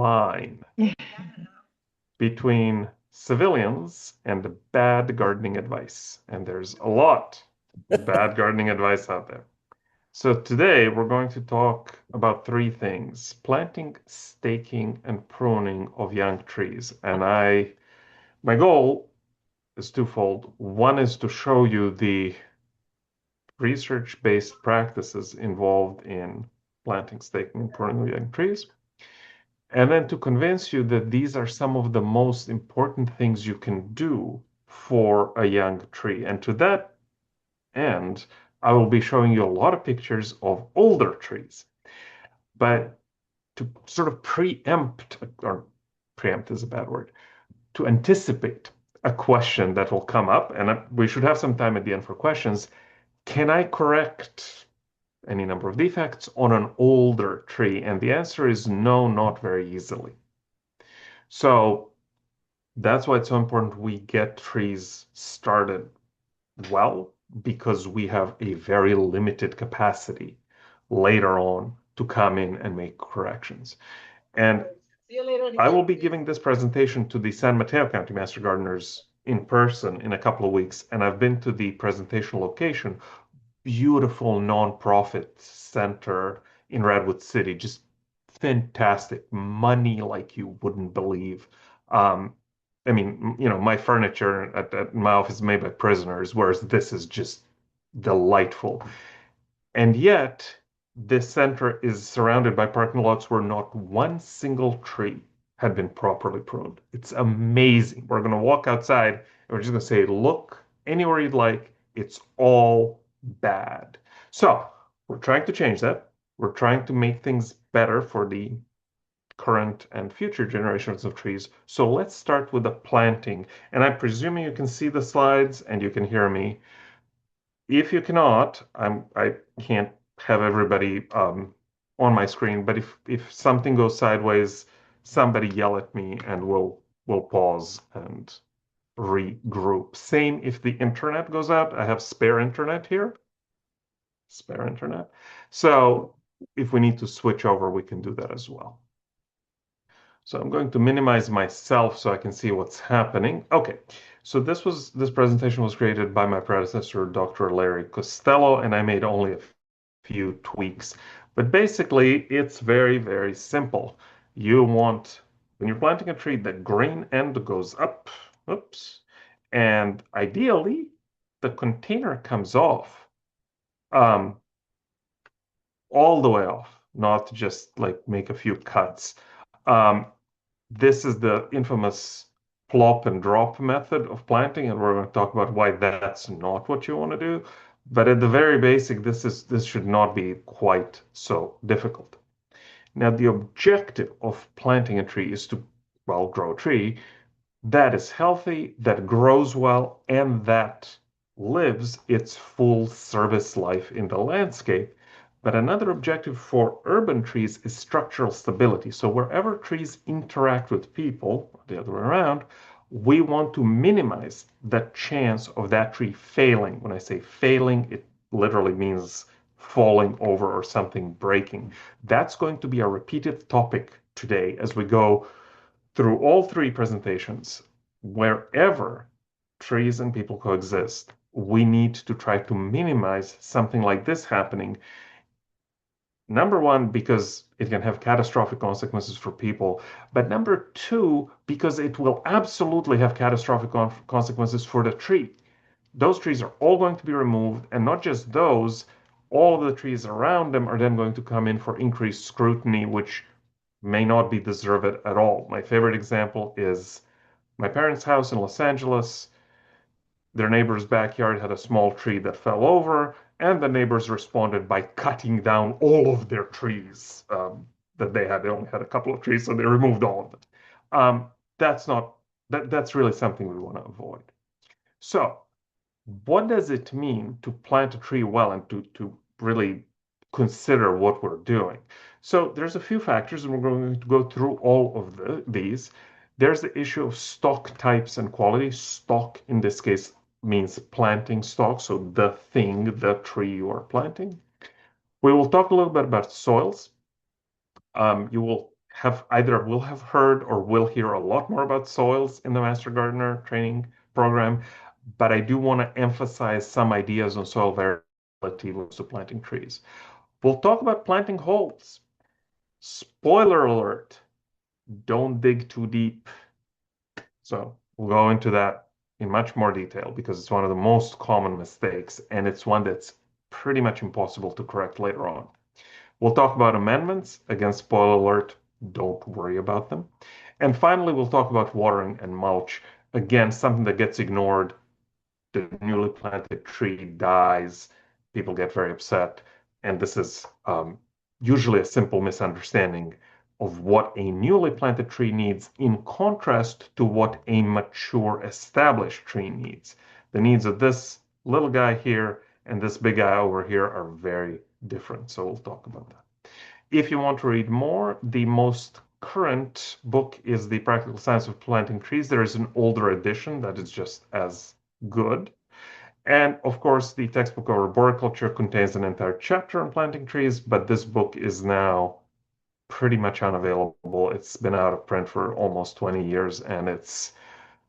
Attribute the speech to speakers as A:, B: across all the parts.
A: line between civilians and bad gardening advice. And there's a lot of bad gardening advice out there. So today we're going to talk about three things: planting, staking, and pruning of young trees. And my goal is twofold. One is to show you the research-based practices involved in planting, staking, and pruning of young trees. And then to convince you that these are some of the most important things you can do for a young tree. And to that end, I will be showing you a lot of pictures of older trees. But to sort of preempt, or preempt is a bad word, to anticipate a question that will come up, and we should have some time at the end for questions. Can I correct any number of defects on an older tree? And the answer is no, not very easily. So that's why it's so important we get trees started well, because we have a very limited capacity later on to come in and make corrections. And I will be giving this presentation to the San Mateo County Master Gardeners in person in a couple of weeks, and I've been to the presentation location. Beautiful nonprofit center in Redwood City, just fantastic. Money like you wouldn't believe. I mean, my furniture at my office is made by prisoners, whereas this is just delightful. And yet, this center is surrounded by parking lots where not one single tree had been properly pruned. It's amazing. We're going to walk outside and we're just going to say, look anywhere you'd like. It's all bad. So we're trying to change that. We're trying to make things better for the current and future generations of trees. So let's start with the planting. And I'm presuming you can see the slides and you can hear me. If you cannot, I can't have everybody on my screen, but if something goes sideways, somebody yell at me and we'll pause and regroup. Same if the internet goes out. I have spare internet here. Spare internet. So if we need to switch over, we can do that as well. So I'm going to minimize myself so I can see what's happening. Okay, so this presentation was created by my predecessor, Dr. Larry Costello, and I made only a few tweaks. But basically, it's very, very simple. When you're planting a tree, the green end goes up, oops, and ideally, the container comes off, all the way off, not just like make a few cuts. This is the infamous plop and drop method of planting, and we're going to talk about why that's not what you want to do. But at the very basic, this should not be quite so difficult. Now, the objective of planting a tree is to, well, grow a tree that is healthy, that grows well, and that lives its full service life in the landscape. But another objective for urban trees is structural stability. So wherever trees interact with people, or the other way around, we want to minimize the chance of that tree failing. When I say failing, it literally means falling over or something breaking. That's going to be a repeated topic today as we go through all three presentations. Wherever trees and people coexist, we need to try to minimize something like this happening. Number one, because it can have catastrophic consequences for people. But number two, because it will absolutely have catastrophic consequences for the tree. Those trees are all going to be removed, and not just those, all of the trees around them are then going to come in for increased scrutiny, which may not be deserved at all. My favorite example is my parents' house in Los Angeles. Their neighbor's backyard had a small tree that fell over, and the neighbors responded by cutting down all of their trees that they had. They only had a couple of trees, so they removed all of them. That's really something we want to avoid. So, what does it mean to plant a tree well and to really consider what we're doing? So there's a few factors, and we're going to go through all of these. There's the issue of stock types and quality. Stock, in this case, means planting stock, so the tree you are planting. We will talk a little bit about soils. You will will have heard or will hear a lot more about soils in the Master Gardener training program, but I do want to emphasize some ideas on soil variability when it comes to planting trees. We'll talk about planting holes. Spoiler alert, don't dig too deep. So we'll go into that in much more detail because it's one of the most common mistakes and it's one that's pretty much impossible to correct later on. We'll talk about amendments. Again, spoiler alert, don't worry about them. And finally, we'll talk about watering and mulch. Again, something that gets ignored. The newly planted tree dies, people get very upset, and this is usually a simple misunderstanding of what a newly planted tree needs in contrast to what a mature established tree needs. The needs of this little guy here and this big guy over here are very different, so we'll talk about that. If you want to read more, the most current book is The Practical Science of Planting Trees. There is an older edition that is just as good. And of course, the textbook of arboriculture contains an entire chapter on planting trees, but this book is now pretty much unavailable. It's been out of print for almost 20 years and it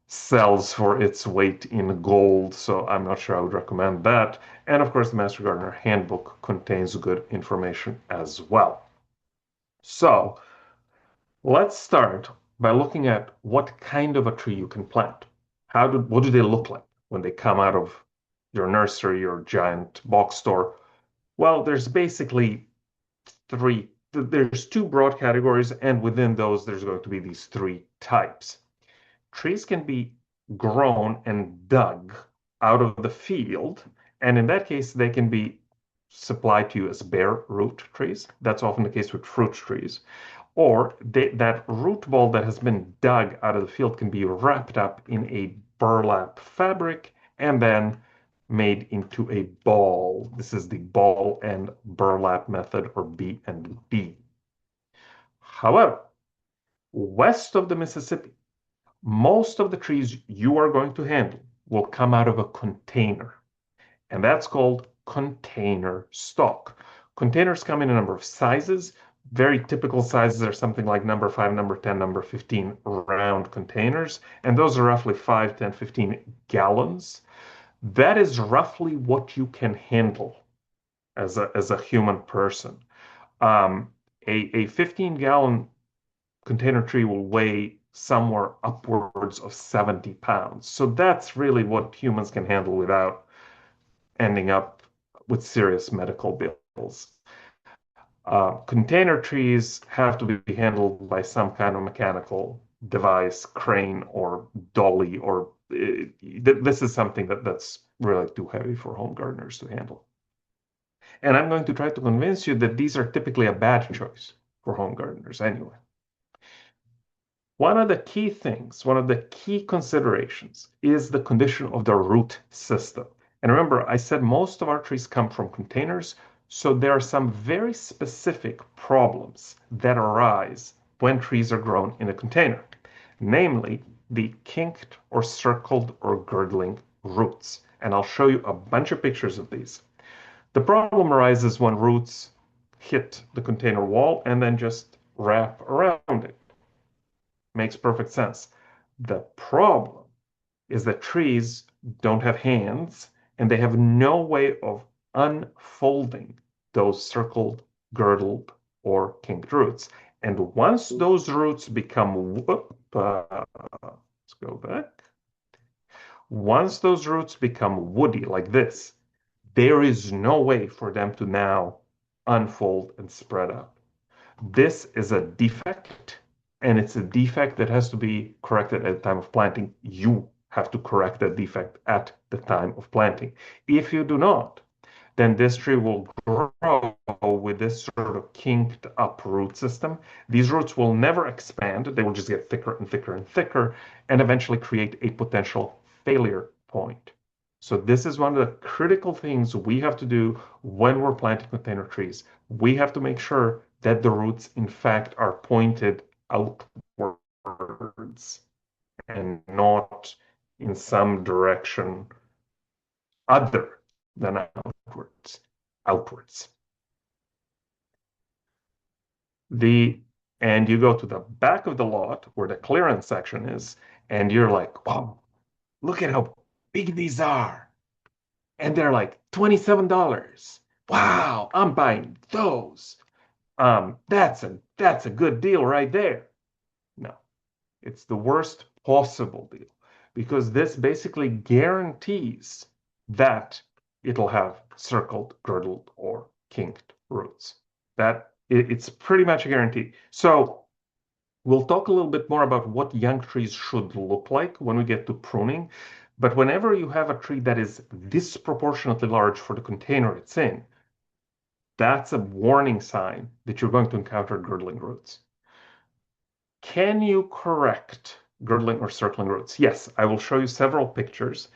A: sells for its weight in gold, so I'm not sure I would recommend that. And of course, the Master Gardener Handbook contains good information as well. So let's start by looking at what kind of a tree you can plant. What do they look like when they come out of your nursery or giant box store? Well, there's basically there's two broad categories, and within those, there's going to be these three types. Trees can be grown and dug out of the field, and in that case, they can be supplied to you as bare root trees. That's often the case with fruit trees. Or that root ball that has been dug out of the field can be wrapped up in a burlap fabric and then made into a ball. This is the ball and burlap method, or B&B. However, west of the Mississippi, most of the trees you are going to handle will come out of a container, and that's called container stock. Containers come in a number of sizes. Very typical sizes are something like number 5, number 10, number 15 round containers, and those are roughly 5, 10, 15 gallons. That is roughly what you can handle as a human person. A 15-gallon container tree will weigh somewhere upwards of 70 pounds. So that's really what humans can handle without ending up with serious medical bills. Container trees have to be handled by some kind of mechanical device, crane or dolly, or this is something that's really too heavy for home gardeners to handle. And I'm going to try to convince you that these are typically a bad choice for home gardeners anyway. One of the key things, one of the key considerations is the condition of the root system. And remember, I said most of our trees come from containers, so there are some very specific problems that arise when trees are grown in a container, namely the kinked or circled or girdling roots. And I'll show you a bunch of pictures of these. The problem arises when roots hit the container wall and then just wrap around it. Makes perfect sense. The problem is that trees don't have hands and they have no way of unfolding those circled, girdled, or kinked roots. And once those roots become, let's go back. Once those roots become woody like this, there is no way for them to now unfold and spread out. This is a defect, and it's a defect that has to be corrected at the time of planting. You have to correct that defect at the time of planting. If you do not, then this tree will grow with this sort of kinked up root system. These roots will never expand. They will just get thicker and thicker and thicker and eventually create a potential failure point. So this is one of the critical things we have to do when we're planting container trees. We have to make sure that the roots, in fact, are pointed outwards and not in some direction other than outwards. The and you go to the back of the lot where the clearance section is, and you're like, wow, look at how big these are. And they're like $27. Wow, I'm buying those. That's a good deal right there. No, it's the worst possible deal because this basically guarantees that it'll have circled, girdled, or kinked roots. It's pretty much a guarantee. So we'll talk a little bit more about what young trees should look like when we get to pruning. But whenever you have a tree that is disproportionately large for the container it's in, that's a warning sign that you're going to encounter girdling roots. Can you correct girdling or circling roots? Yes, I will show you several pictures.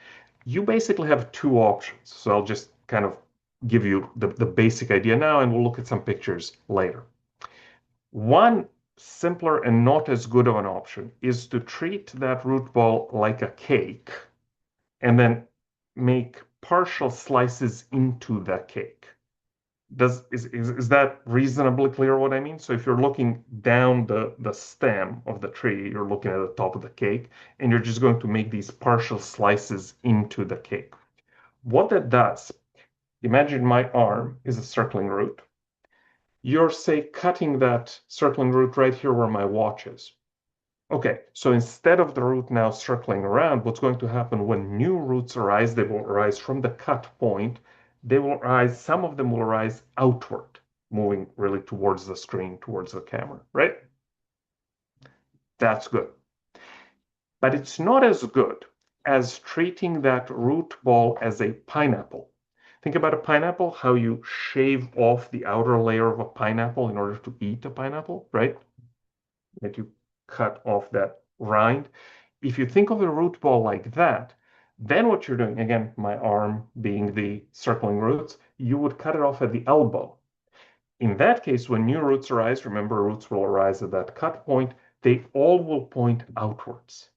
A: You basically have two options. So I'll just kind of give you the basic idea now, and we'll look at some pictures later. One simpler and not as good of an option is to treat that root ball like a cake and then make partial slices into the cake. Is that reasonably clear what I mean? So if you're looking down the stem of the tree, you're looking at the top of the cake, and you're just going to make these partial slices into the cake. What that does, imagine my arm is a circling root. You're, say, cutting that circling root right here where my watch is. Okay, so instead of the root now circling around, what's going to happen when new roots arise, they will arise from the cut point. They will arise, some of them will arise outward, moving really towards the screen, towards the camera, right? That's good. But it's not as good as treating that root ball as a pineapple. Think about a pineapple, how you shave off the outer layer of a pineapple in order to eat a pineapple, right? That you cut off that rind. If you think of a root ball like that, then what you're doing, again, my arm being the circling roots, you would cut it off at the elbow. In that case, when new roots arise, remember roots will arise at that cut point, they all will point outwards.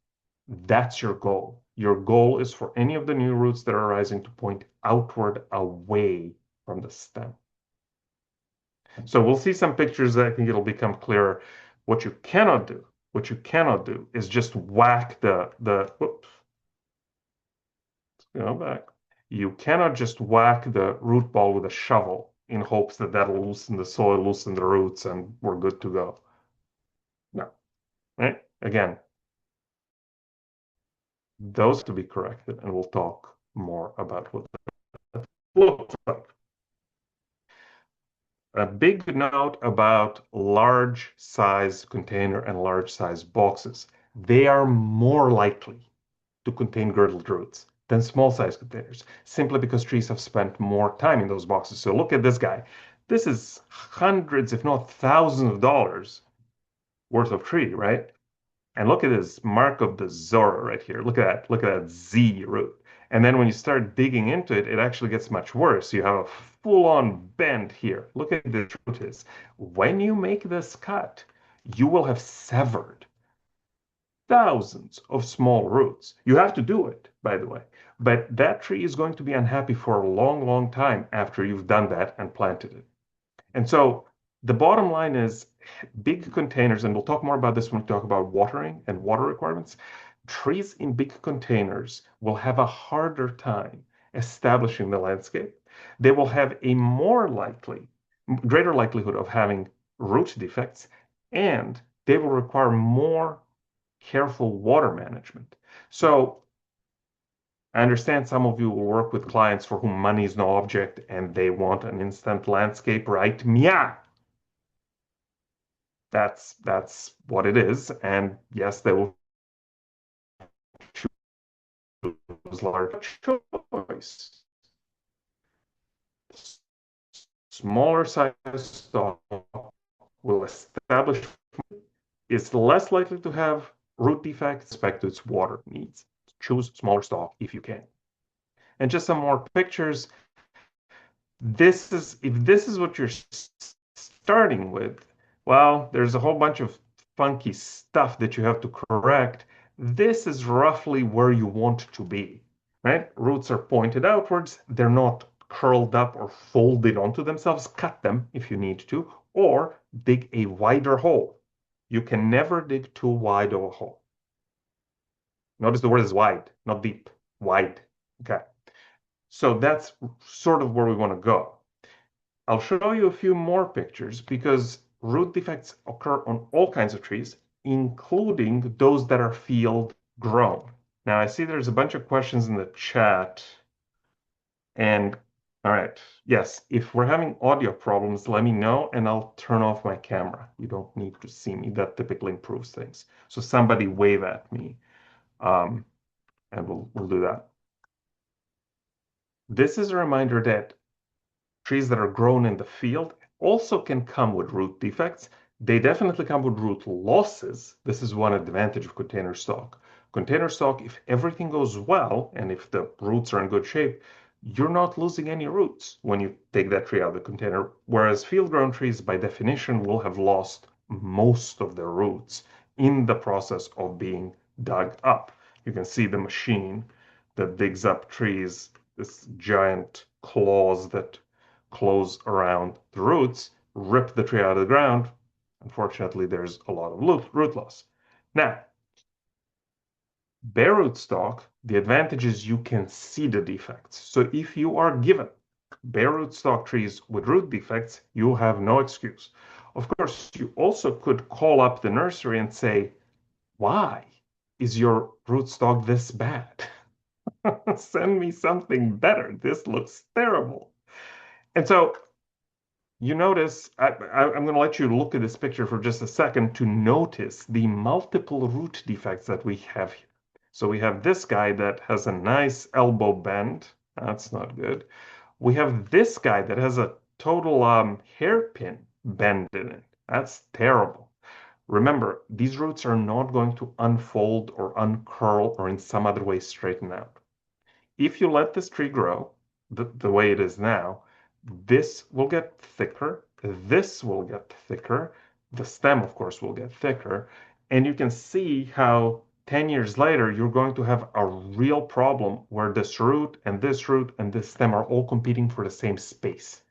A: That's your goal. Your goal is for any of the new roots that are arising to point outward away from the stem. So we'll see some pictures that I think it'll become clearer. What you cannot do is just whack whoops, let's go back. You cannot just whack the root ball with a shovel in hopes that that'll loosen the soil, loosen the roots, and we're good to go. No, right? Again, those have to be corrected, and we'll talk more about what that looks like. A big note about large size container and large size boxes. They are more likely to contain girdled roots than small size containers, simply because trees have spent more time in those boxes. So look at this guy. This is hundreds, if not thousands of dollars worth of tree, right? And look at this mark of the Zora right here. Look at that Z root. And then when you start digging into it, it actually gets much worse. You have a full-on bend here. Look at the root is. When you make this cut, you will have severed thousands of small roots. You have to do it, by the way. But that tree is going to be unhappy for a long, long time after you've done that and planted it. And so the bottom line is big containers, and we'll talk more about this when we talk about watering and water requirements. Trees in big containers will have a harder time establishing the landscape. They will have a greater likelihood of having root defects, and they will require more careful water management. So I understand some of you will work with clients for whom money is no object and they want an instant landscape, right? Yeah. That's what it is. And yes, they will choose large choice. Smaller size stock will establish is less likely to have root defects with respect to its water needs. Choose smaller stock if you can. And just some more pictures. If this is what you're starting with, well, there's a whole bunch of funky stuff that you have to correct. This is roughly where you want to be, right? Roots are pointed outwards. They're not curled up or folded onto themselves. Cut them if you need to, or dig a wider hole. You can never dig too wide of a hole. Notice the word is wide, not deep, wide. Okay. So that's sort of where we want to go. I'll show you a few more pictures because root defects occur on all kinds of trees, including those that are field grown. Now I see there's a bunch of questions in the chat. And all right, yes, if we're having audio problems, let me know and I'll turn off my camera. You don't need to see me. That typically improves things. So somebody wave at me, um, and we'll do that. This is a reminder that trees that are grown in the field also can come with root defects. They definitely come with root losses. This is one advantage of container stock. Container stock, if everything goes well and if the roots are in good shape, you're not losing any roots when you take that tree out of the container. Whereas field-grown trees, by definition, will have lost most of their roots in the process of being dug up. You can see the machine that digs up trees, this giant claws that close around the roots, rip the tree out of the ground. Unfortunately, there's a lot of root loss. Now, bare rootstock, the advantage is you can see the defects. So if you are given bare rootstock trees with root defects, you have no excuse. Of course, you also could call up the nursery and say, why is your rootstock this bad? Send me something better. This looks terrible. And so you notice, I'm going to let you look at this picture for just a second to notice the multiple root defects that we have here. So we have this guy that has a nice elbow bend. That's not good. We have this guy that has a total hairpin bend in it. That's terrible. Remember, these roots are not going to unfold or uncurl or in some other way straighten out. If you let this tree grow the way it is now, this will get thicker, this will get thicker, the stem, of course, will get thicker, and you can see how 10 years later, you're going to have a real problem where this root and this root and this stem are all competing for the same space.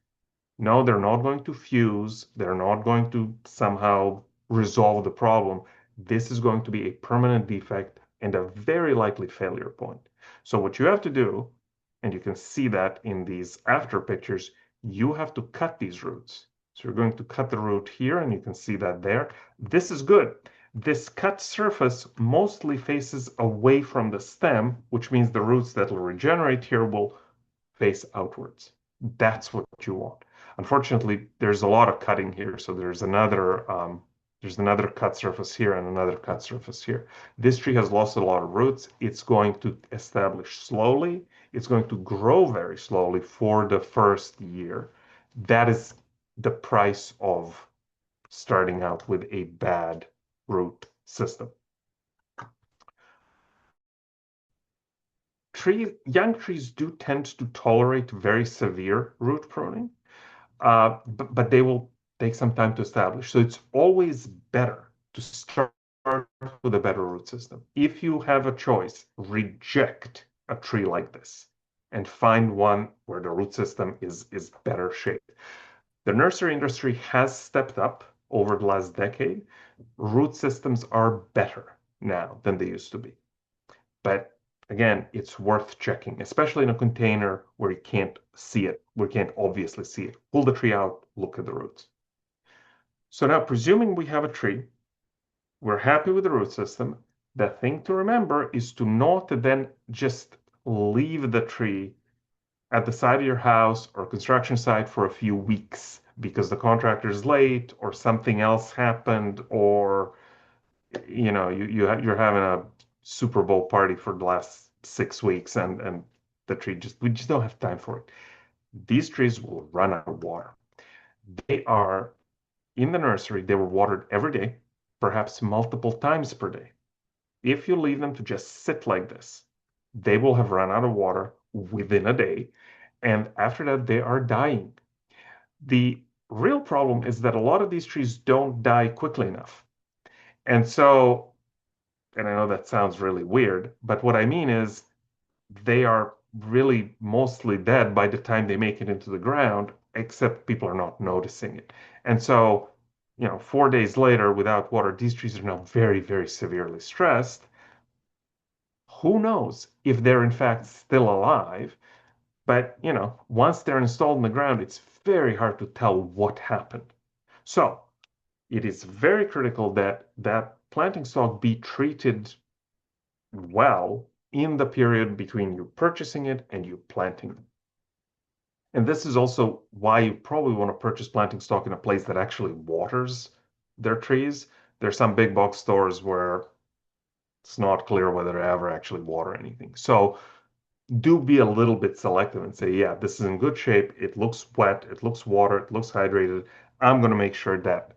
A: No, they're not going to fuse. They're not going to somehow resolve the problem. This is going to be a permanent defect and a very likely failure point. So what you have to do, and you can see that in these after pictures, you have to cut these roots. So you're going to cut the root here, and you can see that there. This is good. This cut surface mostly faces away from the stem, which means the roots that will regenerate here will face outwards. That's what you want. Unfortunately, there's a lot of cutting here, so there's another cut surface here and another cut surface here. This tree has lost a lot of roots. It's going to establish slowly. It's going to grow very slowly for the first year. That is the price of starting out with a bad root system. Young trees do tend to tolerate very severe root pruning, but they will take some time to establish. So it's always better to start with a better root system. If you have a choice, reject a tree like this and find one where the root system is better shaped. The nursery industry has stepped up over the last decade. Root systems are better now than they used to be. But again, it's worth checking, especially in a container where you can't see it, where you can't obviously see it. Pull the tree out, look at the roots. So now, presuming we have a tree, we're happy with the root system. The thing to remember is to not then just leave the tree at the side of your house or construction site for a few weeks because the contractor's late or something else happened or you're having a Super Bowl party for the last 6 weeks and the tree we just don't have time for it. These trees will run out of water. They are in the nursery, they were watered every day, perhaps multiple times per day. If you leave them to just sit like this, they will have run out of water within a day. And after that, they are dying. The real problem is that a lot of these trees don't die quickly enough. And so, and I know that sounds really weird, but what I mean is they are really mostly dead by the time they make it into the ground, except people are not noticing it. And so 4 days later without water, these trees are now very, very severely stressed. Who knows if they're in fact still alive? But, once they're installed in the ground, it's very hard to tell what happened. So it is very critical that that planting stock be treated well in the period between you purchasing it and you planting it. And this is also why you probably want to purchase planting stock in a place that actually waters their trees. There's some big box stores where it's not clear whether they ever actually water anything. So do be a little bit selective and say, yeah, this is in good shape. It looks wet. It looks water. It looks hydrated. I'm going to make sure that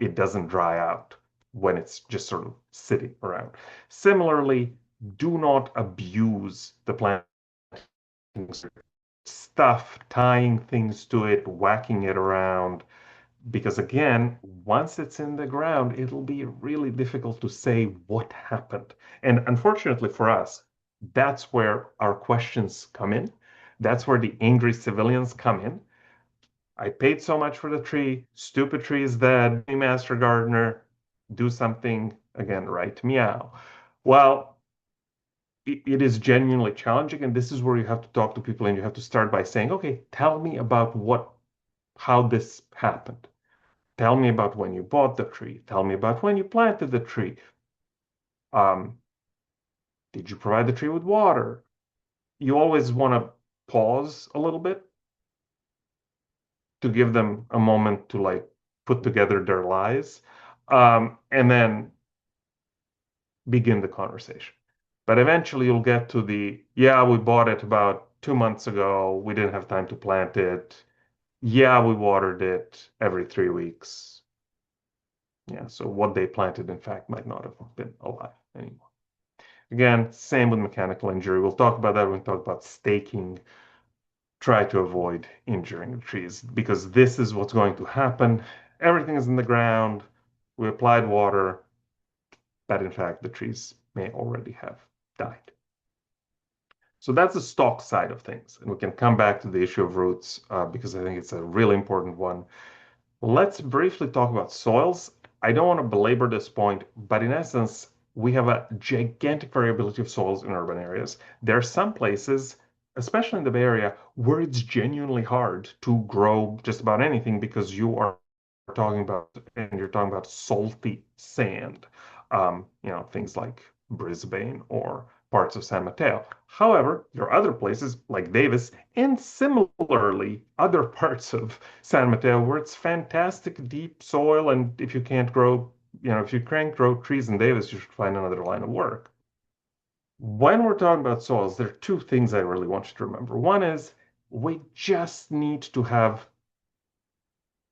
A: it doesn't dry out when it's just sort of sitting around. Similarly, do not abuse the planting stuff, tying things to it, whacking it around. Because again, once it's in the ground, it'll be really difficult to say what happened. And unfortunately for us, that's where our questions come in. That's where the angry civilians come in. I paid so much for the tree. Stupid tree is dead. Master gardener, do something again, right? Meow. Well, it is genuinely challenging, and this is where you have to talk to people, and you have to start by saying, okay, tell me about how this happened. Tell me about when you bought the tree. Tell me about when you planted the tree. Um, did you provide the tree with water? You always want to pause a little bit to give them a moment to like put together their lies, and then begin the conversation. But eventually you'll get to yeah, we bought it about 2 months ago. We didn't have time to plant it. Yeah, we watered it every 3 weeks. Yeah, so what they planted, in fact, might not have been alive anymore. Again, same with mechanical injury. We'll talk about that when we talk about staking. Try to avoid injuring the trees because this is what's going to happen. Everything is in the ground. We applied water, but in fact, the trees may already have died. So that's the stock side of things. And we can come back to the issue of roots because I think it's a really important one. Let's briefly talk about soils. I don't want to belabor this point, but in essence, we have a gigantic variability of soils in urban areas. There are some places, especially in the Bay Area, where it's genuinely hard to grow just about anything because you're talking about salty sand, things like Brisbane or parts of San Mateo. However, there are other places like Davis and similarly other parts of San Mateo where it's fantastic deep soil. And if you can't grow, if you can't grow trees in Davis, you should find another line of work. When we're talking about soils, there are two things I really want you to remember. One is we just need to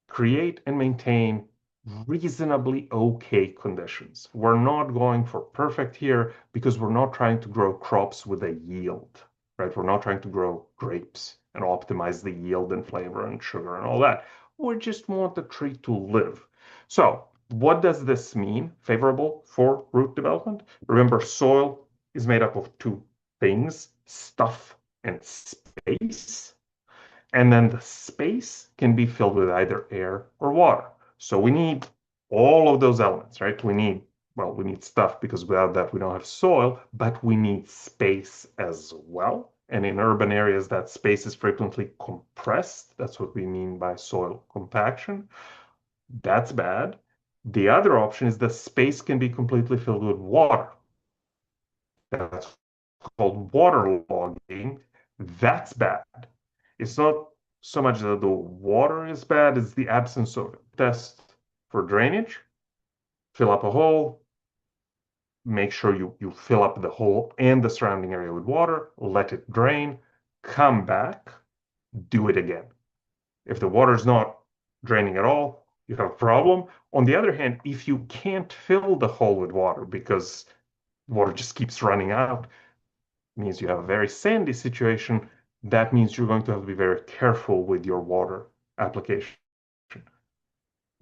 A: create and maintain reasonably okay conditions. We're not going for perfect here because we're not trying to grow crops with a yield, right? We're not trying to grow grapes and optimize the yield and flavor and sugar and all that. We just want the tree to live. So what does this mean? Favorable for root development? Remember, soil is made up of two things, stuff and space. And then the space can be filled with either air or water. So we need all of those elements, right? We need stuff because without that we don't have soil, but we need space as well. And in urban areas, that space is frequently compressed. That's what we mean by soil compaction. That's bad. The other option is the space can be completely filled with water. That's called waterlogging. That's bad. It's not so much that the water is bad, it's the absence of it. Test for drainage, fill up a hole, make sure you fill up the hole and the surrounding area with water, let it drain, come back, do it again. If the water is not draining at all, you have a problem. On the other hand, if you can't fill the hole with water because water just keeps running out, means you have a very sandy situation. That means you're going to have to be very careful with your water application.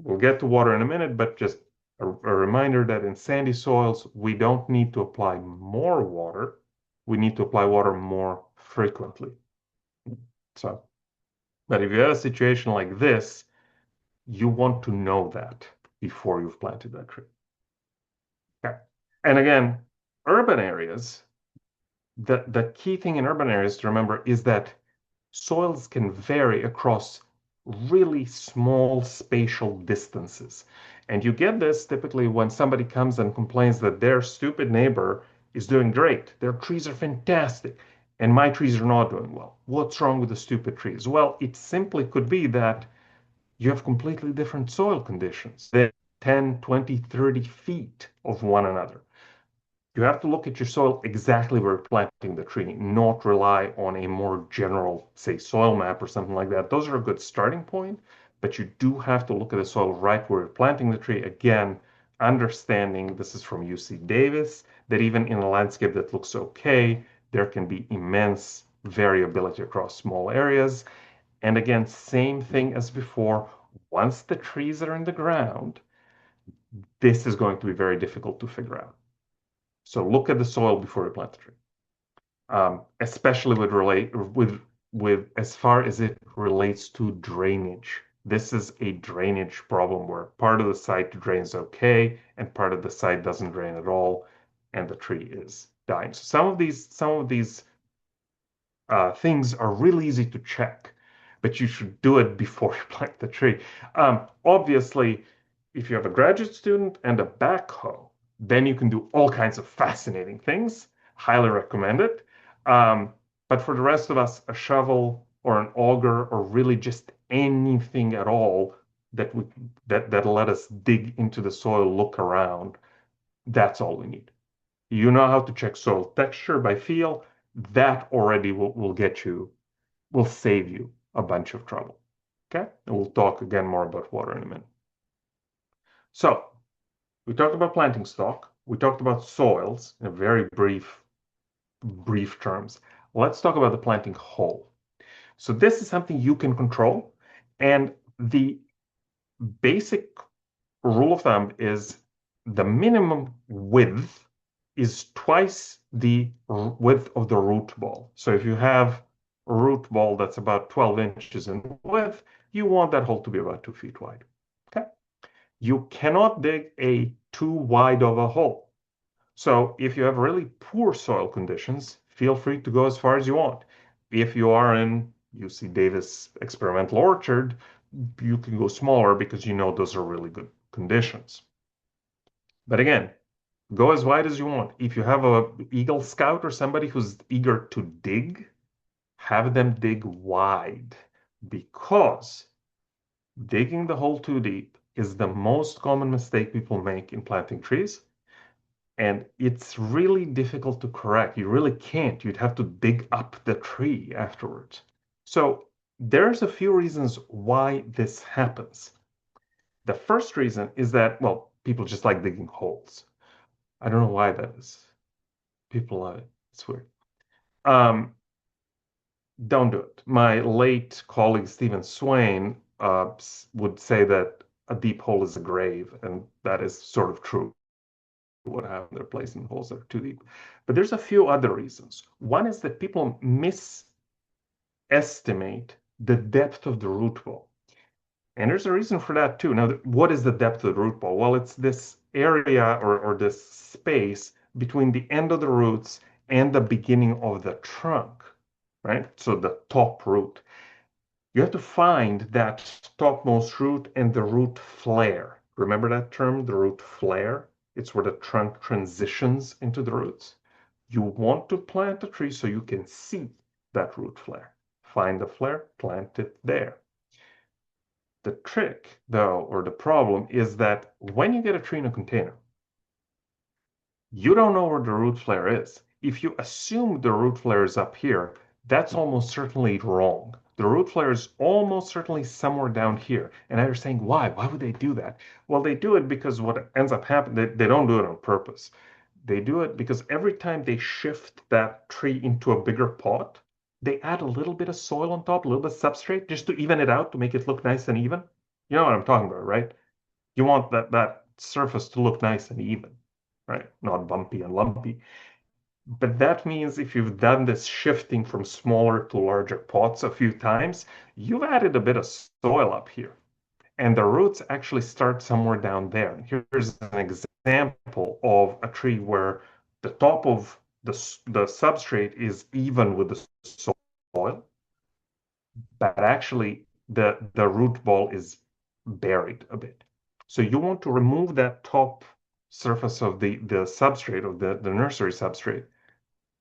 A: We'll get to water in a minute, but just a reminder that in sandy soils, we don't need to apply more water. We need to apply water more frequently. But if you have a situation like this, you want to know that. before you've planted that tree. Okay. And again, urban areas, the key thing in urban areas to remember is that soils can vary across really small spatial distances. And you get this typically when somebody comes and complains that their stupid neighbor is doing great. Their trees are fantastic, and my trees are not doing well. What's wrong with the stupid trees? Well, it simply could be that you have completely different soil conditions. They're 10, 20, 30 feet of one another. You have to look at your soil exactly where you're planting the tree, not rely on a more general, say, soil map or something like that. Those are a good starting point, but you do have to look at the soil right where you're planting the tree. Again, understanding this is from UC Davis, that even in a landscape that looks okay, there can be immense variability across small areas. And again, same thing as before, once the trees are in the ground, this is going to be very difficult to figure out. So look at the soil before you plant the tree, especially with as far as it relates to drainage. This is a drainage problem where part of the site drains okay and part of the site doesn't drain at all, and the tree is dying. So some of these things are really easy to check, but you should do it before you plant the tree. Obviously, if you have a graduate student and a backhoe, then you can do all kinds of fascinating things. Highly recommend it. But for the rest of us, a shovel or an auger or really just anything at all that let us dig into the soil, look around, that's all we need. You know how to check soil texture by feel. That already will save you a bunch of trouble. Okay? And we'll talk again more about water in a minute. So we talked about planting stock. We talked about soils in a very brief terms. Let's talk about the planting hole. So this is something you can control. And the basic rule of thumb is the minimum width is twice the width of the root ball. So if you have a root ball that's about 12 inches in width, you want that hole to be about 2 feet wide. Okay? You cannot dig a too wide of a hole. So if you have really poor soil conditions, feel free to go as far as you want. If you are in UC Davis experimental orchard, you can go smaller because you know those are really good conditions. But again, go as wide as you want. If you have a Eagle Scout or somebody who's eager to dig, have them dig wide because digging the hole too deep is the most common mistake people make in planting trees. And it's really difficult to correct. You really can't. You'd have to dig up the tree afterwards. So there's a few reasons why this happens. The first reason is that, well, people just like digging holes. I don't know why that is. People love it. It's weird. Um, don't do it. My late colleague Stephen Swain would say that a deep hole is a grave, and that is sort of true. What happened? They're placing holes that are too deep. But there's a few other reasons. One is that people misestimate the depth of the root ball. And there's a reason for that too. Now, what is the depth of the root ball? Well, it's this area or this space between the end of the roots and the beginning of the trunk, right? So the top root. You have to find that topmost root and the root flare. Remember that term, the root flare? It's where the trunk transitions into the roots. You want to plant a tree so you can see that root flare. Find the flare, plant it there. The trick, though, or the problem is that when you get a tree in a container, you don't know where the root flare is. If you assume the root flare is up here, that's almost certainly wrong. The root flare is almost certainly somewhere down here. And you're saying, why? Why would they do that? Well, they do it because what ends up happening, they don't do it on purpose. They do it because every time they shift that tree into a bigger pot, they add a little bit of soil on top, a little bit of substrate, just to even it out, to make it look nice and even. You know what I'm talking about, right? You want that surface to look nice and even, right? Not bumpy and lumpy. But that means if you've done this shifting from smaller to larger pots a few times, you've added a bit of soil up here. and the roots actually start somewhere down there. Here's an example of a tree where the top of the substrate is even with the soil, but actually the root ball is buried a bit. So you want to remove that top surface of the substrate, of the nursery substrate,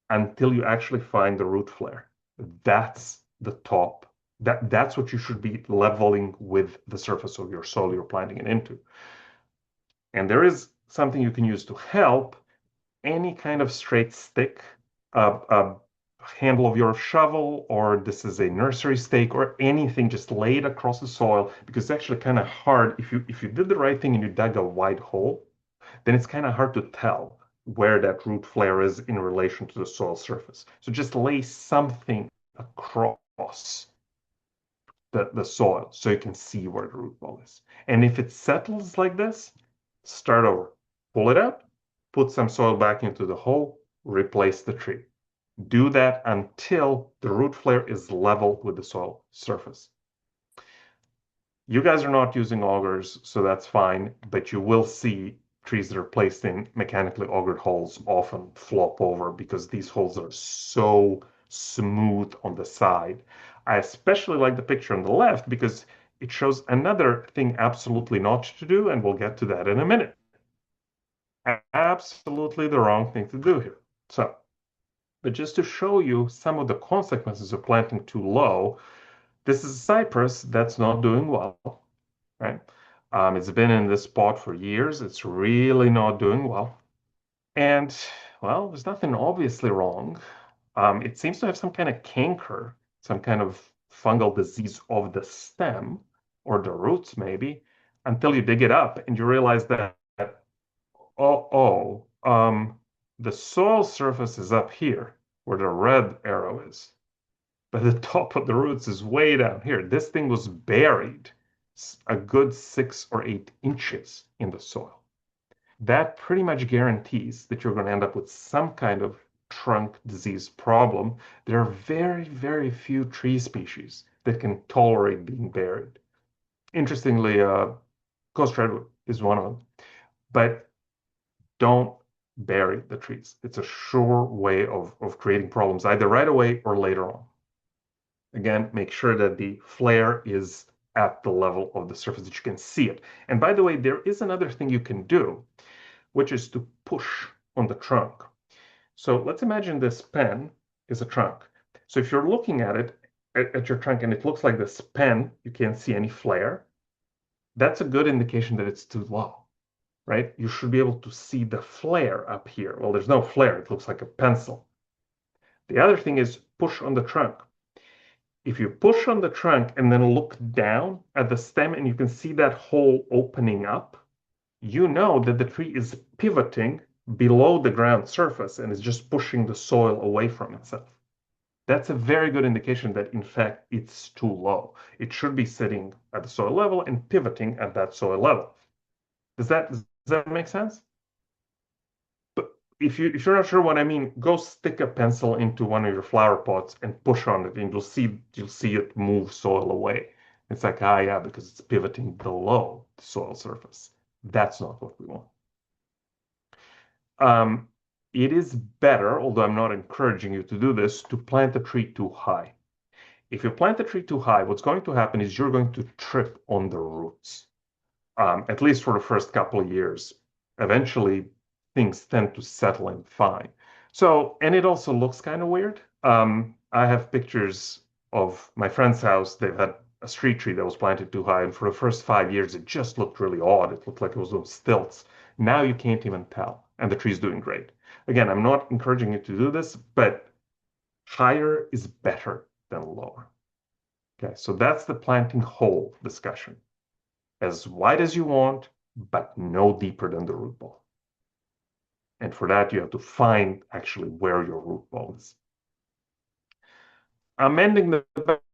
A: until you actually find the root flare. That's the top. That's what you should be leveling with the surface of your soil you're planting it into. And there is something you can use to help. Any kind of straight stick, a handle of your shovel, or this is a nursery stake, or anything, just lay it across the soil, because it's actually kind of hard. If you did the right thing and you dug a wide hole, then it's kind of hard to tell where that root flare is in relation to the soil surface. So just lay something across the soil so you can see where the root ball is. And if it settles like this, start over. Pull it out, put some soil back into the hole, replace the tree. Do that until the root flare is level with the soil surface. You guys are not using augers, so that's fine, but you will see trees that are placed in mechanically augered holes often flop over because these holes are so smooth on the side. I especially like the picture on the left because it shows another thing absolutely not to do, and we'll get to that in a minute. Absolutely the wrong thing to do here. So, but just to show you some of the consequences of planting too low, this is a cypress that's not doing well, right? It's been in this spot for years. It's really not doing well. And, well, there's nothing obviously wrong. It seems to have some kind of canker, some kind of fungal disease of the stem or the roots, maybe, until you dig it up and you realize that, the soil surface is up here where the red arrow is, but the top of the roots is way down here. This thing was buried a good 6 or 8 inches in the soil. That pretty much guarantees that you're going to end up with some kind of trunk disease problem. There are very, very few tree species that can tolerate being buried. Interestingly, coast redwood is one of them. But don't bury the trees. It's a sure way of creating problems, either right away or later on. Again, make sure that the flare is at the level of the surface that you can see it. And by the way, there is another thing you can do, which is to push on the trunk. So let's imagine this pen is a trunk. So if you're looking at it, at your trunk, and it looks like this pen, you can't see any flare, that's a good indication that it's too low, right? You should be able to see the flare up here. Well, there's no flare. It looks like a pencil. The other thing is push on the trunk. If you push on the trunk and then look down at the stem and you can see that hole opening up, you know that the tree is pivoting below the ground surface and is just pushing the soil away from itself. That's a very good indication that, in fact, it's too low. It should be sitting at the soil level and pivoting at that soil level. Does that make sense? But if you're not sure what I mean, go stick a pencil into one of your flower pots and push on it, and you'll see it move soil away. It's like, yeah, because it's pivoting below the soil surface. That's not what we want. It is better, although I'm not encouraging you to do this, to plant a tree too high. If you plant a tree too high, what's going to happen is you're going to trip on the roots, at least for the first couple of years. Eventually, things tend to settle in fine. So, and it also looks kind of weird. I have pictures of my friend's house. They've had a street tree that was planted too high, and for the first 5 years, it just looked really odd. It looked like it was on stilts. Now you can't even tell, and the tree's doing great. Again, I'm not encouraging you to do this, but higher is better than lower. Okay, so that's the planting hole discussion. As wide as you want, but no deeper than the root ball. And for that, you have to find actually where your root ball is. Amending the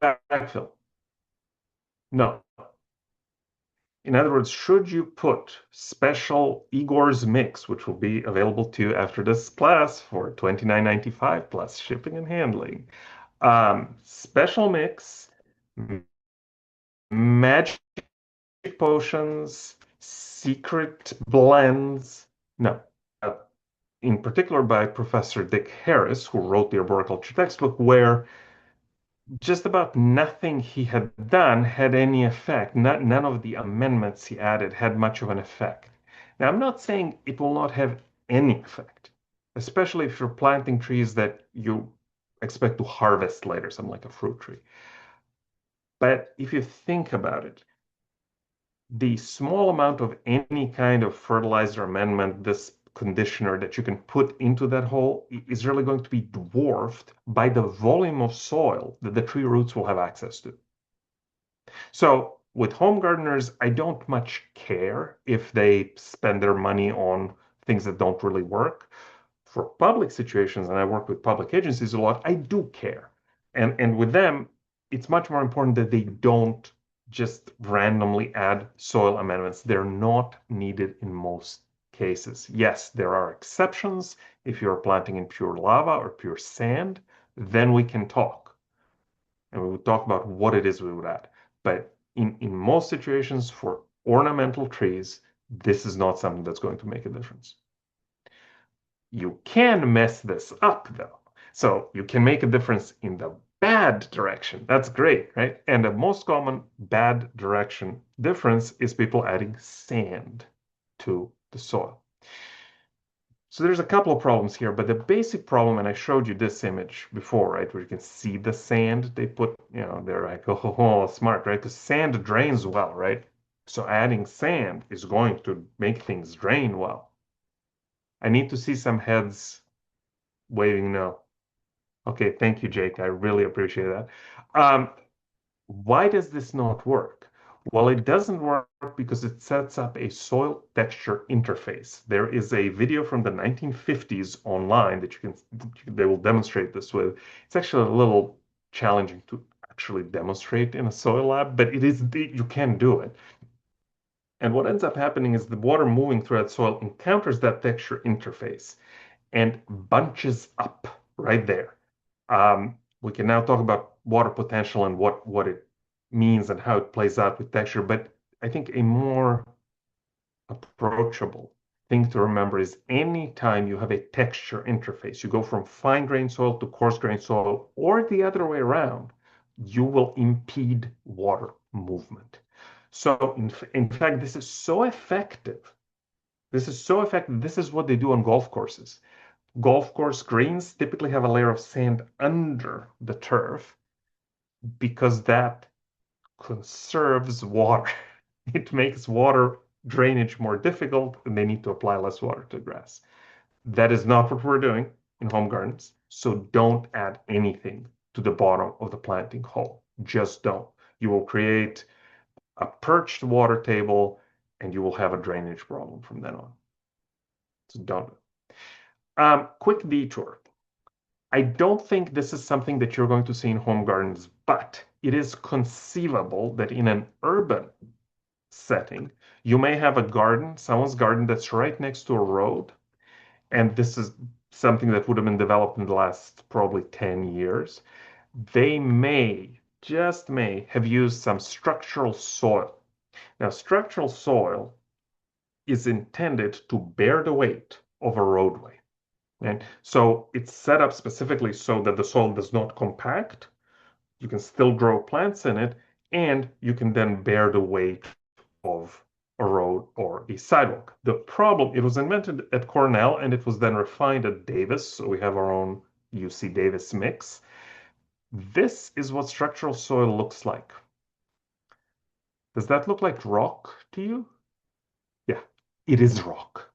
A: backfill. No. In other words, should you put special Igor's mix, which will be available to you after this class for $29.95 plus shipping and handling. Special mix, magic potions, secret blends. No. In particular by Professor Dick Harris, who wrote the arboriculture textbook, where just about nothing he had done had any effect. None of the amendments he added had much of an effect. Now, I'm not saying it will not have any effect, especially if you're planting trees that you expect to harvest later, something like a fruit tree. But if you think about it, the small amount of any kind of fertilizer amendment, this conditioner that you can put into that hole is really going to be dwarfed by the volume of soil that the tree roots will have access to. So with home gardeners, I don't much care if they spend their money on things that don't really work. For public situations, and I work with public agencies a lot, I do care. And with them, it's much more important that they don't just randomly add soil amendments. They're not needed in most cases. Yes, there are exceptions. If you're planting in pure lava or pure sand, then we can talk. And we would talk about what it is we would add. But in most situations for ornamental trees, this is not something that's going to make a difference. You can mess this up though. So you can make a difference in the bad direction. That's great, right? And the most common bad direction difference is people adding sand to the soil. So there's a couple of problems here, but the basic problem, and I showed you this image before, right, where you can see the sand they put, they're like, oh, smart, right? Because sand drains well, right? So adding sand is going to make things drain well. I need to see some heads waving no. Okay, thank you, Jake. I really appreciate that. Why does this not work? Well, it doesn't work because it sets up a soil texture interface. There is a video from the 1950s online that they will demonstrate this with. It's actually a little challenging to actually demonstrate in a soil lab, but you can do it. And what ends up happening is the water moving through that soil encounters that texture interface and bunches up right there. We can now talk about water potential and what it means and how it plays out with texture, but I think a more approachable thing to remember is anytime you have a texture interface, you go from fine-grained soil to coarse-grained soil, or the other way around, you will impede water movement. So in fact, this is so effective. This is so effective. This is what they do on golf courses. Golf course greens typically have a layer of sand under the turf because that conserves water. It makes water drainage more difficult and they need to apply less water to grass. That is not what we're doing in home gardens. So don't add anything to the bottom of the planting hole. Just don't. You will create a perched water table and you will have a drainage problem from then on. So don't. Quick detour. I don't think this is something that you're going to see in home gardens, but it is conceivable that in an urban setting, you may have a garden, someone's garden that's right next to a road, and this is something that would have been developed in the last probably 10 years. They may, just may, have used some structural soil. Now, structural soil is intended to bear the weight of a roadway. And so it's set up specifically so that the soil does not compact. You can still grow plants in it, and you can then bear the weight of a road or a sidewalk. The problem, it was invented at Cornell and it was then refined at Davis. So we have our own UC Davis mix. This is what structural soil looks like. Does that look like rock to you? Yeah, it is rock.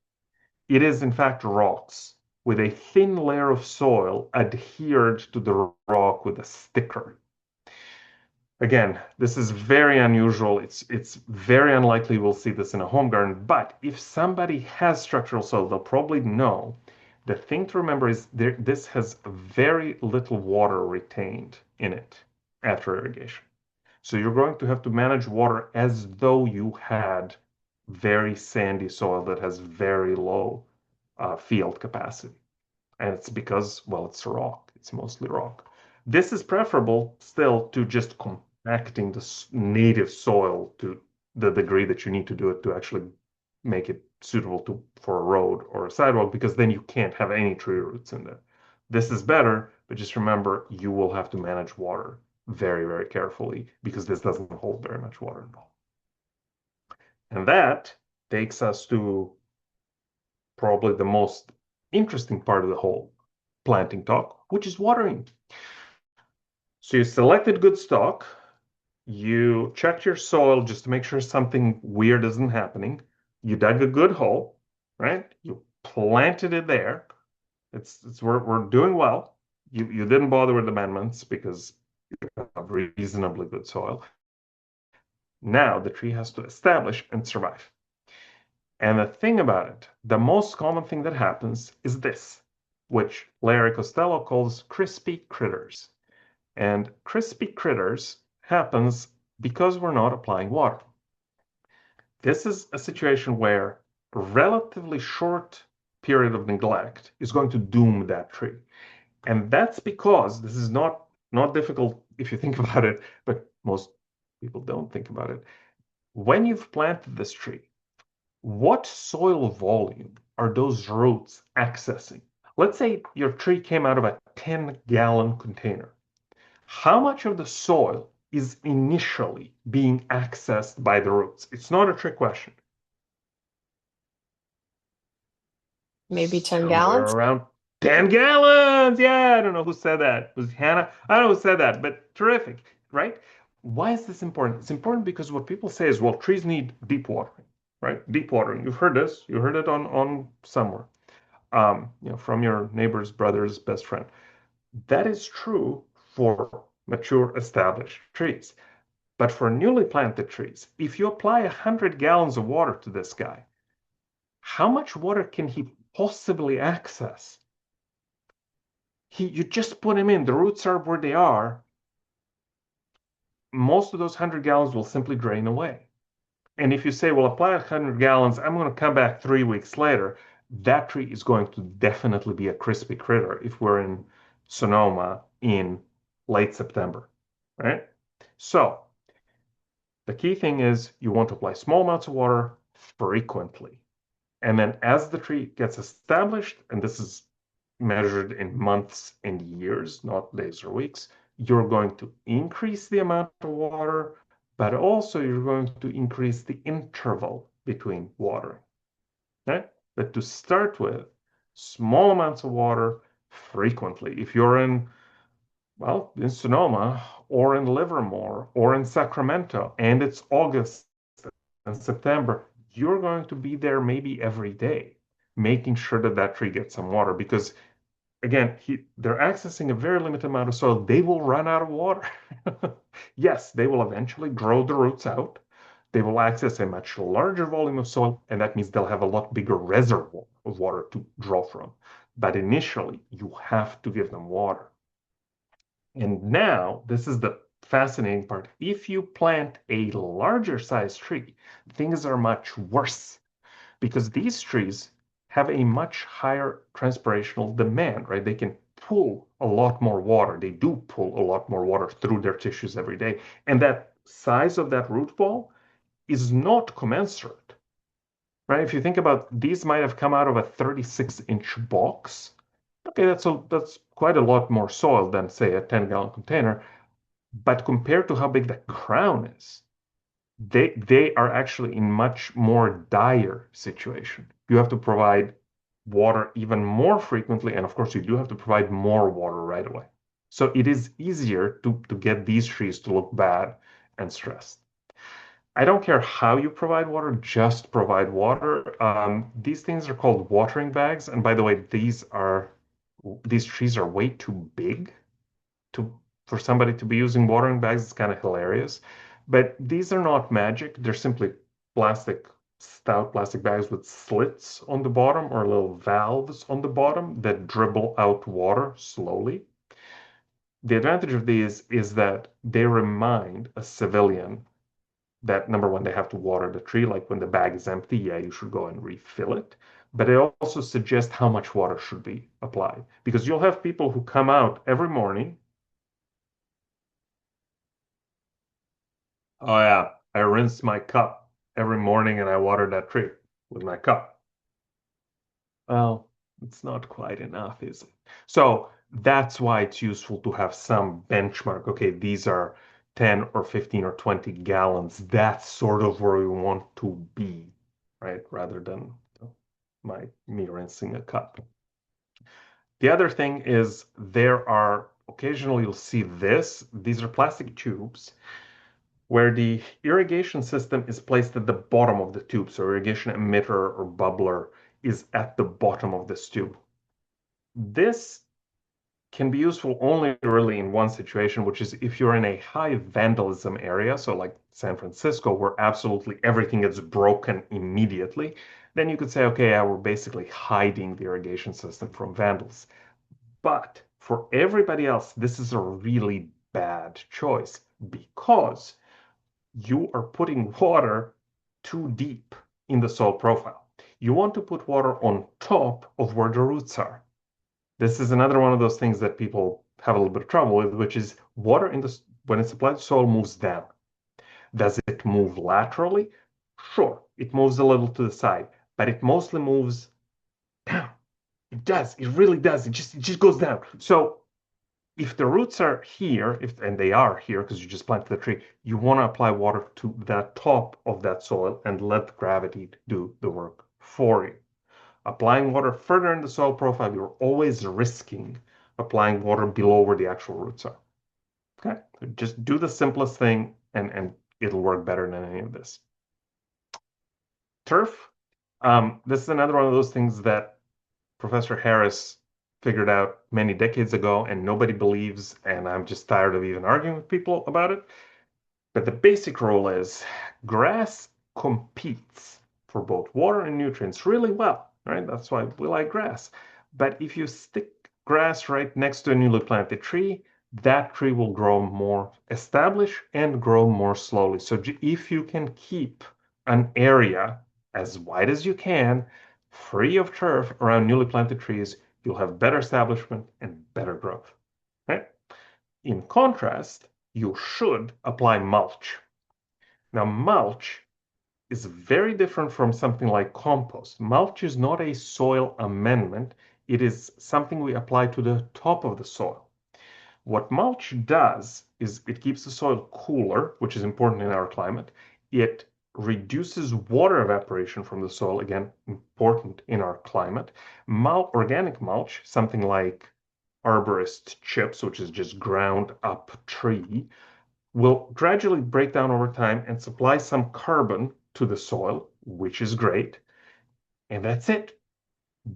A: It is in fact rocks with a thin layer of soil adhered to the rock with a sticker. Again, this is very unusual. It's very unlikely we'll see this in a home garden, but if somebody has structural soil, they'll probably know. The thing to remember is this has very little water retained in it after irrigation. So you're going to have to manage water as though you had very sandy soil that has very low field capacity. And it's because, well, it's rock. It's mostly rock. This is preferable still to just compacting the native soil to the degree that you need to do it to actually make it suitable for a road or a sidewalk, because then you can't have any tree roots in there. This is better, but just remember you will have to manage water very, very carefully because this doesn't hold very much water at all. And that takes us to probably the most interesting part of the whole planting talk, which is watering. So you selected good stock, you checked your soil just to make sure something weird isn't happening. You dug a good hole, right? You planted it there. We're doing well. You didn't bother with amendments because you have reasonably good soil. Now the tree has to establish and survive. And the thing about it, the most common thing that happens is this, which Larry Costello calls crispy critters. And crispy critters happens because we're not applying water. This is a situation where a relatively short period of neglect is going to doom that tree. And that's because this is not difficult if you think about it, but most people don't think about it. When you've planted this tree, what soil volume are those roots accessing? Let's say your tree came out of a 10-gallon container. How much of the soil is initially being accessed by the roots? It's not a trick question.
B: Maybe 10
A: Somewhere
B: gallons?
A: around 10 gallons. Yeah, I don't know who said that. Was it Hannah? I don't know who said that, but terrific, right? Why is this important? It's important because what people say is, well, trees need deep watering, right? Deep watering. You've heard this. You heard it on somewhere, from your neighbor's brother's best friend. That is true for mature, established trees. But for newly planted trees, if you apply 100 gallons of water to this guy, how much water can he possibly access? You just put him in, the roots are where they are. Most of those 100 gallons will simply drain away. And if you say, well, apply 100 gallons, I'm going to come back 3 weeks later, that tree is going to definitely be a crispy critter if we're in Sonoma in late September, right? So the key thing is you want to apply small amounts of water frequently. And then as the tree gets established, and this is measured in months and years, not days or weeks, you're going to increase the amount of water, but also you're going to increase the interval between watering. Okay? But to start with, small amounts of water frequently. If you're in Sonoma or in Livermore or in Sacramento, and it's August and September, you're going to be there maybe every day, making sure that that tree gets some water because again, they're accessing a very limited amount of soil. They will run out of water. Yes, they will eventually grow the roots out. They will access a much larger volume of soil, and that means they'll have a lot bigger reservoir of water to draw from. But initially, you have to give them water. And now, this is the fascinating part. If you plant a larger size tree, things are much worse because these trees have a much higher transpirational demand, right? They can pull a lot more water. They do pull a lot more water through their tissues every day. And that size of that root ball is not commensurate, right? If you think about these might have come out of a 36-inch box. Okay, that's quite a lot more soil than say a 10-gallon container. But compared to how big the crown is, they are actually in much more dire situation. You have to provide water even more frequently, and of course, you do have to provide more water right away. So it is easier to get these trees to look bad and stressed. I don't care how you provide water, just provide water. These things are called watering bags, and by the way, these trees are way too big to for somebody to be using watering bags. It's kind of hilarious. But these are not magic. They're simply plastic, stout plastic bags with slits on the bottom or little valves on the bottom that dribble out water slowly. The advantage of these is that they remind a civilian that number one, they have to water the tree. Like when the bag is empty, yeah, you should go and refill it. But they also suggest how much water should be applied because you'll have people who come out every morning. Oh yeah, I rinsed my cup. every morning and I water that tree with my cup. Well, it's not quite enough, is it? So that's why it's useful to have some benchmark. Okay, these are 10 or 15 or 20 gallons. That's sort of where we want to be, right? Rather than me rinsing a cup. The other thing is there are occasionally you'll see this. These are plastic tubes where the irrigation system is placed at the bottom of the tube. So irrigation emitter or bubbler is at the bottom of this tube. This can be useful only really in one situation, which is if you're in a high vandalism area, so like San Francisco, where absolutely everything gets broken immediately, then you could say, okay, yeah, we're basically hiding the irrigation system from vandals. But for everybody else, this is a really bad choice because you are putting water too deep in the soil profile. You want to put water on top of where the roots are. This is another one of those things that people have a little bit of trouble with, which is water in the when it's applied to soil moves down. Does it move laterally? Sure, it moves a little to the side, but it mostly moves down. It does. It really does. It just goes down. So if the roots are here, and they are here because you just planted the tree, you want to apply water to the top of that soil and let gravity do the work for you. Applying water further in the soil profile, you're always risking applying water below where the actual roots are. Okay, so just do the simplest thing and it'll work better than any of this. Turf. This is another one of those things that Professor Harris figured out many decades ago and nobody believes, and I'm just tired of even arguing with people about it. But the basic rule is grass competes for both water and nutrients really well, right? That's why we like grass. But if you stick grass right next to a newly planted tree, that tree will grow more established and grow more slowly. So if you can keep an area as wide as you can, free of turf around newly planted trees, you'll have better establishment and better growth, right? In contrast, you should apply mulch. Now, mulch is very different from something like compost. Mulch is not a soil amendment. It is something we apply to the top of the soil. What mulch does is it keeps the soil cooler, which is important in our climate. It reduces water evaporation from the soil, again, important in our climate. Organic mulch, something like arborist chips, which is just ground up tree, will gradually break down over time and supply some carbon to the soil, which is great. And that's it.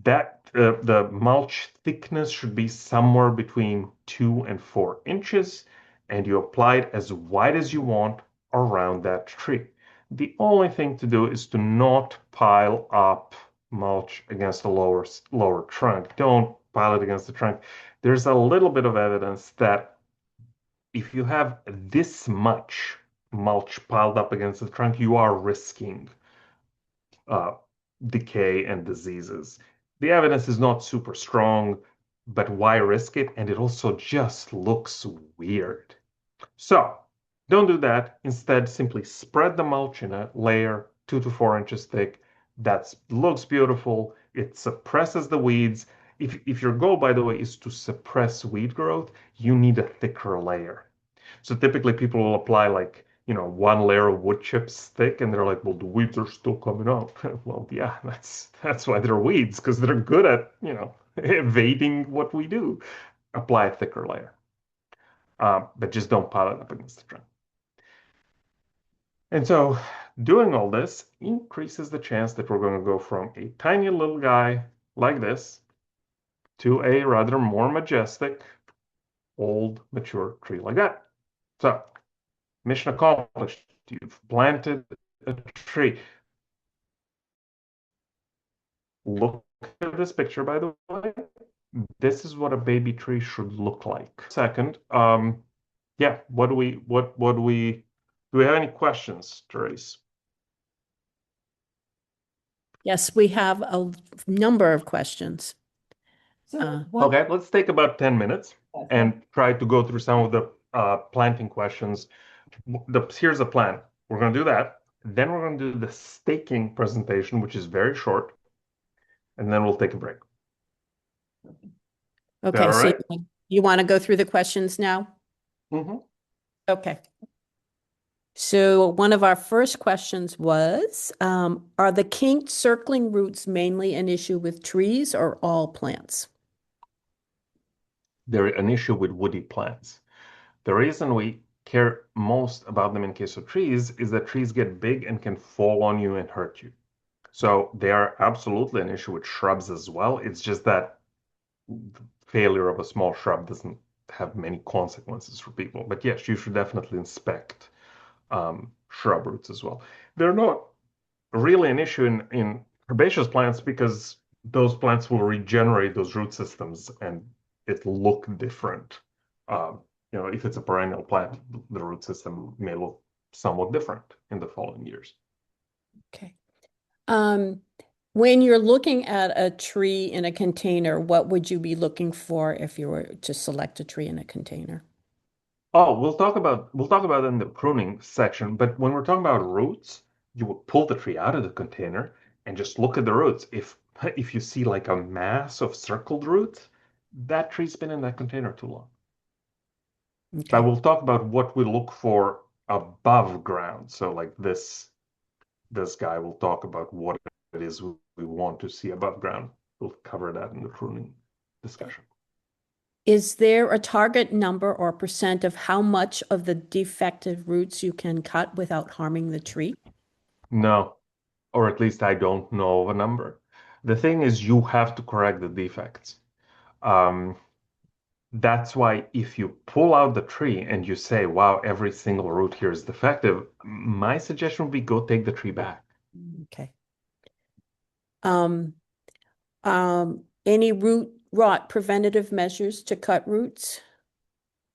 A: The mulch thickness should be somewhere between 2 and 4 inches, and you apply it as wide as you want around that tree. The only thing to do is to not pile up mulch against the lower trunk. Don't pile it against the trunk. There's a little bit of evidence that if you have this much mulch piled up against the trunk, you are risking uh, decay and diseases. The evidence is not super strong, but why risk it? And it also just looks weird. So don't do that. Instead, simply spread the mulch in a layer 2 to 4 inches thick. That looks beautiful. It suppresses the weeds. If your goal, by the way, is to suppress weed growth, you need a thicker layer. So typically people will apply like, 1 layer of wood chips thick, and they're like, well, the weeds are still coming out. Well, yeah, that's why they're weeds, because they're good at, evading what we do. Apply a thicker layer. But just don't pile it up against the trunk. And so doing all this increases the chance that we're going to go from a tiny little guy like this to a rather more majestic, old, mature tree like that. So mission accomplished. You've planted a tree. Look at this picture, by the way. This is what a baby tree should look like. Second, yeah, do we have any questions, Therese?
C: Yes, we have a number of questions.
A: Okay, let's take about 10 minutes and try to go through some of the planting questions. Here's the plan. We're going to do that. Then we're going to do the staking presentation, which is very short, and then we'll take a break.
C: Okay,
A: all
C: so
A: right?
C: you want to go through the questions now?
A: Mm-hmm.
C: Okay. So one of our first questions was, are the kinked circling roots mainly an issue with trees or all plants?
A: They're an issue with woody plants. The reason we care most about them in case of trees is that trees get big and can fall on you and hurt you. So they are absolutely an issue with shrubs as well. It's just that failure of a small shrub doesn't have many consequences for people. But yes, you should definitely inspect shrub roots as well. They're not really an issue in herbaceous plants because those plants will regenerate those root systems and it'll look different. If it's a perennial plant, the root system may look somewhat different in the following years.
C: Okay. When you're looking at a tree in a container, what would you be looking for if you were to select a tree in a container?
A: Oh, we'll talk about it in the pruning section, but when we're talking about roots, you would pull the tree out of the container and just look at the roots. If you see like a mass of circled roots, that tree's been in that container too long. But
C: Okay.
A: we'll talk about what we look for above ground. So like this guy will talk about what it is we want to see above ground. We'll cover that in the pruning discussion.
C: Is there a target number or percent of how much of the defective roots you can cut without harming the tree?
A: No, or at least I don't know of a number. The thing is, you have to correct the defects. Um, that's why if you pull out the tree and you say, wow, every single root here is defective, my suggestion would be go take the tree back.
C: Okay. Um, any root rot preventative measures to cut roots?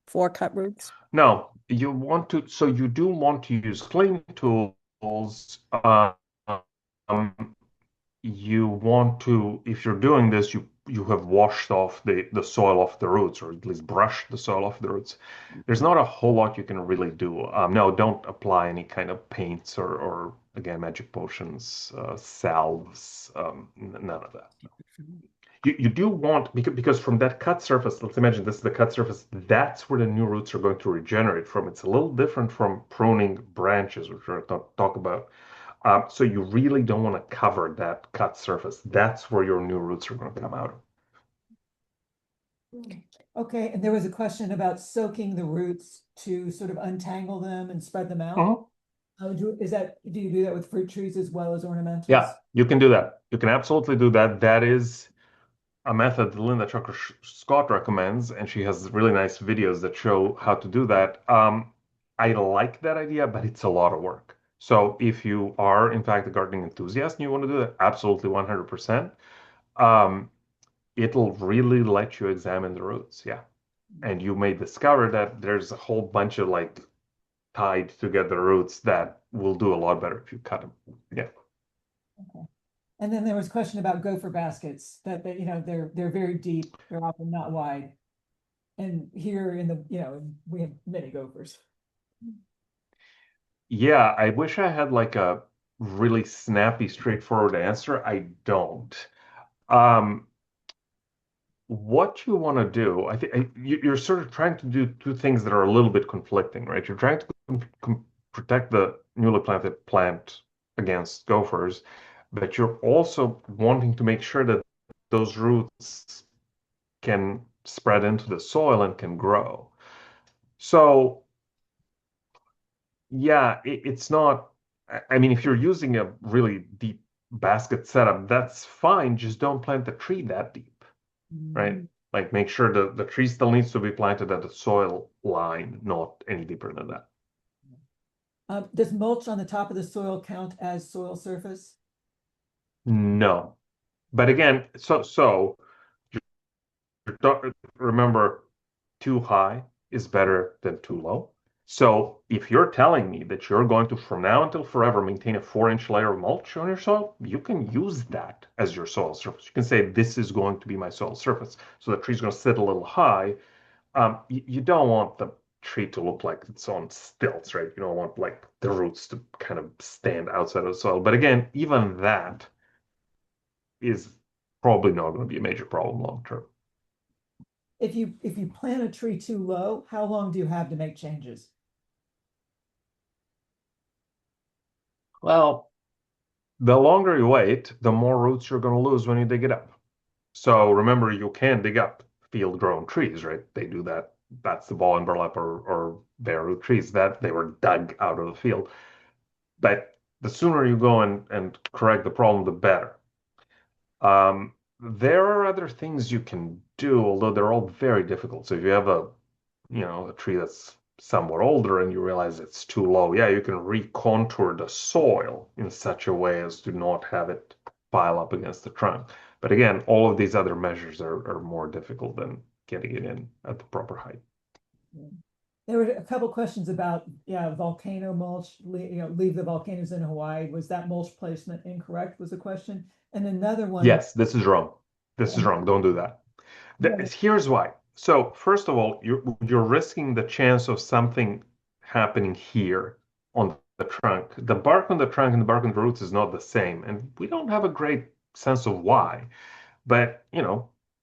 C: For cut roots?
A: No, you do want to use cleaning tools. Um, you want to, if you're doing this, you have washed off the soil off the roots, or at least brushed the soil off the roots. There's not a whole lot you can really do. No, don't apply any kind of paints or again, magic potions, salves, none of that. You do want, because from that cut surface, let's imagine this is the cut surface, that's where the new roots are going to regenerate from. It's a little different from pruning branches, which we're going to talk about. So you really don't want to cover that cut surface. That's where your new roots are going to come out of.
D: Okay, and there was a question about soaking the roots to sort of untangle them and spread them out. Do you do that with fruit trees as well as ornamentals?
A: Yeah, you can do that. You can absolutely do that. That is a method that Linda Chucker Scott recommends, and she has really nice videos that show how to do that. I like that idea, but it's a lot of work. So if you are, in fact, a gardening enthusiast and you want to do that, absolutely 100%. It'll really let you examine the roots, yeah. And you may discover that there's a whole bunch of like tied together roots that will do a lot better if you cut them. Yeah.
D: Okay. And then there was a question about gopher baskets that they're very deep. They're often not wide. And here we have many gophers.
A: Yeah, I wish I had like a really snappy, straightforward answer. I don't. What you want to do, I think you're sort of trying to do two things that are a little bit conflicting, right? You're trying to protect the newly planted plant against gophers, but you're also wanting to make sure that those roots can spread into the soil and can grow. So, yeah, it's not, I mean, if you're using a really deep basket setup, that's fine. Just don't plant the tree that deep, right? Like make sure the tree still needs to be planted at the soil line, not any deeper than that.
D: Does mulch on the top of the soil count as soil surface?
A: No. But again, so remember, too high is better than too low. So if you're telling me that you're going to, from now until forever, maintain a 4-inch layer of mulch on your soil, you can use that as your soil surface. You can say, this is going to be my soil surface. So the tree's going to sit a little high. You don't want the tree to look like it's on stilts, right? You don't want like the roots to kind of stand outside of the soil. But again, even that is probably not going to be a major problem long term.
D: If you plant a tree too low, how long do you have to make changes?
A: Well, the longer you wait, the more roots you're going to lose when you dig it up. So remember, you can dig up field-grown trees, right? They do that. That's the ball and burlap or bare root trees that they were dug out of the field. But the sooner you go and correct the problem, the better. There are other things you can do, although they're all very difficult. So if you have a tree that's somewhat older and you realize it's too low, yeah, you can recontour the soil in such a way as to not have it pile up against the trunk. But again, all of these other measures are more difficult than getting it in at the proper height.
D: There were a couple questions about, volcano mulch, leave the volcanoes in Hawaii. Was that mulch placement incorrect was the question? And another one.
A: Yes, this is wrong. This is wrong. Don't do that. Here's why. So first of all, you're risking the chance of something happening here on the trunk. The bark on the trunk and the bark on the roots is not the same, and we don't have a great sense of why. But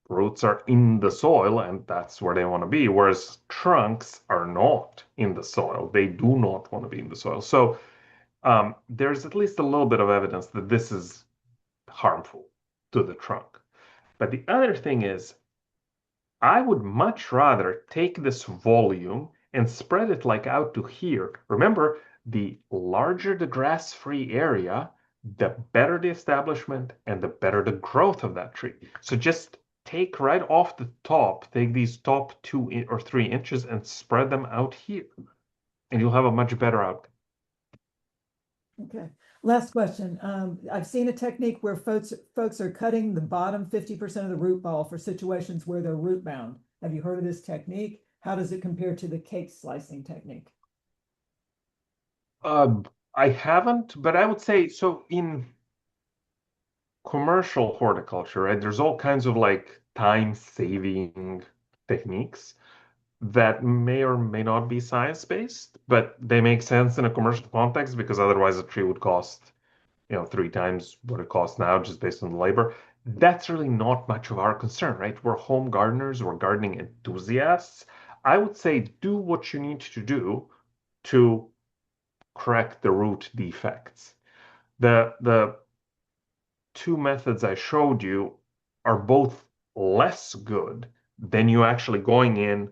A: roots are in the soil, and that's where they want to be. Whereas trunks are not in the soil; they do not want to be in the soil. So there's at least a little bit of evidence that this is harmful to the trunk. But the other thing is, I would much rather take this volume and spread it like out to here. Remember, the larger the grass-free area, the better the establishment and the better the growth of that tree. So just take right off the top, take these top 2 or 3 inches and spread them out here, and you'll have a much better outcome.
D: Okay. Last question. I've seen a technique where folks are cutting the bottom 50% of the root ball for situations where they're root bound. Have you heard of this technique? How does it compare to the cake slicing technique?
A: I haven't, but I would say so in commercial horticulture, right? There's all kinds of like time-saving techniques that may or may not be science-based, but they make sense in a commercial context because otherwise a tree would cost 3 times what it costs now just based on the labor. That's really not much of our concern, right? We're home gardeners, we're gardening enthusiasts. I would say do what you need to do to correct the root defects. The 2 methods I showed you are both less good than you actually going in,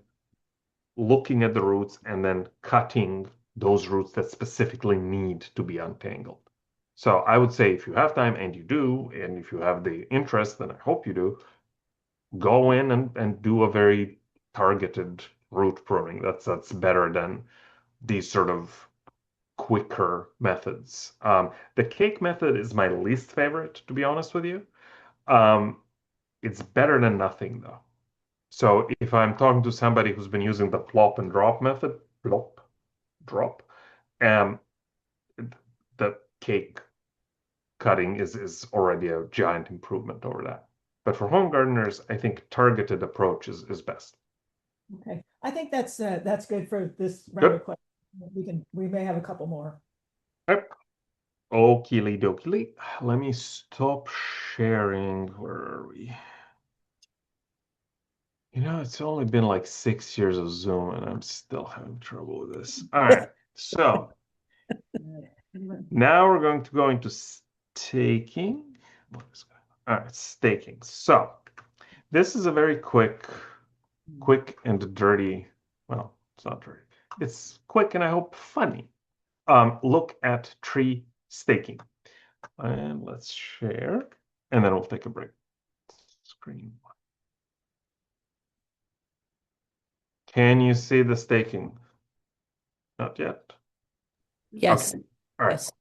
A: looking at the roots, and then cutting those roots that specifically need to be untangled. So I would say if you have time, and you do, and if you have the interest, then I hope you do, go in and do a very targeted root pruning. That's better than these sort of quicker methods. The cake method is my least favorite, to be honest with you. It's better than nothing, though. So if I'm talking to somebody who's been using the plop and drop method, plop, drop, the cake cutting is already a giant improvement over that. But for home gardeners, I think targeted approach is best.
D: Okay, I think that's good for this round
A: Good.
D: of questions. We may have a couple more.
A: Yep. Okie dokie. Let me stop sharing. Where are we? It's only been like 6 years of Zoom, and I'm still having trouble with this. All right. So now we're going to go into staking. All right, staking. So this is a very quick and dirty. Well, it's not dirty. It's quick and I hope funny. Look at tree staking. And let's share, and then we'll take a break. Screen. Can you see the staking? Not yet.
C: Yes.
A: Okay. All right.
C: Yes.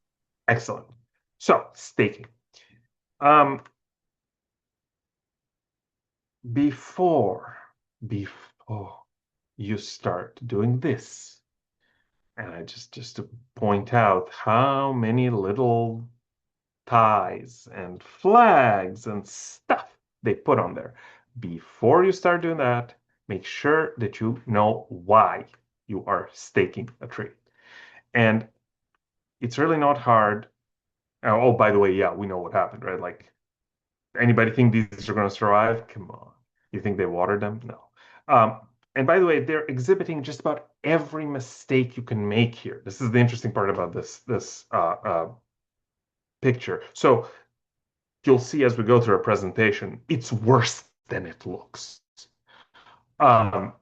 A: Excellent. So staking. Before you start doing this, and I just to point out how many little ties and flags and stuff they put on there. Before you start doing that, make sure that you know why you are staking a tree. And it's really not hard. Oh, by the way, yeah, we know what happened, right? Like, anybody think these are going to survive? Come on. You think they watered them? No. And by the way, they're exhibiting just about every mistake you can make here. This is the interesting part about this picture. So you'll see as we go through our presentation, it's worse than it looks. And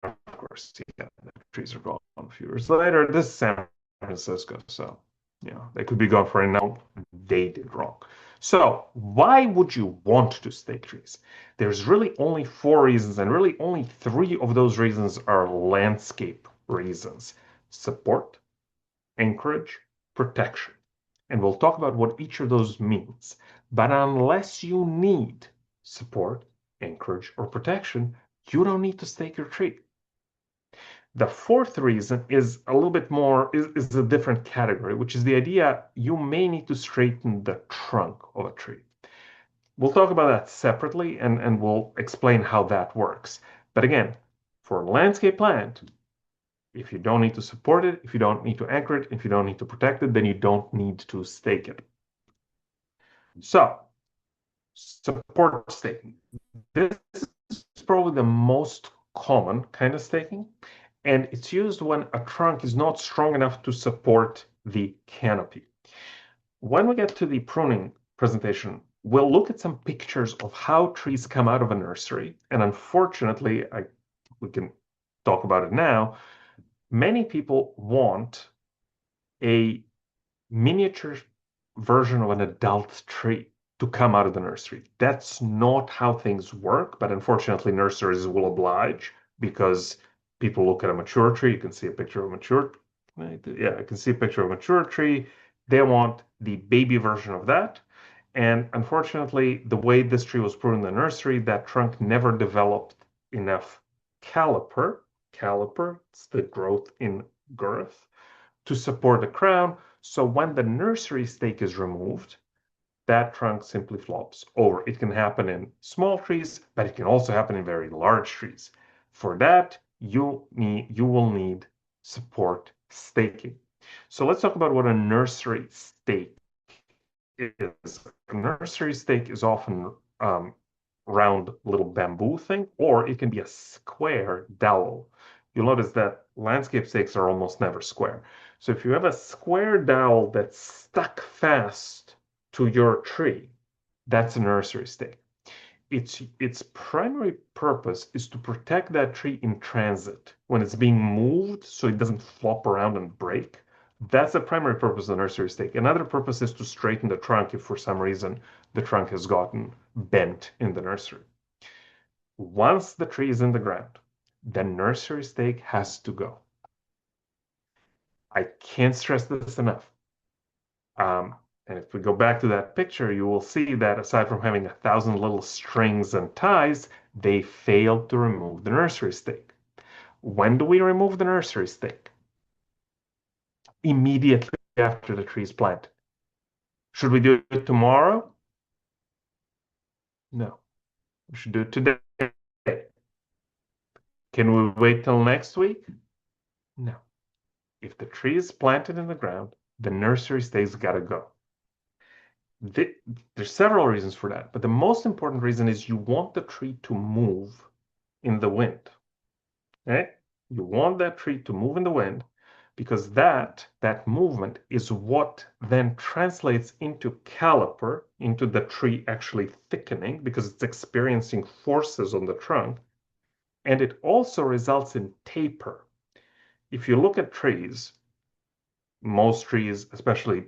A: of course, yeah, the trees are gone a few years later. This is San Francisco, so they could be gone for now. They did wrong. So why would you want to stake trees? There's really only 4 reasons, and really only 3 of those reasons are landscape reasons: support, anchorage, protection. And we'll talk about what each of those means. But unless you need support, anchorage, or protection, you don't need to stake your tree. The 4th reason is a little bit more, is a different category, which is the idea you may need to straighten the trunk of a tree. We'll talk about that separately, and we'll explain how that works. But again, for a landscape plant, if you don't need to support it, if you don't need to anchor it, if you don't need to protect it, then you don't need to stake it. So, support staking. This is probably the most common kind of staking, and it's used when a trunk is not strong enough to support the canopy. When we get to the pruning presentation, we'll look at some pictures of how trees come out of a nursery, and unfortunately, we can talk about it now. Many people want a miniature version of an adult tree to come out of the nursery. That's not how things work, but unfortunately nurseries will oblige because people look at a mature tree. You can see a picture of a mature, yeah, I can see a picture of a mature tree. They want the baby version of that. And unfortunately, the way this tree was pruned in the nursery, that trunk never developed enough caliper, it's the growth in girth, to support the crown. So when the nursery stake is removed, that trunk simply flops over. It can happen in small trees, but it can also happen in very large trees. For that, you will need support staking. So let's talk about what a nursery stake is. A nursery stake is often round little bamboo thing, or it can be a square dowel. You'll notice that landscape stakes are almost never square. So if you have a square dowel that's stuck fast to your tree, that's a nursery stake. Its primary purpose is to protect that tree in transit when it's being moved so it doesn't flop around and break. That's the primary purpose of the nursery stake. Another purpose is to straighten the trunk if for some reason the trunk has gotten bent in the nursery. Once the tree is in the ground, the nursery stake has to go. I can't stress this enough. And if we go back to that picture, you will see that aside from having 1,000 little strings and ties, they failed to remove the nursery stake. When do we remove the nursery stake? Immediately after the tree is planted. Should we do it tomorrow? No. We should do it today. Can we wait till next week? No. If the tree is planted in the ground, the nursery stake's got to go. There's several reasons for that, but the most important reason is you want the tree to move in the wind. Okay? You want that tree to move in the wind because that movement is what then translates into caliper, into the tree actually thickening because it's experiencing forces on the trunk. And it also results in taper. If you look at trees, most trees, especially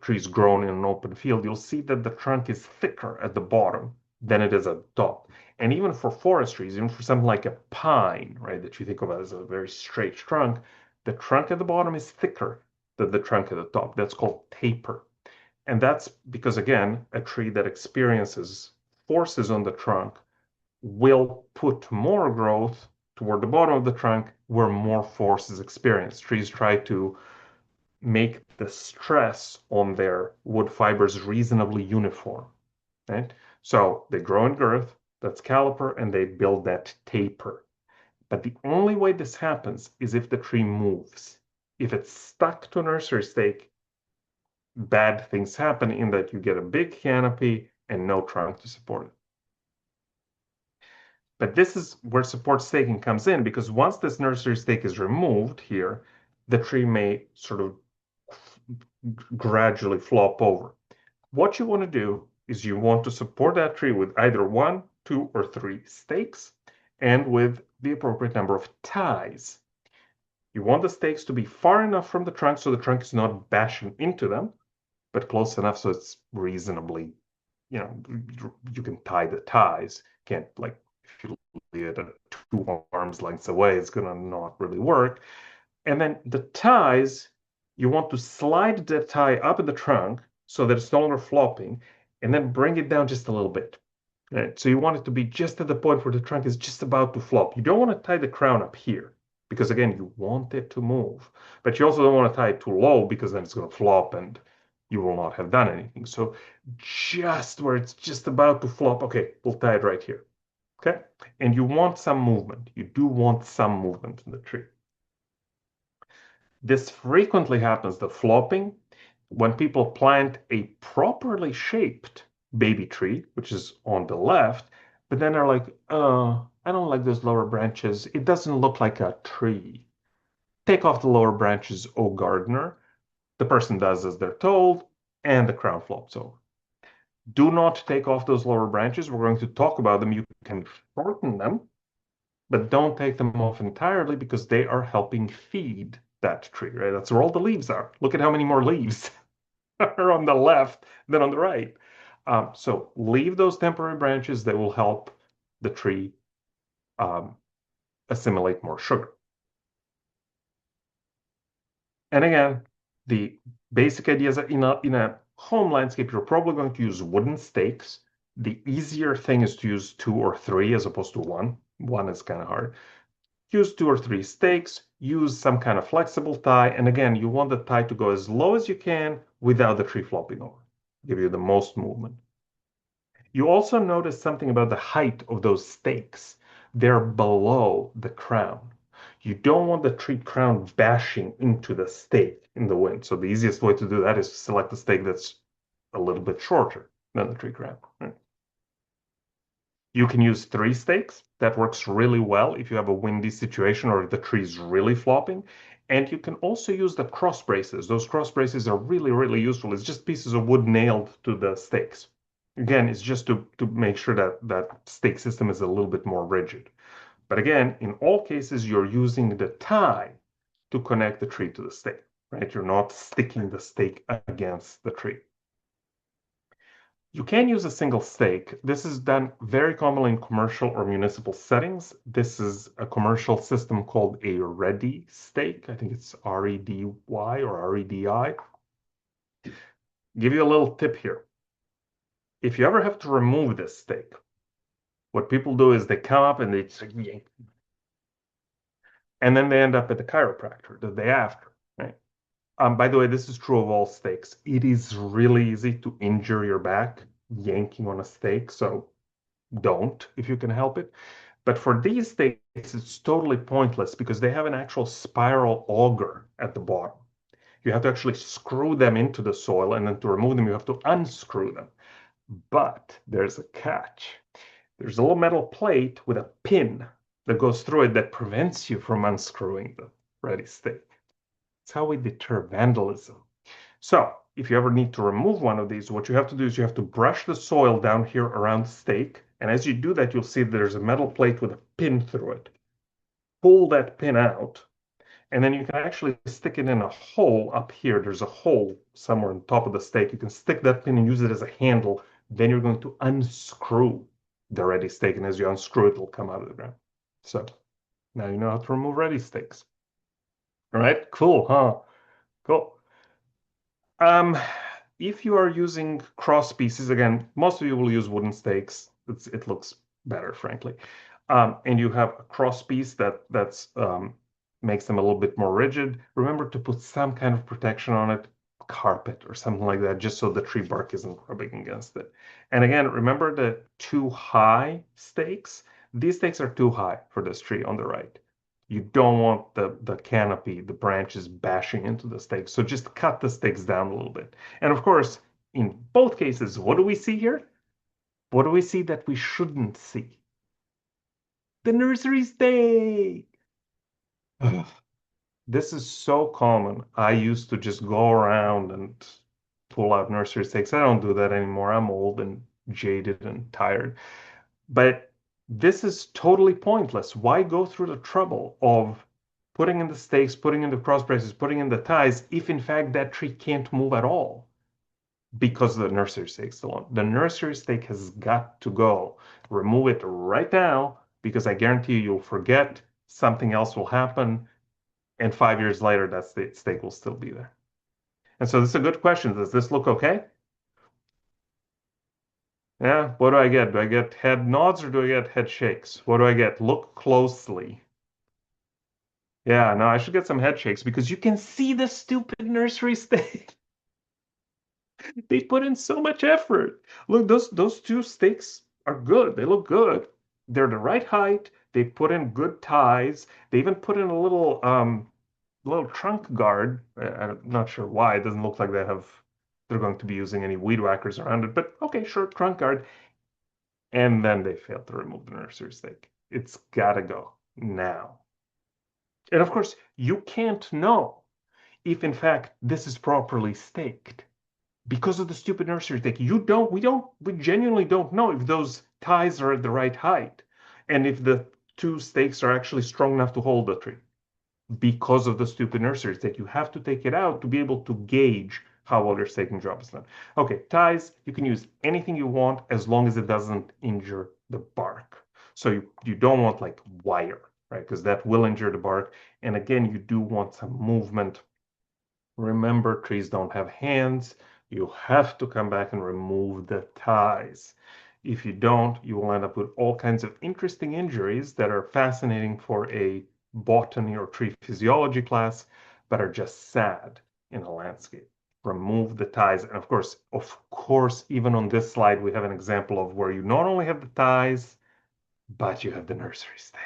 A: trees grown in an open field, you'll see that the trunk is thicker at the bottom than it is at the top. And even for forest trees, even for something like a pine, right, that you think of as a very straight trunk, the trunk at the bottom is thicker than the trunk at the top. That's called taper. And that's because, again, a tree that experiences forces on the trunk will put more growth toward the bottom of the trunk where more force is experienced. Trees try to make the stress on their wood fibers reasonably uniform. Right? So they grow in girth, that's caliper, and they build that taper. But the only way this happens is if the tree moves. If it's stuck to a nursery stake, bad things happen in that you get a big canopy and no trunk to support it. But this is where support staking comes in, because once this nursery stake is removed here, the tree may sort of gradually flop over. What you want to do is you want to support that tree with either 1, 2, or 3 stakes and with the appropriate number of ties. You want the stakes to be far enough from the trunk so the trunk is not bashing into them, but close enough so it's reasonably, you can tie the ties. Can't, like, if you leave it at 2 arms lengths away, it's gonna not really work. And then the ties, you want to slide the tie up in the trunk so that it's no longer flopping, and then bring it down just a little bit. Right? So you want it to be just at the point where the trunk is just about to flop. You don't want to tie the crown up here, because again, you want it to move. But you also don't want to tie it too low, because then it's going to flop and you will not have done anything. So just where it's just about to flop, okay, we'll tie it right here. Okay? And you want some movement. You do want some movement in the tree. This frequently happens, the flopping, when people plant a properly shaped baby tree, which is on the left, but then they're like, I don't like those lower branches. It doesn't look like a tree. Take off the lower branches, oh gardener. The person does as they're told, and the crown flops over. Do not take off those lower branches. We're going to talk about them. You can shorten them, but don't take them off entirely, because they are helping feed that tree, right? That's where all the leaves are. Look at how many more leaves are on the left than on the right. So leave those temporary branches that will help the tree assimilate more sugar. And again, the basic idea is that in a home landscape, you're probably going to use wooden stakes. The easier thing is to use 2 or 3 as opposed to 1. 1 is kind of hard. Use 2 or 3 stakes, use some kind of flexible tie, and again, you want the tie to go as low as you can without the tree flopping over. Give you the most movement. You also notice something about the height of those stakes. They're below the crown. You don't want the tree crown bashing into the stake in the wind. So the easiest way to do that is to select a stake that's a little bit shorter than the tree crown. Right? You can use 3 stakes. That works really well if you have a windy situation or if the tree is really flopping. And you can also use the cross braces. Those cross braces are really, really useful. It's just pieces of wood nailed to the stakes. Again, it's just to make sure that that stake system is a little bit more rigid. But again, in all cases, you're using the tie to connect the tree to the stake, right? You're not sticking the stake against the tree. You can use a single stake. This is done very commonly in commercial or municipal settings. This is a commercial system called a ready stake. I think it's R-E-D-Y or R-E-D-I. Give you a little tip here. If you ever have to remove this stake, what people do is they come up and they just yank. And then they end up at the chiropractor the day after, right? By the way, this is true of all stakes. It is really easy to injure your back yanking on a stake, so don't if you can help it. But for these stakes, it's totally pointless because they have an actual spiral auger at the bottom. You have to actually screw them into the soil, and then to remove them, you have to unscrew them. But there's a catch. There's a little metal plate with a pin that goes through it that prevents you from unscrewing the ready stake. It's how we deter vandalism. So if you ever need to remove one of these, what you have to do is you have to brush the soil down here around the stake. And as you do that, you'll see that there's a metal plate with a pin through it. Pull that pin out, and then you can actually stick it in a hole up here. There's a hole somewhere on top of the stake. You can stick that pin and use it as a handle. Then you're going to unscrew the ready stake, and as you unscrew it, it'll come out of the ground. So now you know how to remove ready stakes. All right, cool, huh? Cool. If you are using cross pieces, again, most of you will use wooden stakes. It looks better, frankly. And you have a cross piece that makes them a little bit more rigid. Remember to put some kind of protection on it, carpet or something like that, just so the tree bark isn't rubbing against it. And again, remember the too high stakes? these stakes are too high for this tree on the right. You don't want the canopy, the branches bashing into the stakes. So just cut the stakes down a little bit. And of course, in both cases, what do we see here? What do we see that we shouldn't see? The nursery stake. This is so common. I used to just go around and pull out nursery stakes. I don't do that anymore. I'm old and jaded and tired. But this is totally pointless. Why go through the trouble of putting in the stakes, putting in the cross braces, putting in the ties, if in fact that tree can't move at all because the nursery stake's still on? The nursery stake has got to go. Remove it right now, because I guarantee you'll forget, something else will happen, and 5 years later, that stake will still be there. And so this is a good question. Does this look okay? Yeah, what do I get? Do I get head nods or do I get head shakes? What do I get? Look closely. Yeah, no, I should get some head shakes because you can see the stupid nursery stake. They put in so much effort. Look, those two stakes are good. They look good. They're the right height. They put in good ties. They even put in a little trunk guard. I'm not sure why. It doesn't look like they're going to be using any weed whackers around it, but okay, sure, trunk guard. And then they failed to remove the nursery stake. It's gotta go now. And of course, you can't know if in fact this is properly staked because of the stupid nursery stake. We genuinely don't know if those ties are at the right height and if the two stakes are actually strong enough to hold the tree because of the stupid nursery stake. You have to take it out to be able to gauge how well your staking job is done. Okay, ties, you can use anything you want as long as it doesn't injure the bark. So you don't want like wire, right? Because that will injure the bark. And again, you do want some movement. Remember, trees don't have hands. You have to come back and remove the ties. If you don't, you will end up with all kinds of interesting injuries that are fascinating for a botany or tree physiology class, but are just sad in a landscape. Remove the ties. And of course, even on this slide, we have an example of where you not only have the ties, but you have the nursery stake.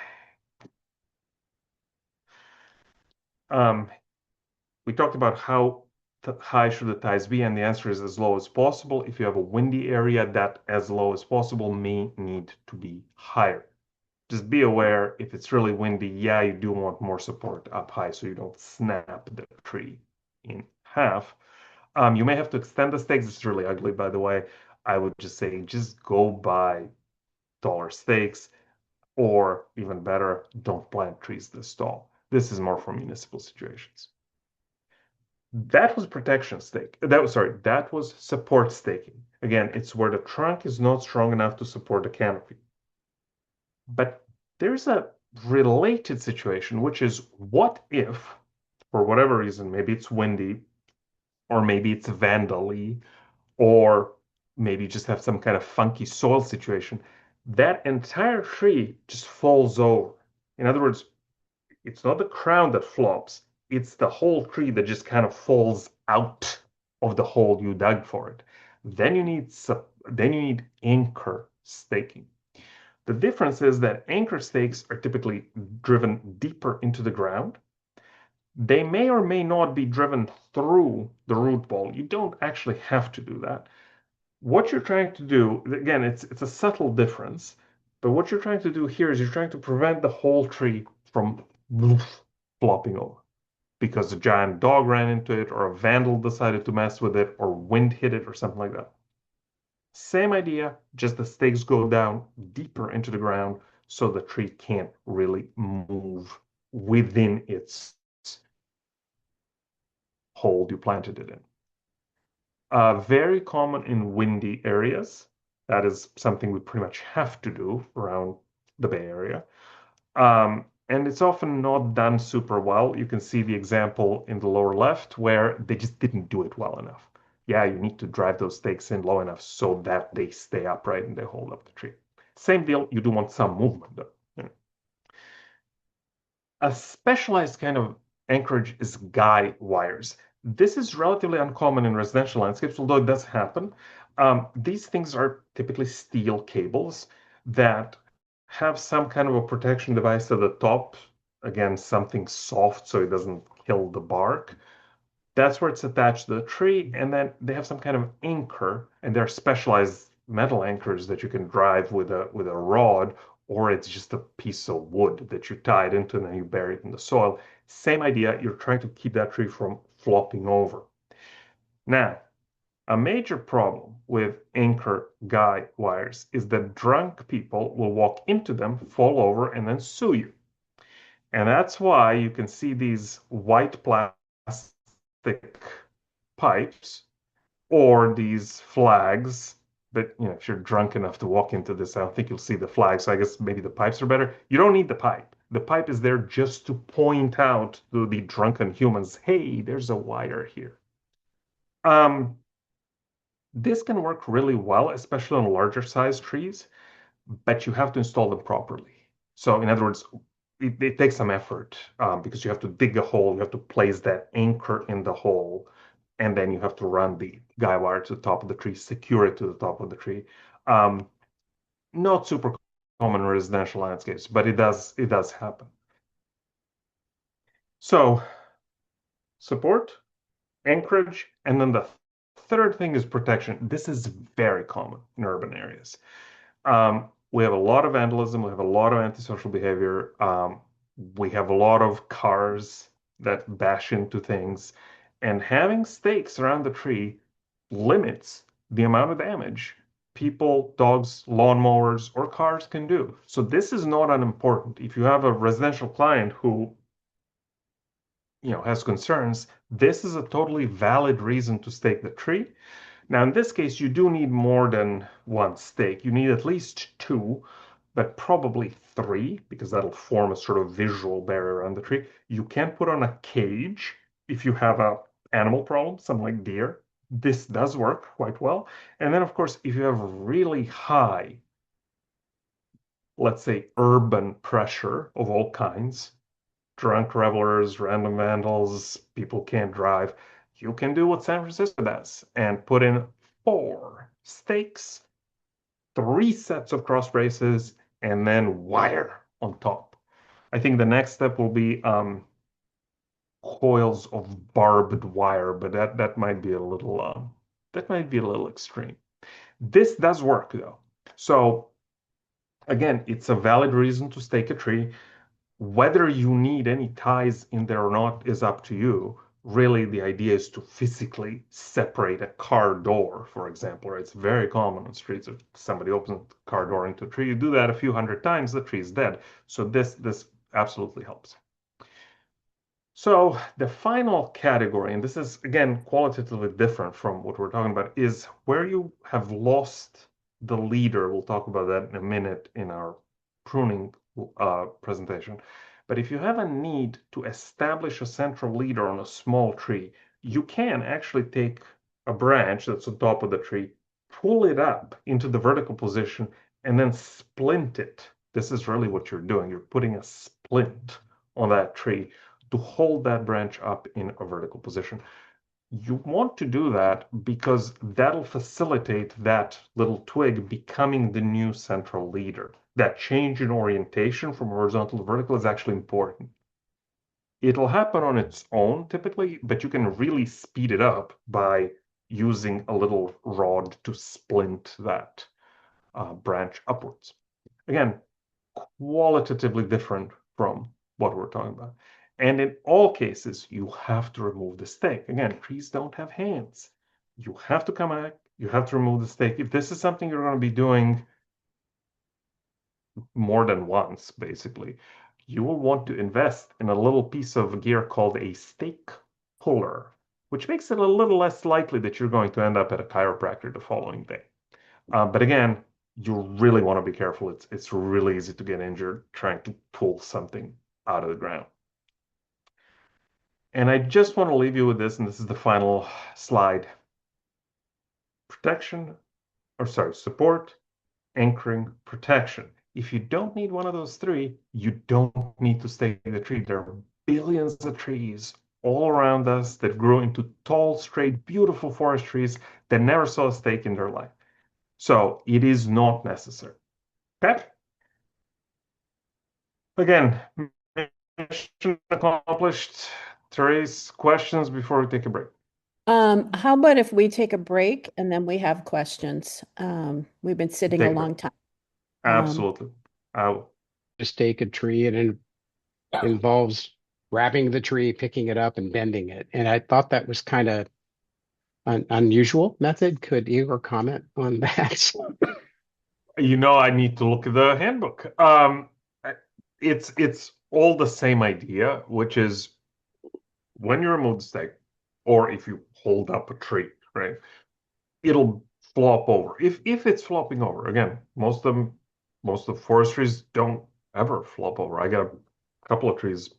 A: We talked about how high should the ties be, and the answer is as low as possible. If you have a windy area, that as low as possible may need to be higher. Just be aware, if it's really windy, yeah, you do want more support up high so you don't snap the tree in half. You may have to extend the stakes. It's really ugly, by the way. I would just say, just go buy taller stakes, or even better, don't plant trees this tall. This is more for municipal situations. That was protection stake. That was support staking. Again, it's where the trunk is not strong enough to support the canopy. But there's a related situation, which is what if, for whatever reason, maybe it's windy, or maybe it's vandally, or maybe just have some kind of funky soil situation, that entire tree just falls over. In other words, it's not the crown that flops, it's the whole tree that just kind of falls out of the hole you dug for it. Then you need anchor staking. The difference is that anchor stakes are typically driven deeper into the ground. They may or may not be driven through the root ball. You don't actually have to do that. What you're trying to do, again, it's a subtle difference, but what you're trying to do here is you're trying to prevent the whole tree from flopping over because a giant dog ran into it, or a vandal decided to mess with it, or wind hit it, or something like that. Same idea, just the stakes go down deeper into the ground so the tree can't really move within its hole you planted it in. Very common in windy areas. That is something we pretty much have to do around the Bay Area. And it's often not done super well. You can see the example in the lower left where they just didn't do it well enough. Yeah, you need to drive those stakes in low enough so that they stay upright and they hold up the tree. Same deal, you do want some movement though. A specialized kind of anchorage is guy wires. This is relatively uncommon in residential landscapes, although it does happen. These things are typically steel cables that have some kind of a protection device at the top, again, something soft so it doesn't kill the bark. That's where it's attached to the tree, and then they have some kind of anchor, and they're specialized metal anchors that you can drive with a rod, or it's just a piece of wood that you tie it into and then you bury it in the soil. Same idea, you're trying to keep that tree from flopping over. Now, a major problem with anchor guy wires is that drunk people will walk into them, fall over, and then sue you. And that's why you can see these white plastic pipes or these flags. But if you're drunk enough to walk into this, I don't think you'll see the flag. So I guess maybe the pipes are better. You don't need the pipe. The pipe is there just to point out to the drunken humans, hey, there's a wire here. This can work really well, especially on larger size trees, but you have to install them properly. So in other words, it takes some effort because you have to dig a hole, you have to place that anchor in the hole, and then you have to run the guy wire to the top of the tree, secure it to the top of the tree. Not super common in residential landscapes, but it does happen. So support, anchorage, and then the third thing is protection. This is very common in urban areas. We have a lot of vandalism. We have a lot of antisocial behavior. We have a lot of cars that bash into things. And having stakes around the tree limits the amount of damage people, dogs, lawnmowers, or cars can do. So this is not unimportant. If you have a residential client who has concerns, this is a totally valid reason to stake the tree. Now, in this case, you do need more than one stake. You need at least two, but probably three, because that'll form a sort of visual barrier around the tree. You can put on a cage if you have a animal problem, something like deer. This does work quite well. And then, of course, if you have really high, let's say, urban pressure of all kinds, drunk revelers, random vandals, people can't drive, you can do what San Francisco does and put in 4 stakes, 3 sets of cross braces, and then wire on top. I think the next step will be coils of barbed wire, but that might be a little extreme. This does work though. So again, it's a valid reason to stake a tree. Whether you need any ties in there or not is up to you. Really, the idea is to physically separate a car door, for example. It's very common on streets if somebody opens a car door into a tree. You do that a few hundred times, the tree is dead. So this absolutely helps. So the final category, and this is again qualitatively different from what we're talking about, is where you have lost the leader. We'll talk about that in a minute in our pruning presentation. But if you have a need to establish a central leader on a small tree, you can actually take a branch that's on top of the tree, pull it up into the vertical position, and then splint it. This is really what you're doing. You're putting a splint on that tree to hold that branch up in a vertical position. You want to do that because that'll facilitate that little twig becoming the new central leader. That change in orientation from horizontal to vertical is actually important. It'll happen on its own typically, but you can really speed it up by using a little rod to splint that branch upwards. Again, qualitatively different from what we're talking about. And in all cases, you have to remove the stake. Again, trees don't have hands. You have to come back, you have to remove the stake. If this is something you're going to be doing more than once, basically, you will want to invest in a little piece of gear called a stake puller, which makes it a little less likely that you're going to end up at a chiropractor the following day. But again, you really want to be careful. It's really easy to get injured trying to pull something out of the ground. And I just want to leave you with this, and this is the final slide. Support, anchoring, protection. If you don't need one of those 3, you don't need to stake the tree. There are billions of trees all around us that grow into tall, straight, beautiful forest trees that never saw a stake in their life. So it is not necessary. Okay? Again, mission accomplished. Therese, questions before we take a break?
C: How about if we take a break and then we have questions? We've been sitting a
A: Take a break.
C: long time.
A: Absolutely.
E: To stake a tree and it involves grabbing the tree, picking it up, and bending it. And I thought that was kind of an unusual method. Could Igor comment on that?
A: I need to look at the handbook. It's all the same idea, which is when you remove the stake, or if you hold up a tree, right, it'll flop over. If it's flopping over, again, most of forest trees don't ever flop over. I got a couple of trees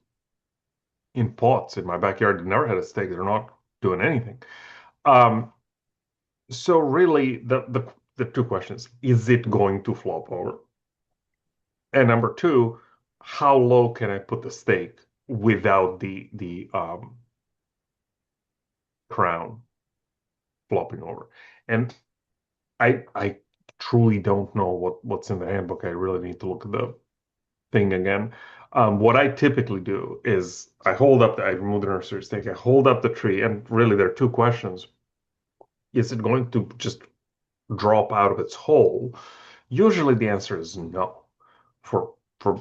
A: in pots in my backyard that never had a stake. They're not doing anything. So really, the two questions: is it going to flop over? And number two, how low can I put the stake without the crown flopping over? And I truly don't know what's in the handbook. I really need to look at the thing again. What I typically do is I remove the nursery stake, I hold up the tree, and really there are two questions. Is it going to just drop out of its hole? Usually the answer is no for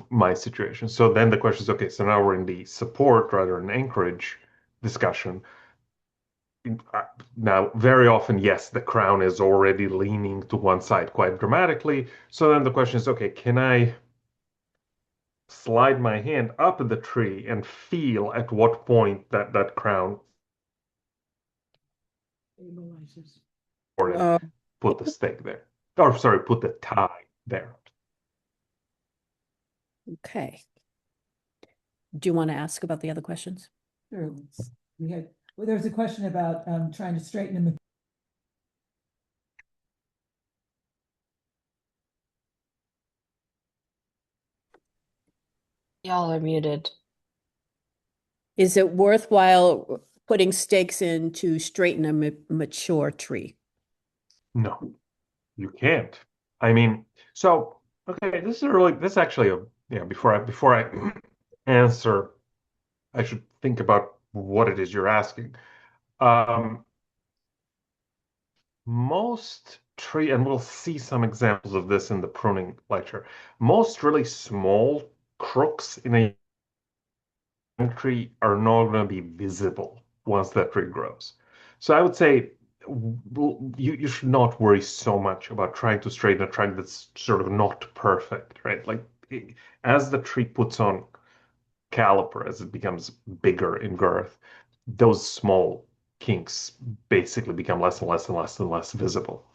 A: my situation. So then the question is, okay, so now we're in the support rather than anchorage discussion. Now, very often, yes, the crown is already leaning to one side quite dramatically. So then the question is, okay, can I slide my hand up the tree and feel at what point that crown or put the stake there? Or sorry, put the tie there.
C: Okay. Do you want to ask about the other questions?
D: Sure. There was a question about trying to straighten them.
B: Y'all are muted.
C: Is it worthwhile putting stakes in to straighten a mature tree?
A: No, you can't. I mean, so okay, this is actually before I answer, I should think about what it is you're asking. Most tree, and we'll see some examples of this in the pruning lecture. Most really small crooks in a tree are not going to be visible once that tree grows. So I would say you should not worry so much about trying to straighten a trunk that's sort of not perfect, right? Like as the tree puts on caliper, as it becomes bigger in girth, those small kinks basically become less and less and less and less visible.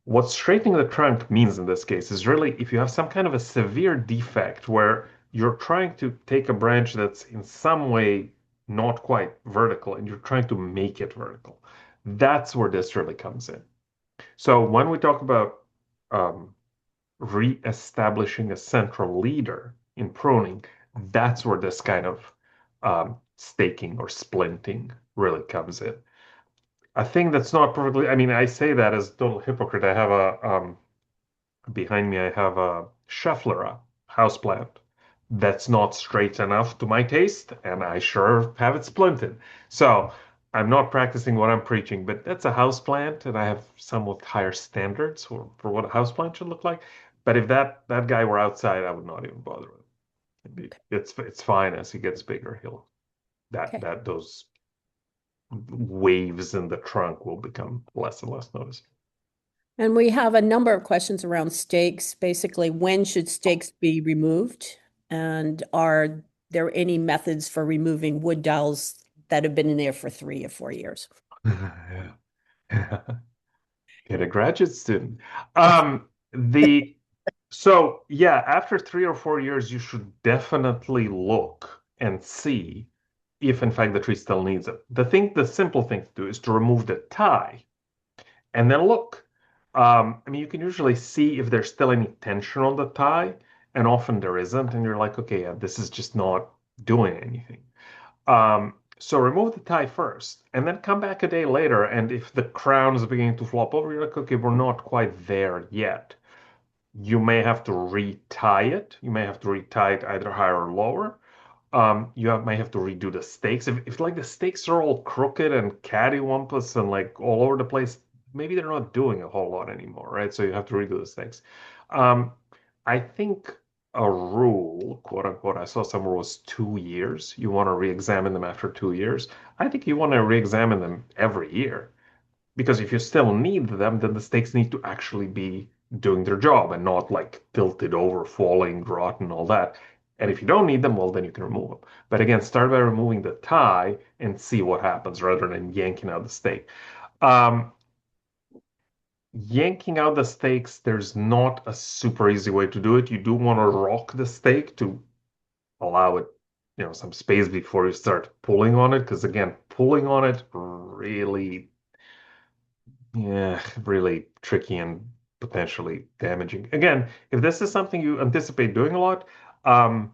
A: What straightening the trunk means in this case is really if you have some kind of a severe defect where you're trying to take a branch that's in some way not quite vertical and you're trying to make it vertical. That's where this really comes in. So when we talk about re-establishing a central leader in pruning, that's where this kind of staking or splinting really comes in. A thing that's not perfectly, I mean, I say that as a total hypocrite. I have behind me, I have a Schefflera houseplant that's not straight enough to my taste, and I sure have it splinted. So I'm not practicing what I'm preaching, but that's a houseplant, and I have somewhat higher standards for what a houseplant should look like. But if that guy were outside, I would not even bother with it. It's fine as he gets bigger. Those waves in the trunk will become less and less noticeable.
C: And we have a number of questions around stakes. Basically, when should stakes be removed? And are there any methods for removing wood dowels that have been in there for 3 or 4 years?
A: Get a graduate student. So yeah, after 3 or 4 years, you should definitely look and see if in fact the tree still needs it. The simple thing to do is to remove the tie and then look. I mean, you can usually see if there's still any tension on the tie, and often there isn't, and you're like, okay, yeah, this is just not doing anything. So remove the tie first, and then come back a day later, and if the crown is beginning to flop over, you're like, okay, we're not quite there yet. you may have to retie it. You may have to retie it either higher or lower. May have to redo the stakes. If like the stakes are all crooked and cattywampus and like all over the place, maybe they're not doing a whole lot anymore, right? So you have to redo the stakes. Um, I think a rule, quote unquote, I saw somewhere was 2 years. You want to re-examine them after 2 years. I think you want to re-examine them every year. Because if you still need them, then the stakes need to actually be doing their job and not like tilted over, falling, rotten, all that. And if you don't need them, well, then you can remove them. But again, start by removing the tie and see what happens rather than yanking out the stake. Um, yanking out the stakes, there's not a super easy way to do it. You do want to rock the stake to allow it, some space before you start pulling on it. Because again, pulling on it really yeah, really tricky and potentially damaging. Again, if this is something you anticipate doing a lot, um,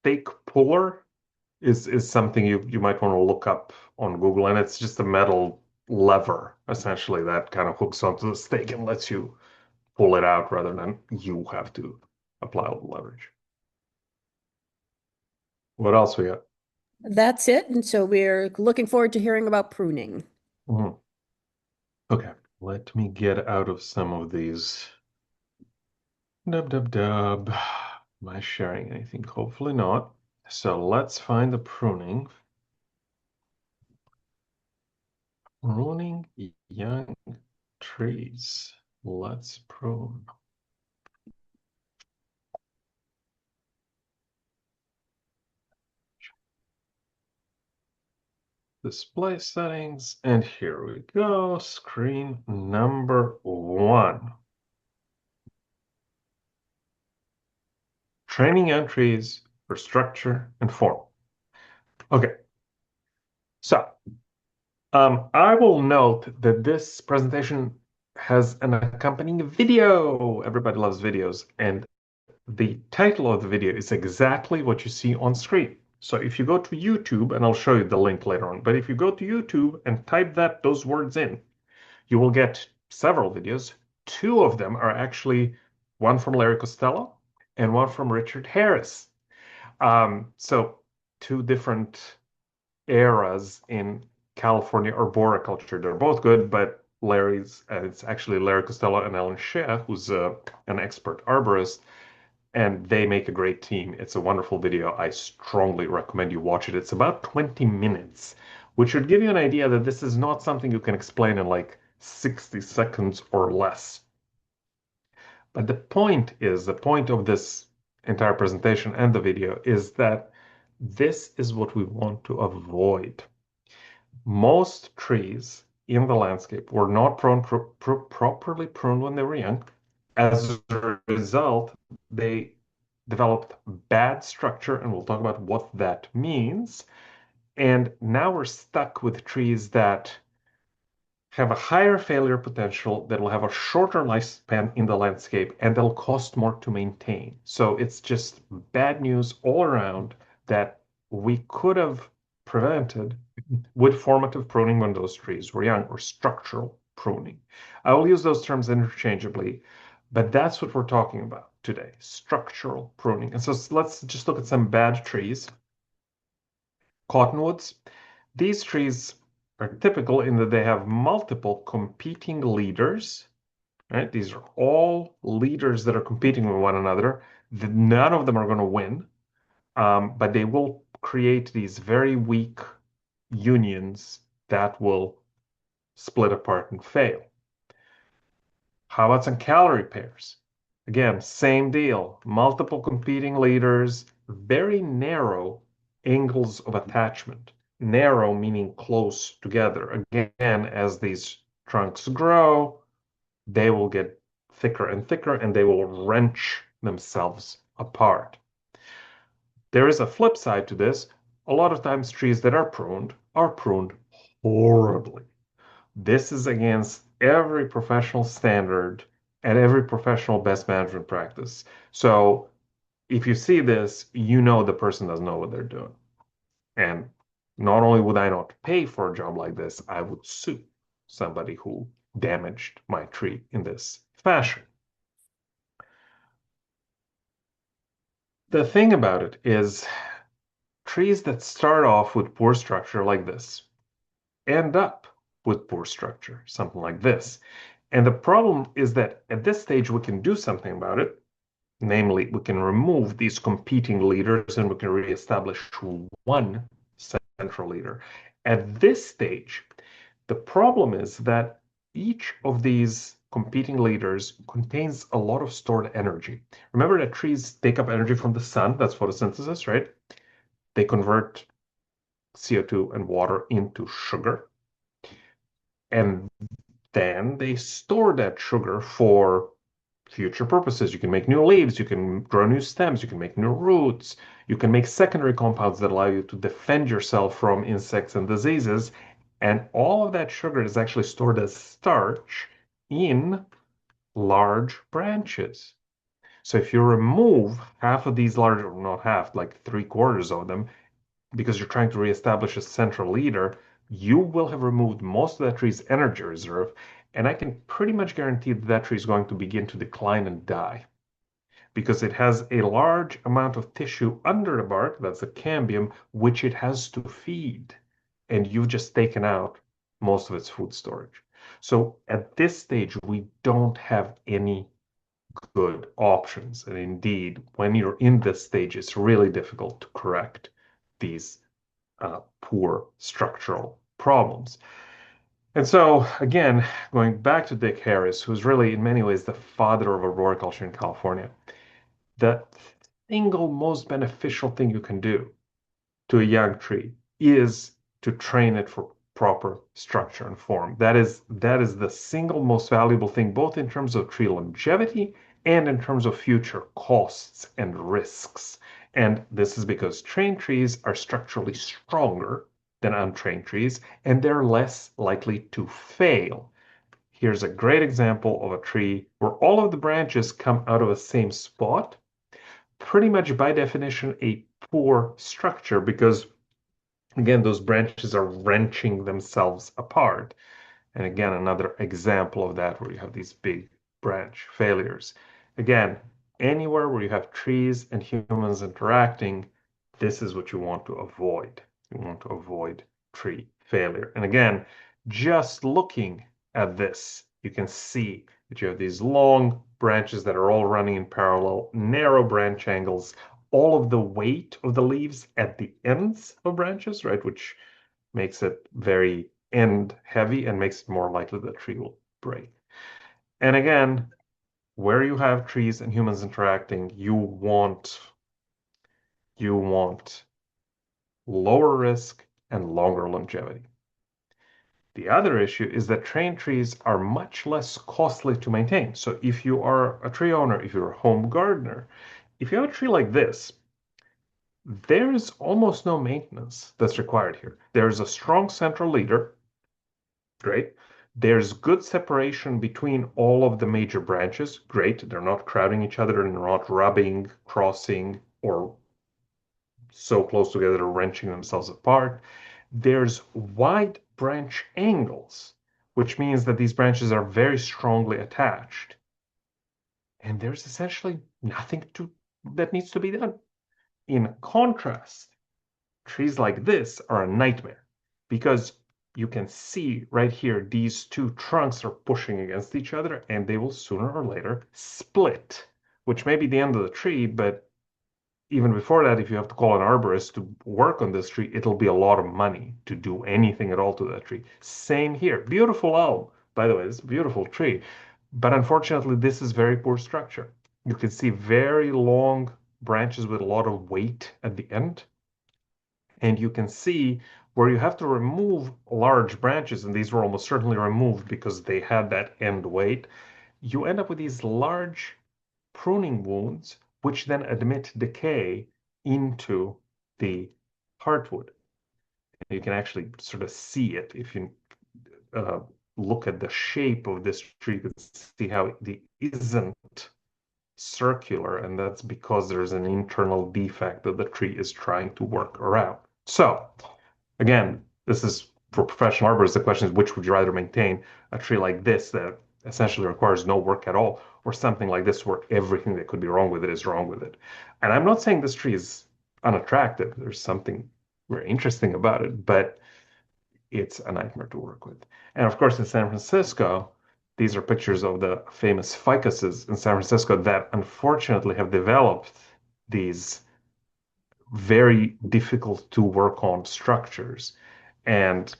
A: fake puller is something you might want to look up on Google, and it's just a metal lever essentially that kind of hooks onto the stake and lets you pull it out rather than you have to apply all the leverage. What else we got?
C: That's it. And so we're looking forward to hearing about pruning.
A: Mhm. Okay, let me get out of some of these. Dub dub dub. Am I sharing anything? Hopefully not. So let's find the pruning. Pruning young trees. Let's prune. Display settings, and here we go. Screen number 1. Training young trees for structure and form. Okay, so I will note that this presentation has an accompanying video. Everybody loves videos, and the title of the video is exactly what you see on screen. So if you go to YouTube, and I'll show you the link later on, but if you go to YouTube and type those words in, you will get several videos. 2 of them are actually one from Larry Costello and one from Richard Harris. So 2 different eras in California arboriculture. They're both good, but it's actually Larry Costello and Ellen Shea, who's an expert arborist, and they make a great team. It's a wonderful video. I strongly recommend you watch it. It's about 20 minutes, which should give you an idea that this is not something you can explain in like 60 seconds or less. But the point of this entire presentation and the video is that this is what we want to avoid. Most trees in the landscape were not properly pruned when they were young. As a result, they developed bad structure, and we'll talk about what that means. And now we're stuck with trees that have a higher failure potential, that will have a shorter lifespan in the landscape, and they'll cost more to maintain. So it's just bad news all around that we could have prevented with formative pruning when those trees were young, or structural pruning. I will use those terms interchangeably, but that's what we're talking about today, structural pruning. And so let's just look at some bad trees. Cottonwoods. These trees are typical in that they have multiple competing leaders, right? These are all leaders that are competing with one another. None of them are going to win, but they will create these very weak unions that will split apart and fail. How about some calorie pairs? Again, same deal. Multiple competing leaders, very narrow angles of attachment. Narrow meaning close together. Again, as these trunks grow, they will get thicker and thicker, and they will wrench themselves apart. There is a flip side to this. A lot of times trees that are pruned horribly. This is against every professional standard and every professional best management practice. So if you see this, you know the person doesn't know what they're doing. And not only would I not pay for a job like this, I would sue somebody who damaged my tree in this fashion. The thing about it is trees that start off with poor structure like this end up with poor structure, something like this. And the problem is that at this stage, we can do something about it. Namely, we can remove these competing leaders and we can reestablish one central leader. At this stage, the problem is that each of these competing leaders contains a lot of stored energy. Remember that trees take up energy from the sun, that's photosynthesis, right? They convert CO2 and water into sugar. And then they store that sugar for future purposes. You can make new leaves, you can grow new stems, you can make new roots, you can make secondary compounds that allow you to defend yourself from insects and diseases. And all of that sugar is actually stored as starch in large branches. So if you remove half of these large, or not half, like 3/4 of them, because you're trying to reestablish a central leader, you will have removed most of that tree's energy reserve, and I can pretty much guarantee that that tree is going to begin to decline and die because it has a large amount of tissue under the bark, that's the cambium, which it has to feed, and you've just taken out most of its food storage. So at this stage, we don't have any good options. And indeed, when you're in this stage, it's really difficult to correct these poor structural problems. And so, again, going back to Dick Harris, who's really in many ways the father of arboriculture in California, the single most beneficial thing you can do to a young tree is to train it for proper structure and form. That is the single most valuable thing, both in terms of tree longevity and in terms of future costs and risks. And this is because trained trees are structurally stronger than untrained trees, and they're less likely to fail. Here's a great example of a tree where all of the branches come out of the same spot. Pretty much by definition, a poor structure because again, those branches are wrenching themselves apart. And again, another example of that where you have these big branch failures. Again, anywhere where you have trees and humans interacting, this is what you want to avoid. You want to avoid tree failure. And again, just looking at this, you can see that you have these long branches that are all running in parallel, narrow branch angles, all of the weight of the leaves at the ends of branches, right, which makes it very end heavy and makes it more likely the tree will break. And again, where you have trees and humans interacting, you want lower risk and longer longevity. The other issue is that trained trees are much less costly to maintain. So if you are a tree owner, if you're a home gardener, if you have a tree like this, there is almost no maintenance that's required here. There's a strong central leader, great. There's good separation between all of the major branches, great. They're not crowding each other and they're not rubbing, crossing, or so close together they're wrenching themselves apart. There's wide branch angles, which means that these branches are very strongly attached. And there's essentially nothing that needs to be done. In contrast, trees like this are a nightmare because you can see right here, these two trunks are pushing against each other and they will sooner or later split, which may be the end of the tree, but even before that, if you have to call an arborist to work on this tree, it'll be a lot of money to do anything at all to that tree. Same here. Beautiful elm, by the way, it's a beautiful tree. But unfortunately, this is very poor structure. You can see very long branches with a lot of weight at the end. And you can see where you have to remove large branches, and these were almost certainly removed because they had that end weight. You end up with these large pruning wounds, which then admit decay into the heartwood. You can actually sort of see it if you look at the shape of this tree. You can see how it isn't circular, and that's because there's an internal defect that the tree is trying to work around. So, again, this is for professional arborists. The question is, which would you rather maintain? A tree like this that essentially requires no work at all, or something like this where everything that could be wrong with it is wrong with it. And I'm not saying this tree is unattractive. There's something very interesting about it, but it's a nightmare to work with. And of course, in San Francisco, these are pictures of the famous ficuses in San Francisco that unfortunately have developed these very difficult to work on structures. And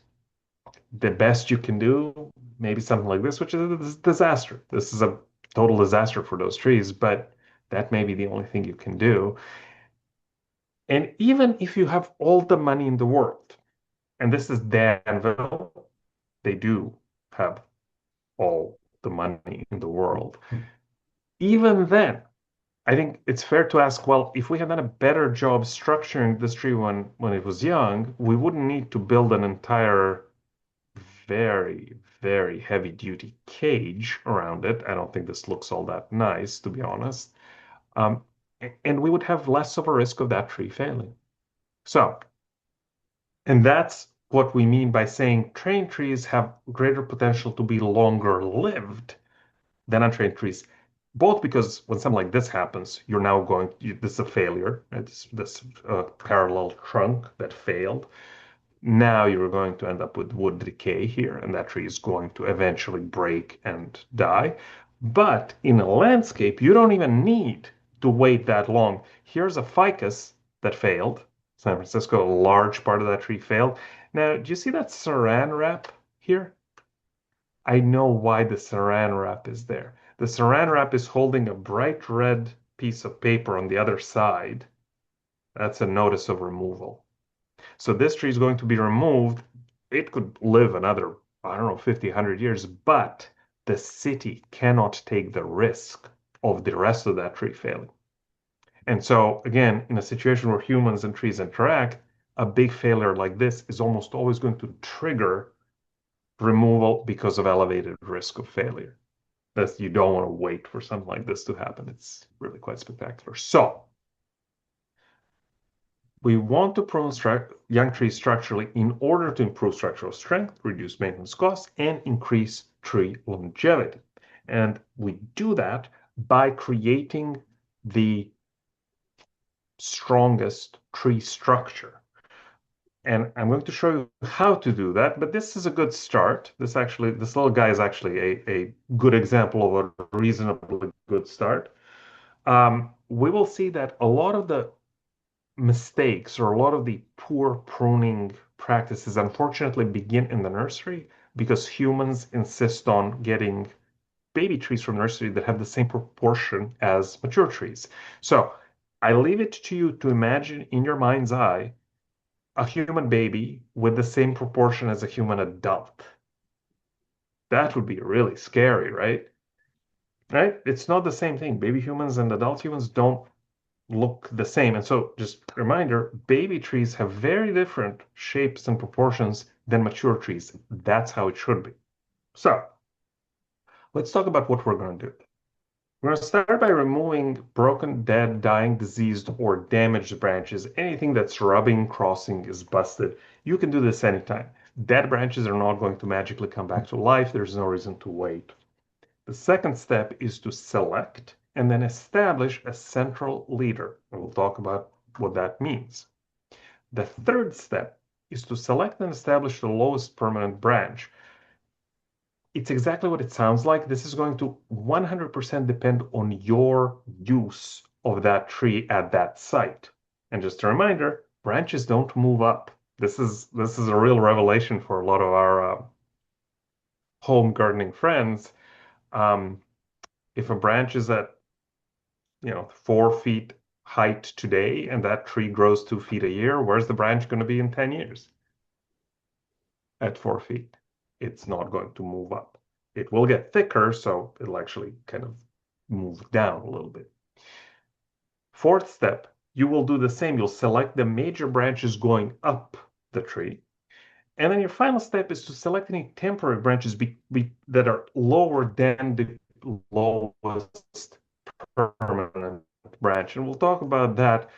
A: the best you can do, maybe something like this, which is a disaster. This is a total disaster for those trees, but that may be the only thing you can do. And even if you have all the money in the world, and this is Danville, they do have all the money in the world. Even then, I think it's fair to ask, well, if we had done a better job structuring this tree when it was young, we wouldn't need to build an entire very, very heavy duty cage around it. I don't think this looks all that nice, to be honest. And we would have less of a risk of that tree failing. So, and that's what we mean by saying trained trees have greater potential to be longer lived than untrained trees. Both because when something like this happens, you're now this is a failure. It's this parallel trunk that failed. Now you're going to end up with wood decay here, and that tree is going to eventually break and die. But in a landscape, you don't even need to wait that long. Here's a ficus that failed. San Francisco, a large part of that tree failed. Now, do you see that saran wrap here? I know why the saran wrap is there. The saran wrap is holding a bright red piece of paper on the other side. That's a notice of removal. So this tree is going to be removed. It could live another, I don't know, 50, 100 years, but the city cannot take the risk of the rest of that tree failing. And so, again, in a situation where humans and trees interact, a big failure like this is almost always going to trigger removal because of elevated risk of failure. That's, you don't want to wait for something like this to happen. It's really quite spectacular. So, we want to prune young trees structurally in order to improve structural strength, reduce maintenance costs, and increase tree longevity. And we do that by creating the strongest tree structure. And I'm going to show you how to do that, but this is a good start. This little guy is actually a good example of a reasonably good start. We will see that a lot of the mistakes or a lot of the poor pruning practices unfortunately begin in the nursery because humans insist on getting baby trees from nursery that have the same proportion as mature trees. So I leave it to you to imagine in your mind's eye a human baby with the same proportion as a human adult. That would be really scary, right? Right? It's not the same thing. Baby humans and adult humans don't look the same. And so just a reminder, baby trees have very different shapes and proportions than mature trees. That's how it should be. So let's talk about what we're going to do. We're going to start by removing broken, dead, dying, diseased, or damaged branches. Anything that's rubbing, crossing, is busted. You can do this anytime. Dead branches are not going to magically come back to life. There's no reason to wait. The second step is to select and then establish a central leader. And we'll talk about what that means. The third step is to select and establish the lowest permanent branch. It's exactly what it sounds like. This is going to 100% depend on your use of that tree at that site. And just a reminder, branches don't move up. This is a real revelation for a lot of our home gardening friends. If a branch is at 4 feet height today and that tree grows 2 feet a year, where's the branch going to be in 10 years? At 4 feet. It's not going to move up. It will get thicker, so it'll actually kind of move down a little bit. Fourth step, you will do the same. You'll select the major branches going up the tree. And then your final step is to select any temporary branches that are lower than the lowest permanent branch. And we'll talk about that.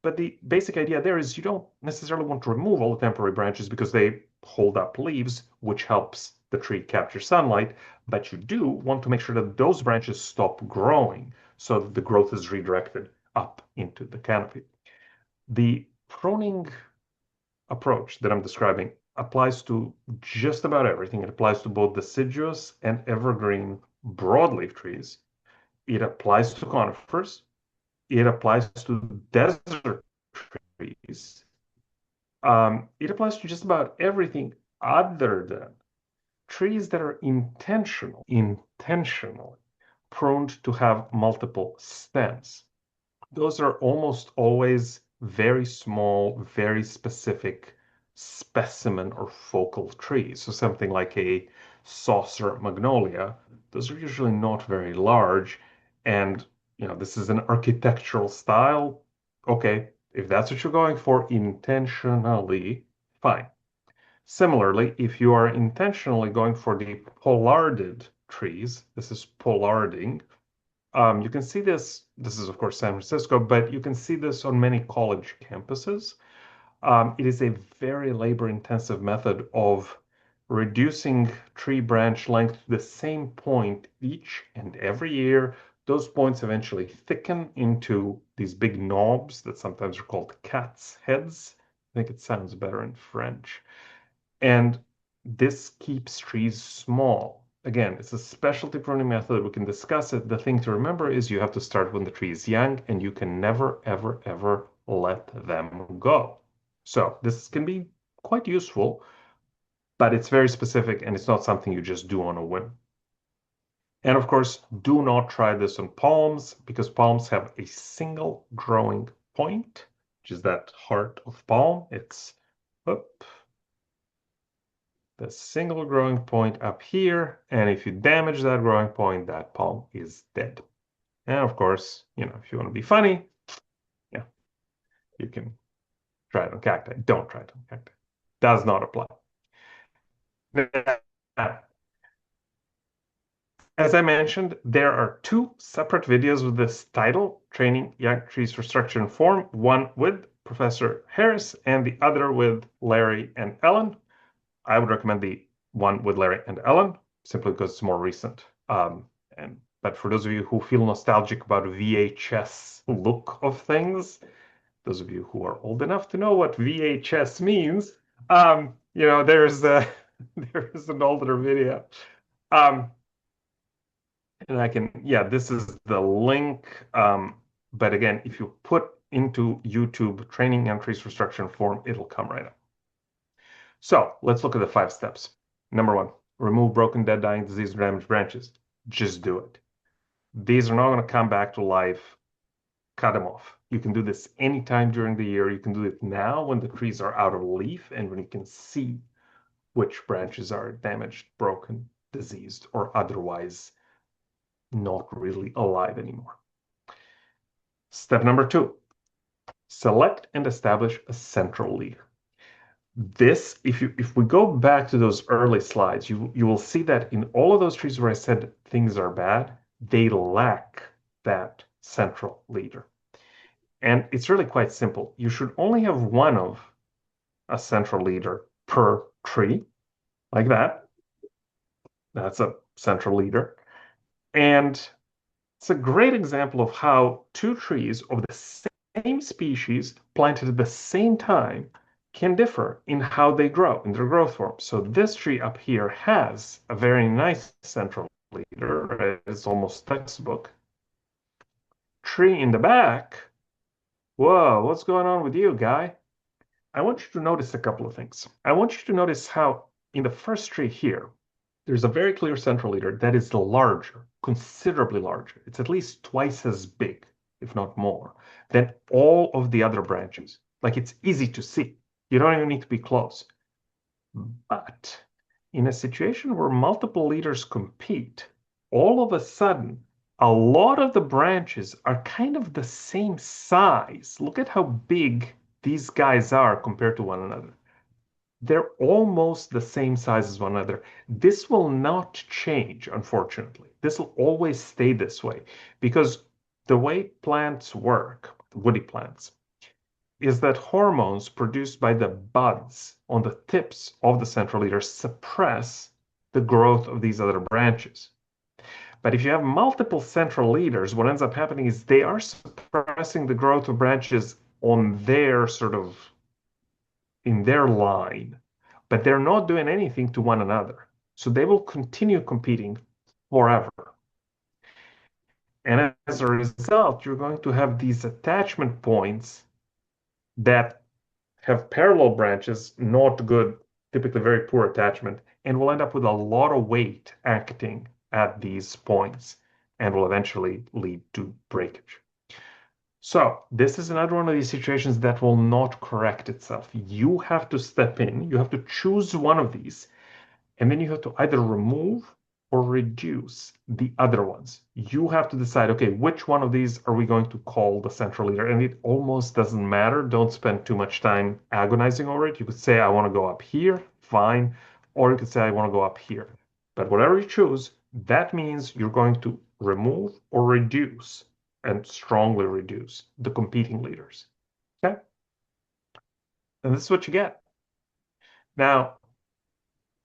A: But the basic idea there is you don't necessarily want to remove all the temporary branches because they hold up leaves, which helps the tree captures sunlight, but you do want to make sure that those branches stop growing so that the growth is redirected up into the canopy. The pruning approach that I'm describing applies to just about everything. It applies to both deciduous and evergreen broadleaf trees. It applies to conifers. It applies to desert trees. It applies to just about everything other than trees that are intentionally pruned to have multiple stems. Those are almost always very small, very specific specimen or focal trees. So something like a saucer magnolia, those are usually not very large. And, this is an architectural style. Okay, if that's what you're going for intentionally, fine. Similarly, if you are intentionally going for the pollarded trees, this is pollarding. You can see this is of course San Francisco, but you can see this on many college campuses. It is a very labor-intensive method of reducing tree branch length to the same point each and every year. Those points eventually thicken into these big knobs that sometimes are called cat's heads. I think it sounds better in French. And this keeps trees small. Again, it's a specialty pruning method. We can discuss it. The thing to remember is you have to start when the tree is young, and you can never, ever, ever let them go. So this can be quite useful, but it's very specific, and it's not something you just do on a whim. And of course, do not try this on palms, because palms have a single growing point, which is that heart of palm. It's up. The single growing point up here, and if you damage that growing point, that palm is dead. And of course, if you want to be funny, yeah, you can try it on cacti. Don't try it on cacti. Does not apply. Now, as I mentioned, there are two separate videos with this title, Training Young Trees for Structure and Form, one with Professor Harris and the other with Larry and Ellen. I would recommend the one with Larry and Ellen, simply because it's more recent. But for those of you who feel nostalgic about VHS look of things, those of you who are old enough to know what VHS means, there's an older video. And this is the link. But again, if you put into YouTube Training Young Trees for Structure and Form, it'll come right up. So let's look at the 5 steps. Number 1, remove broken, dead, dying, diseased, or damaged branches. Just do it. These are not going to come back to life. Cut them off. You can do this anytime during the year. You can do it now when the trees are out of leaf and when you can see which branches are damaged, broken, diseased, or otherwise not really alive anymore. Step number 2, select and establish a central leader. This, if we go back to those early slides, you will see that in all of those trees where I said things are bad, they lack that central leader. And it's really quite simple. You should only have one of a central leader per tree, like that. That's a central leader. And it's a great example of how 2 trees of the same species planted at the same time can differ in how they grow, in their growth form. So this tree up here has a very nice central leader. It's almost textbook. Tree in the back, whoa, what's going on with you, guy? I want you to notice a couple of things. I want you to notice how in the first tree here, there's a very clear central leader that is larger, considerably larger. It's at least twice as big, if not more, than all of the other branches. Like, it's easy to see. You don't even need to be close. But in a situation where multiple leaders compete, all of a sudden, a lot of the branches are kind of the same size. Look at how big these guys are compared to one another. They're almost the same size as one another. This will not change, unfortunately. This will always stay this way because the way plants work, woody plants, is that hormones produced by the buds on the tips of the central leader suppress the growth of these other branches. But if you have multiple central leaders, what ends up happening is they are suppressing the growth of branches on their in their line, but they're not doing anything to one another. So they will continue competing forever. And as a result, you're going to have these attachment points that have parallel branches, not good, typically very poor attachment, and will end up with a lot of weight acting at these points and will eventually lead to breakage. So this is another one of these situations that will not correct itself. You have to step in, you have to choose one of these, and then you have to either remove or reduce the other ones. You have to decide, okay, which one of these are we going to call the central leader? And it almost doesn't matter. Don't spend too much time agonizing over it. You could say, I want to go up here, fine. Or you could say, I want to go up here. But whatever you choose, that means you're going to remove or reduce and strongly reduce the competing leaders. Okay? And this is what you get. Now,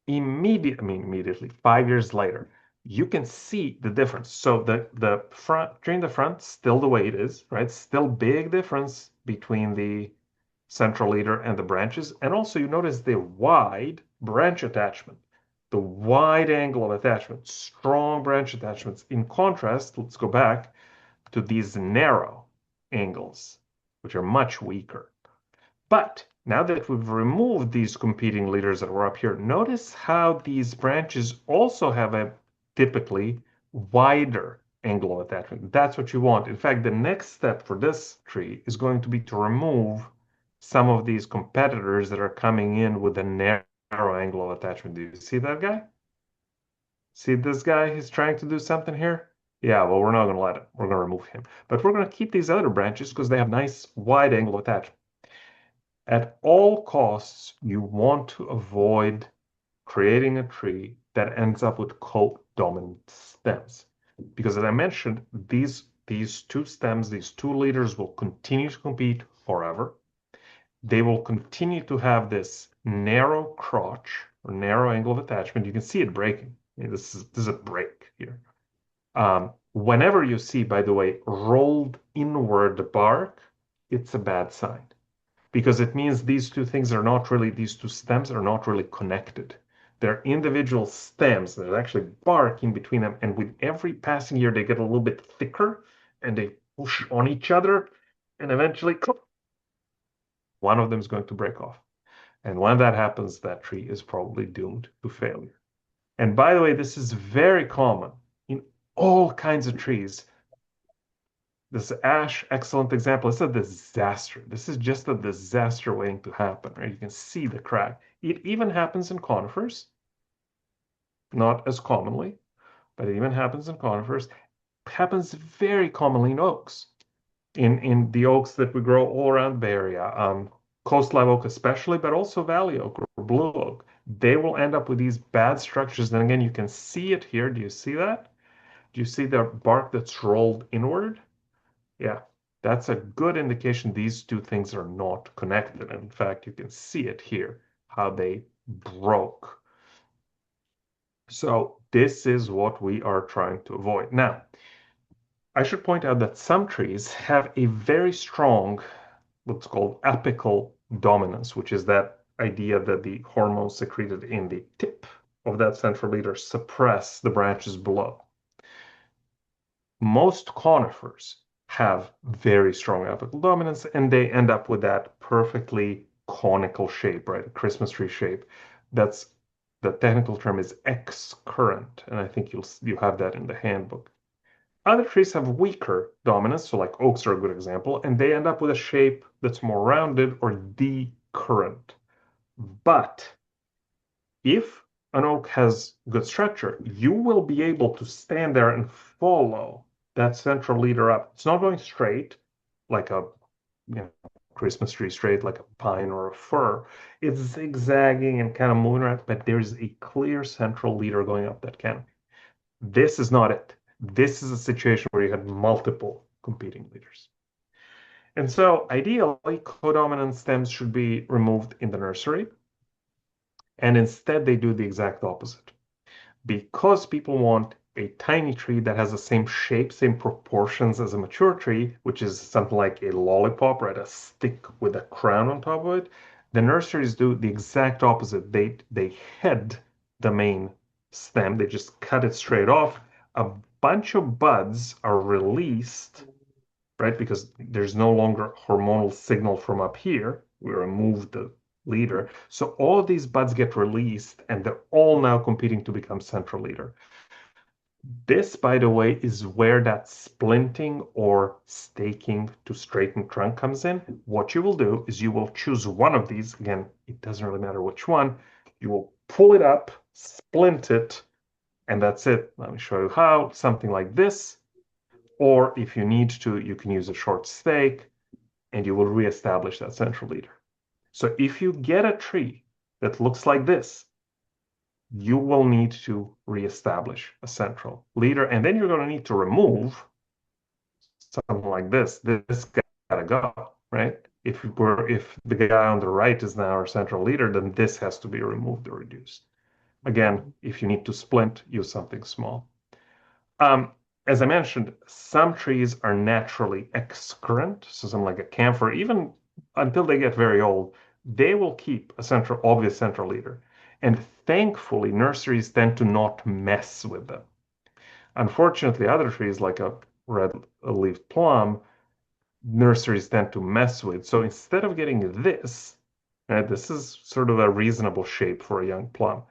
A: immediately, 5 years later, you can see the difference. So the front, during the front, still the way it is, right? Still big difference between the central leader and the branches. And also you notice the wide branch attachment, the wide angle of attachment, strong branch attachments. In contrast, let's go back to these narrow angles, which are much weaker. But now that we've removed these competing leaders that were up here, notice how these branches also have a typically wider angle of attachment. That's what you want. In fact, the next step for this tree is going to be to remove some of these competitors that are coming in with a narrow angle of attachment. Do you see that guy? See this guy? He's trying to do something here. Yeah, well, we're not going to let him. We're going to remove him. But we're going to keep these other branches because they have nice wide angle attachment. At all costs, you want to avoid creating a tree that ends up with co-dominant stems. Because as I mentioned, these two stems, these two leaders will continue to compete forever. They will continue to have this narrow crotch or narrow angle of attachment. You can see it breaking. This is a break here. Whenever you see, by the way, rolled inward bark, it's a bad sign. Because it means these two stems are not really connected. They're individual stems. There's actually bark in between them. And with every passing year, they get a little bit thicker and they push on each other. And eventually, one of them is going to break off. And when that happens, that tree is probably doomed to failure. And by the way, this is very common in all kinds of trees. This ash, excellent example. It's a disaster. This is just a disaster waiting to happen, right? You can see the crack. It even happens in conifers, not as commonly, but it even happens in conifers. It happens very commonly in oaks, in the oaks that we grow all around Bay Area, coast live oak especially, but also valley oak or blue oak. They will end up with these bad structures. And again, you can see it here. Do you see that? Do you see the bark that's rolled inward? Yeah, that's a good indication these two things are not connected. In fact, you can see it here, how they broke. So this is what we are trying to avoid. Now, I should point out that some trees have a very strong, what's called apical dominance, which is that idea that the hormones secreted in the tip of that central leader suppress the branches below. Most conifers have very strong apical dominance, and they end up with that perfectly conical shape, right? A Christmas tree shape. That's the technical term is excurrent, and I think you have that in the handbook. Other trees have weaker dominance, so like oaks are a good example, and they end up with a shape that's more rounded or decurrent. But if an oak has good structure, you will be able to stand there and follow that central leader up. It's not going straight like a Christmas tree straight like a pine or a fir. It's zigzagging and kind of moving around, but there's a clear central leader going up that canopy. This is not it. This is a situation where you had multiple competing leaders. And so ideally, codominant stems should be removed in the nursery. And instead, they do the exact opposite. because people want a tiny tree that has the same shape, same proportions as a mature tree, which is something like a lollipop, right? A stick with a crown on top of it. The nurseries do the exact opposite. They head the main stem. They just cut it straight off. A bunch of buds are released, right? Because there's no longer hormonal signal from up here. We removed the leader. So all of these buds get released and they're all now competing to become central leader. This, by the way, is where that splinting or staking to straighten trunk comes in. What you will do is you will choose one of these. Again, it doesn't really matter which one. You will pull it up, splint it, and that's it. Let me show you how. Something like this. Or if you need to, you can use a short stake and you will reestablish that central leader. So if you get a tree that looks like this, you will need to reestablish a central leader, and then you're going to need to remove something like this. This gotta go, right? If the guy on the right is now our central leader, then this has to be removed or reduced. Again, if you need to splint, use something small. As I mentioned, some trees are naturally excurrent, so something like a camphor, even until they get very old, they will keep a obvious central leader. And thankfully, nurseries tend to not mess with them. Unfortunately, other trees like a red-leaved plum, nurseries tend to mess with. So instead of getting this, right, this is sort of a reasonable shape for a young plum,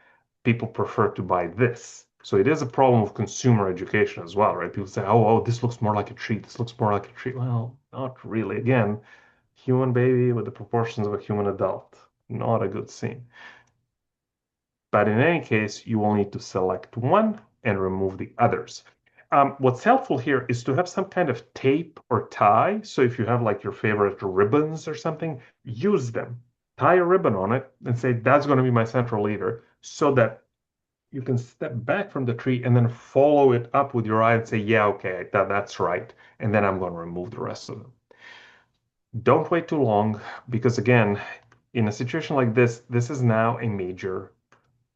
A: people prefer to buy this. So it is a problem of consumer education as well, right? People say, oh, this looks more like a tree. This looks more like a tree. Well, not really. Again, human baby with the proportions of a human adult. Not a good scene. But in any case, you will need to select one and remove the others. What's helpful here is to have some kind of tape or tie. So if you have like your favorite ribbons or something, use them. Tie a ribbon on it and say, that's going to be my central leader, so that you can step back from the tree and then follow it up with your eye and say, yeah, okay, that's right. And then I'm going to remove the rest of them. Don't wait too long, because again, in a situation like this, this is now a major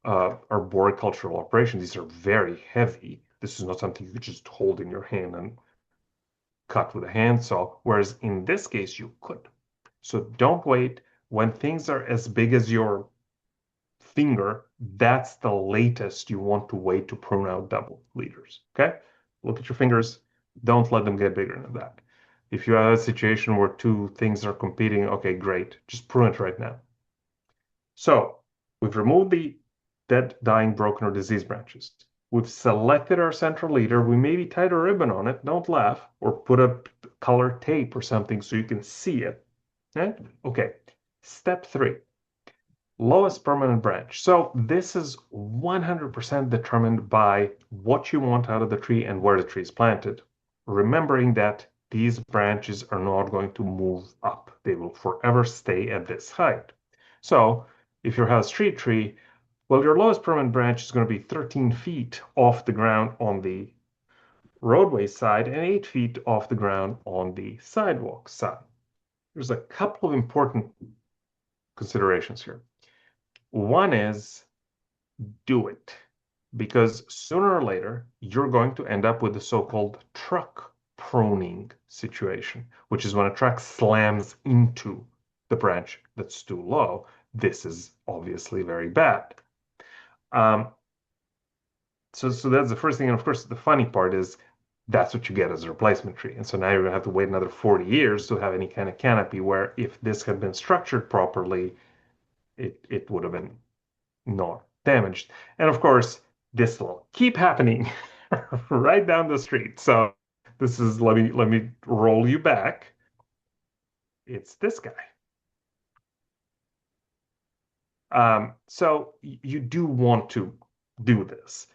A: arboricultural operation. These are very heavy. This is not something you could just hold in your hand and cut with a handsaw, whereas in this case you could. So don't wait. When things are as big as your finger, that's the latest you want to wait to prune out double leaders. Okay? Look at your fingers. Don't let them get bigger than that. If you have a situation where two things are competing, okay, great. Just prune it right now. So we've removed the dead, dying, broken, or diseased branches. We've selected our central leader. We maybe tied a ribbon on it. Don't laugh. Or put a color tape or something so you can see it. Right? Okay. Step 3. Lowest permanent branch. So this is 100% determined by what you want out of the tree and where the tree is planted. Remembering that these branches are not going to move up. They will forever stay at this height. So if you have a street tree, well, your lowest permanent branch is going to be 13 feet off the ground on the roadway side and 8 feet off the ground on the sidewalk side. There's a couple of important considerations here. One is do it, because sooner or later you're going to end up with the so-called truck pruning situation, which is when a truck slams into the branch that's too low. This is obviously very bad. So that's the first thing. And of course, the funny part is that's what you get as a replacement tree. And so now you're going to have to wait another 40 years to have any kind of canopy, where if this had been structured properly, it would have been not damaged. And of course, this will keep happening right down the street. So this is, let me roll you back. It's this guy. So you do want to do this.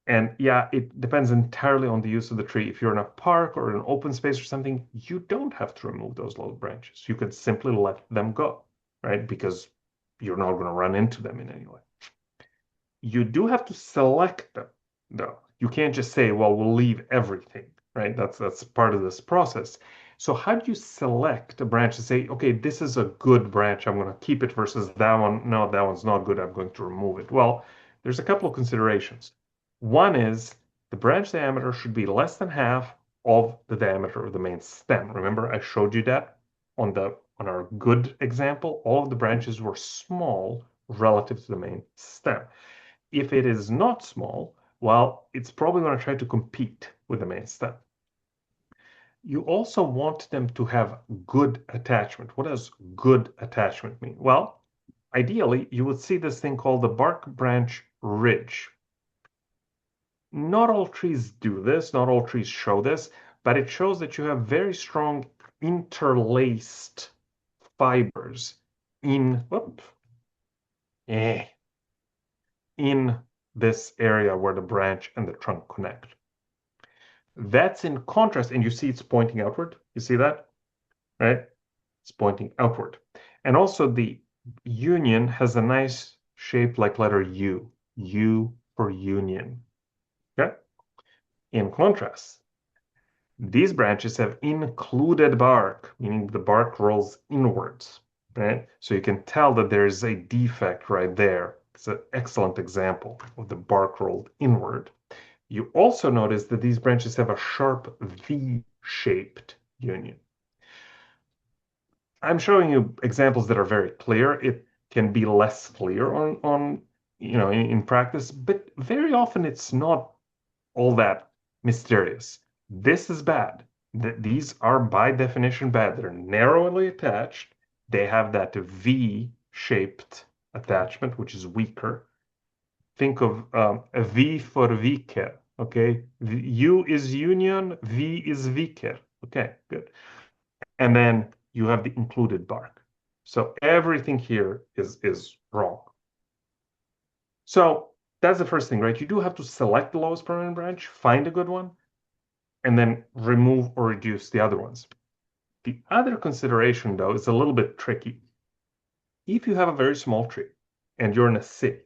A: And yeah, it depends entirely on the use of the tree. If you're in a park or an open space or something, you don't have to remove those low branches. You could simply let them go, right? Because you're not going to run into them in any way. You do have to select them, though. You can't just say, well, we'll leave everything, right? That's part of this process. So how do you select a branch to say, okay, this is a good branch, I'm going to keep it, versus that one, no, that one's not good, I'm going to remove it? Well, there's a couple of considerations. One is the branch diameter should be less than half of the diameter of the main stem. Remember, I showed you that on our good example. All of the branches were small relative to the main stem. If it is not small, well, it's probably going to try to compete with the main stem. You also want them to have good attachment. What does good attachment mean? Well, ideally, you would see this thing called the bark branch ridge. Not all trees do this, not all trees show this, but it shows that you have very strong interlaced fibers in this area where the branch and the trunk connect. That's in contrast, and you see it's pointing outward. You see that, right? It's pointing outward. And also the union has a nice shape like letter U. U for union. Okay? In contrast, these branches have included bark, meaning the bark rolls inwards, right? So you can tell that there's a defect right there. It's an excellent example of the bark rolled inward. You also notice that these branches have a sharp V-shaped union. I'm showing you examples that are very clear. It can be less clear in practice, but very often it's not all that mysterious. This is bad. These are by definition bad. They're narrowly attached. They have that V-shaped attachment, which is weaker. Think of a V for viker, okay? U is union, V is viker. Okay, good. And then you have the included bark. So everything here is wrong. So that's the first thing, right? You do have to select the lowest permanent branch, find a good one, and then remove or reduce the other ones. The other consideration, though, is a little bit tricky. If you have a very small tree and you're in a city,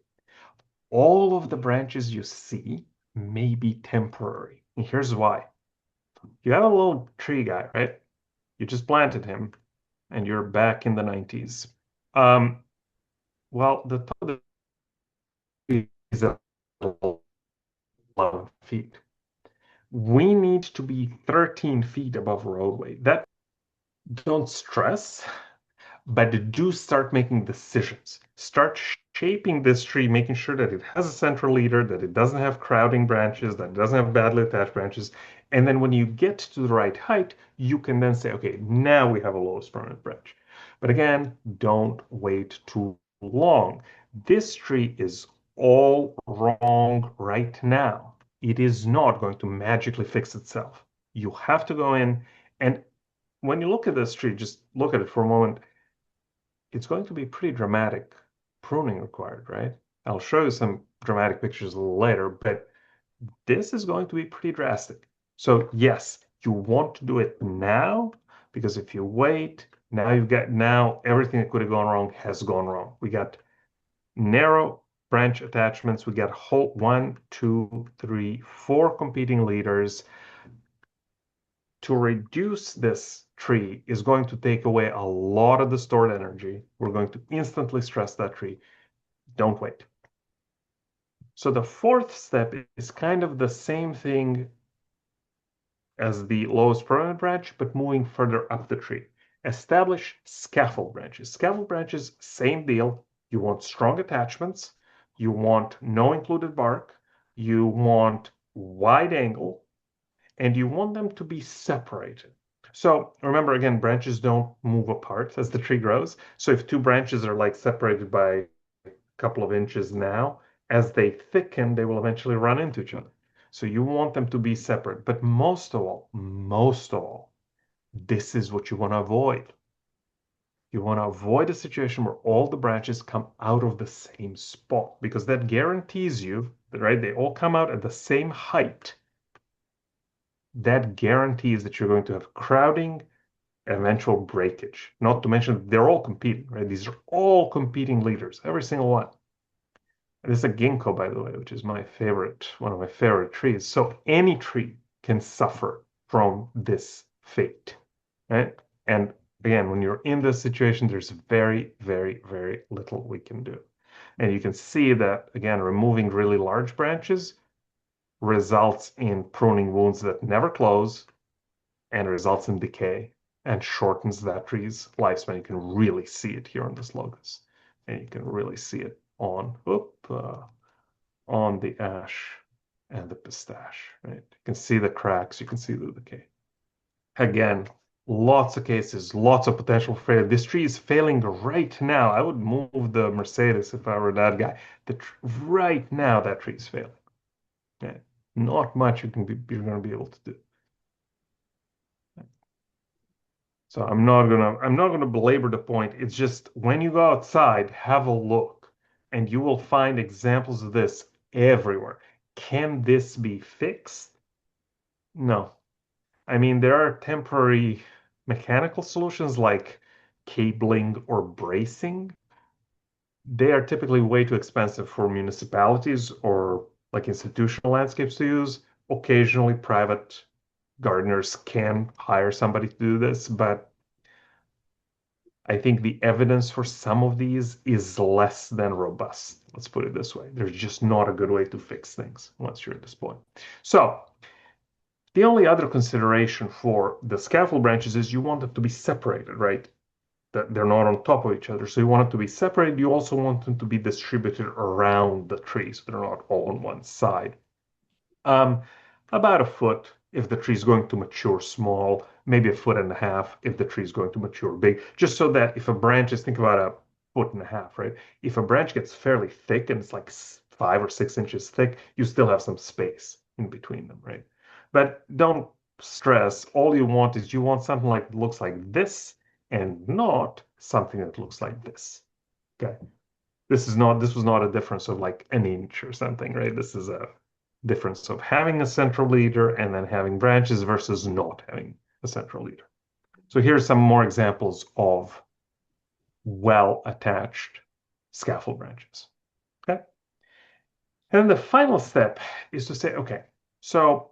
A: all of the branches you see may be temporary. And here's why. You have a little tree guy, right? You just planted him and you're back in the 90s. Well, the top of the tree is at 11 feet. We need to be 13 feet above roadway. That don't stress, but do start making decisions. Start shaping this tree, making sure that it has a central leader, that it doesn't have crowding branches, that it doesn't have badly attached branches. And then when you get to the right height, you can then say, okay, now we have a lowest permanent branch. But again, don't wait too long. This tree is all wrong right now. It is not going to magically fix itself. You have to go in, and when you look at this tree, just look at it for a moment. It's going to be pretty dramatic pruning required, right? I'll show you some dramatic pictures a little later, but this is going to be pretty drastic. So yes, you want to do it now, because if you wait, now everything that could have gone wrong has gone wrong. We got narrow branch attachments. We got whole 1, 2, 3, 4 competing leaders. To reduce this tree is going to take away a lot of the stored energy. We're going to instantly stress that tree. Don't wait. So the fourth step is kind of the same thing as the lowest permanent branch, but moving further up the tree. Establish scaffold branches. Scaffold branches, same deal. You want strong attachments. You want no included bark. You want wide angle. And you want them to be separated. So remember, again, branches don't move apart as the tree grows. So if two branches are like separated by a couple of inches now, as they thicken, they will eventually run into each other. So you want them to be separate. But most of all, this is what you want to avoid. You want to avoid a situation where all the branches come out of the same spot, because that guarantees you that, right, they all come out at the same height. That guarantees that you're going to have crowding and eventual breakage. Not to mention they're all competing, right? These are all competing leaders, every single one. And this is a ginkgo, by the way, which is one of my favorite trees. So any tree can suffer from this fate, right? And again, when you're in this situation, there's very, very, very little we can do. And you can see that, again, removing really large branches results in pruning wounds that never close and results in decay and shortens that tree's lifespan. You can really see it here on this locus, and you can really see it on the ash and the pistache, right? You can see the cracks, you can see the decay. Again, lots of cases, lots of potential for failure. This tree is failing right now. I would move the Mercedes if I were that guy. Right now, that tree is failing. Yeah. Not much you're going to be able to do. So I'm not gonna belabor the point. It's just when you go outside, have a look, and you will find examples of this everywhere. Can this be fixed? No. I mean, there are temporary mechanical solutions like cabling or bracing. They are typically way too expensive for municipalities or like institutional landscapes to use. Occasionally, private gardeners can hire somebody to do this, but I think the evidence for some of these is less than robust. Let's put it this way. There's just not a good way to fix things once you're at this point. So the only other consideration for the scaffold branches is you want them to be separated, right? That they're not on top of each other. So you want it to be separated. You also want them to be distributed around the tree, so they're not all on one side. About a foot if the tree is going to mature small, maybe a foot and a half if the tree is going to mature big, just so that if a branch is, think about a foot and a half, right? If a branch gets fairly thick and it's like 5 or 6 inches thick, you still have some space in between them, right? But don't stress. All you want is you want something like looks like this and not something that looks like this. Okay. This was not a difference of like an inch or something, right? This is a difference of having a central leader and then having branches versus not having a central leader. So here's some more examples of well-attached scaffold branches. Okay. And then the final step is to say, okay, so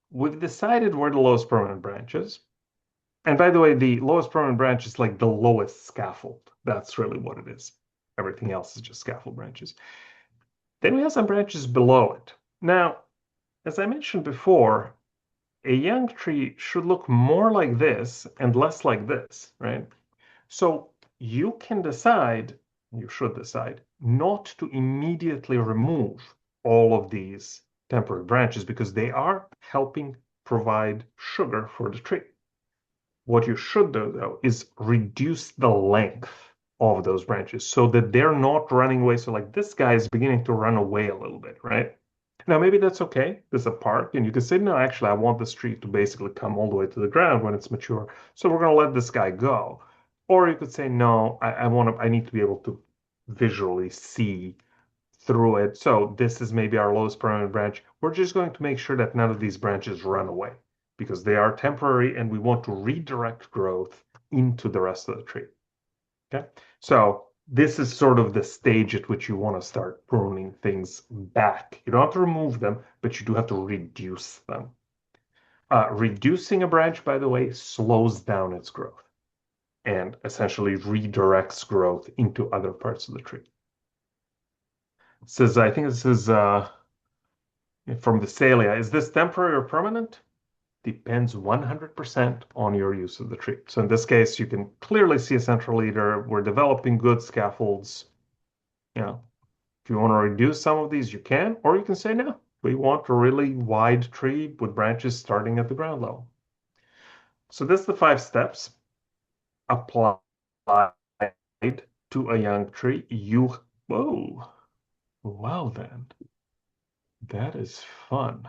A: we've decided where the lowest permanent branch is. And by the way, the lowest permanent branch is like the lowest scaffold. That's really what it is. Everything else is just scaffold branches. Then we have some branches below it. Now, as I mentioned before, a young tree should look more like this and less like this, right? So you can decide, you should decide, not to immediately remove all of these temporary branches because they are helping provide sugar for the tree. What you should do, though, is reduce the length of those branches so that they're not running away. So like this guy is beginning to run away a little bit, right? Now, maybe that's okay. There's a park, and you can say, no, actually, I want this tree to basically come all the way to the ground when it's mature. So we're going to let this guy go. Or you could say, no, I need to be able to visually see through it. So this is maybe our lowest permanent branch. We're just going to make sure that none of these branches run away because they are temporary and we want to redirect growth into the rest of the tree. Okay, so this is sort of the stage at which you want to start pruning things back. You don't have to remove them, but you do have to reduce them. Reducing a branch, by the way, slows down its growth and essentially redirects growth into other parts of the tree. It says, I think this is from Visalia. Is this temporary or permanent? Depends 100% on your use of the tree. So in this case, you can clearly see a central leader. We're developing good scaffolds. You know, if you want to reduce some of these, you can, or you can say, no, we want a really wide tree with branches starting at the ground level. So this is the 5 steps applied to a young tree. Whoa, well then, that is fun.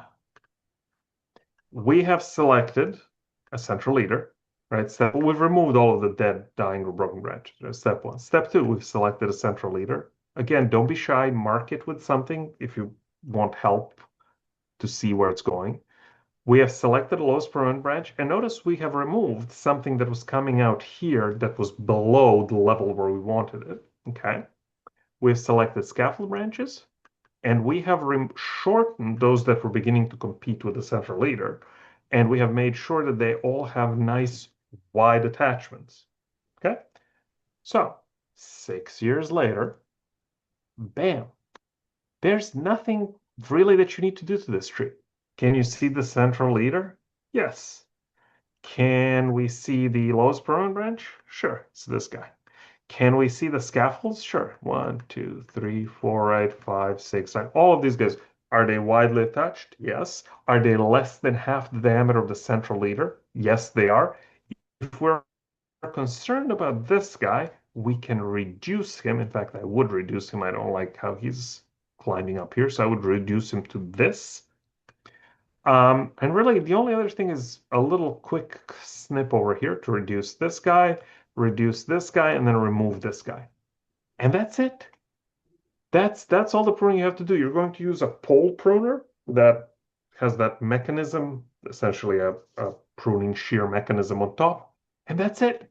A: We have selected a central leader, right? We've removed all of the dead, dying, or broken branches. That's step 1. Step 2, we've selected a central leader. Again, don't be shy. Mark it with something if you want help to see where it's going. We have selected the lowest permanent branch, and notice we have removed something that was coming out here that was below the level where we wanted it, okay? We've selected scaffold branches, and we have shortened those that were beginning to compete with the central leader, and we have made sure that they all have nice wide attachments, okay? So 6 years later, bam. There's nothing really that you need to do to this tree. Can you see the central leader? Yes. Can we see the lowest permanent branch? Sure, it's this guy. Can we see the scaffolds? Sure. 1, 2, 3, 4, 8, 5, 6, 9. All of these guys. Are they widely attached? Yes. Are they less than half the diameter of the central leader? Yes, they are. If we're concerned about this guy, we can reduce him. In fact, I would reduce him. I don't like how he's climbing up here, so I would reduce him to this. And really, the only other thing is a little quick snip over here to reduce this guy, and then remove this guy. And that's it. That's all the pruning you have to do. You're going to use a pole pruner that has that mechanism, essentially a pruning shear mechanism on top, and that's it.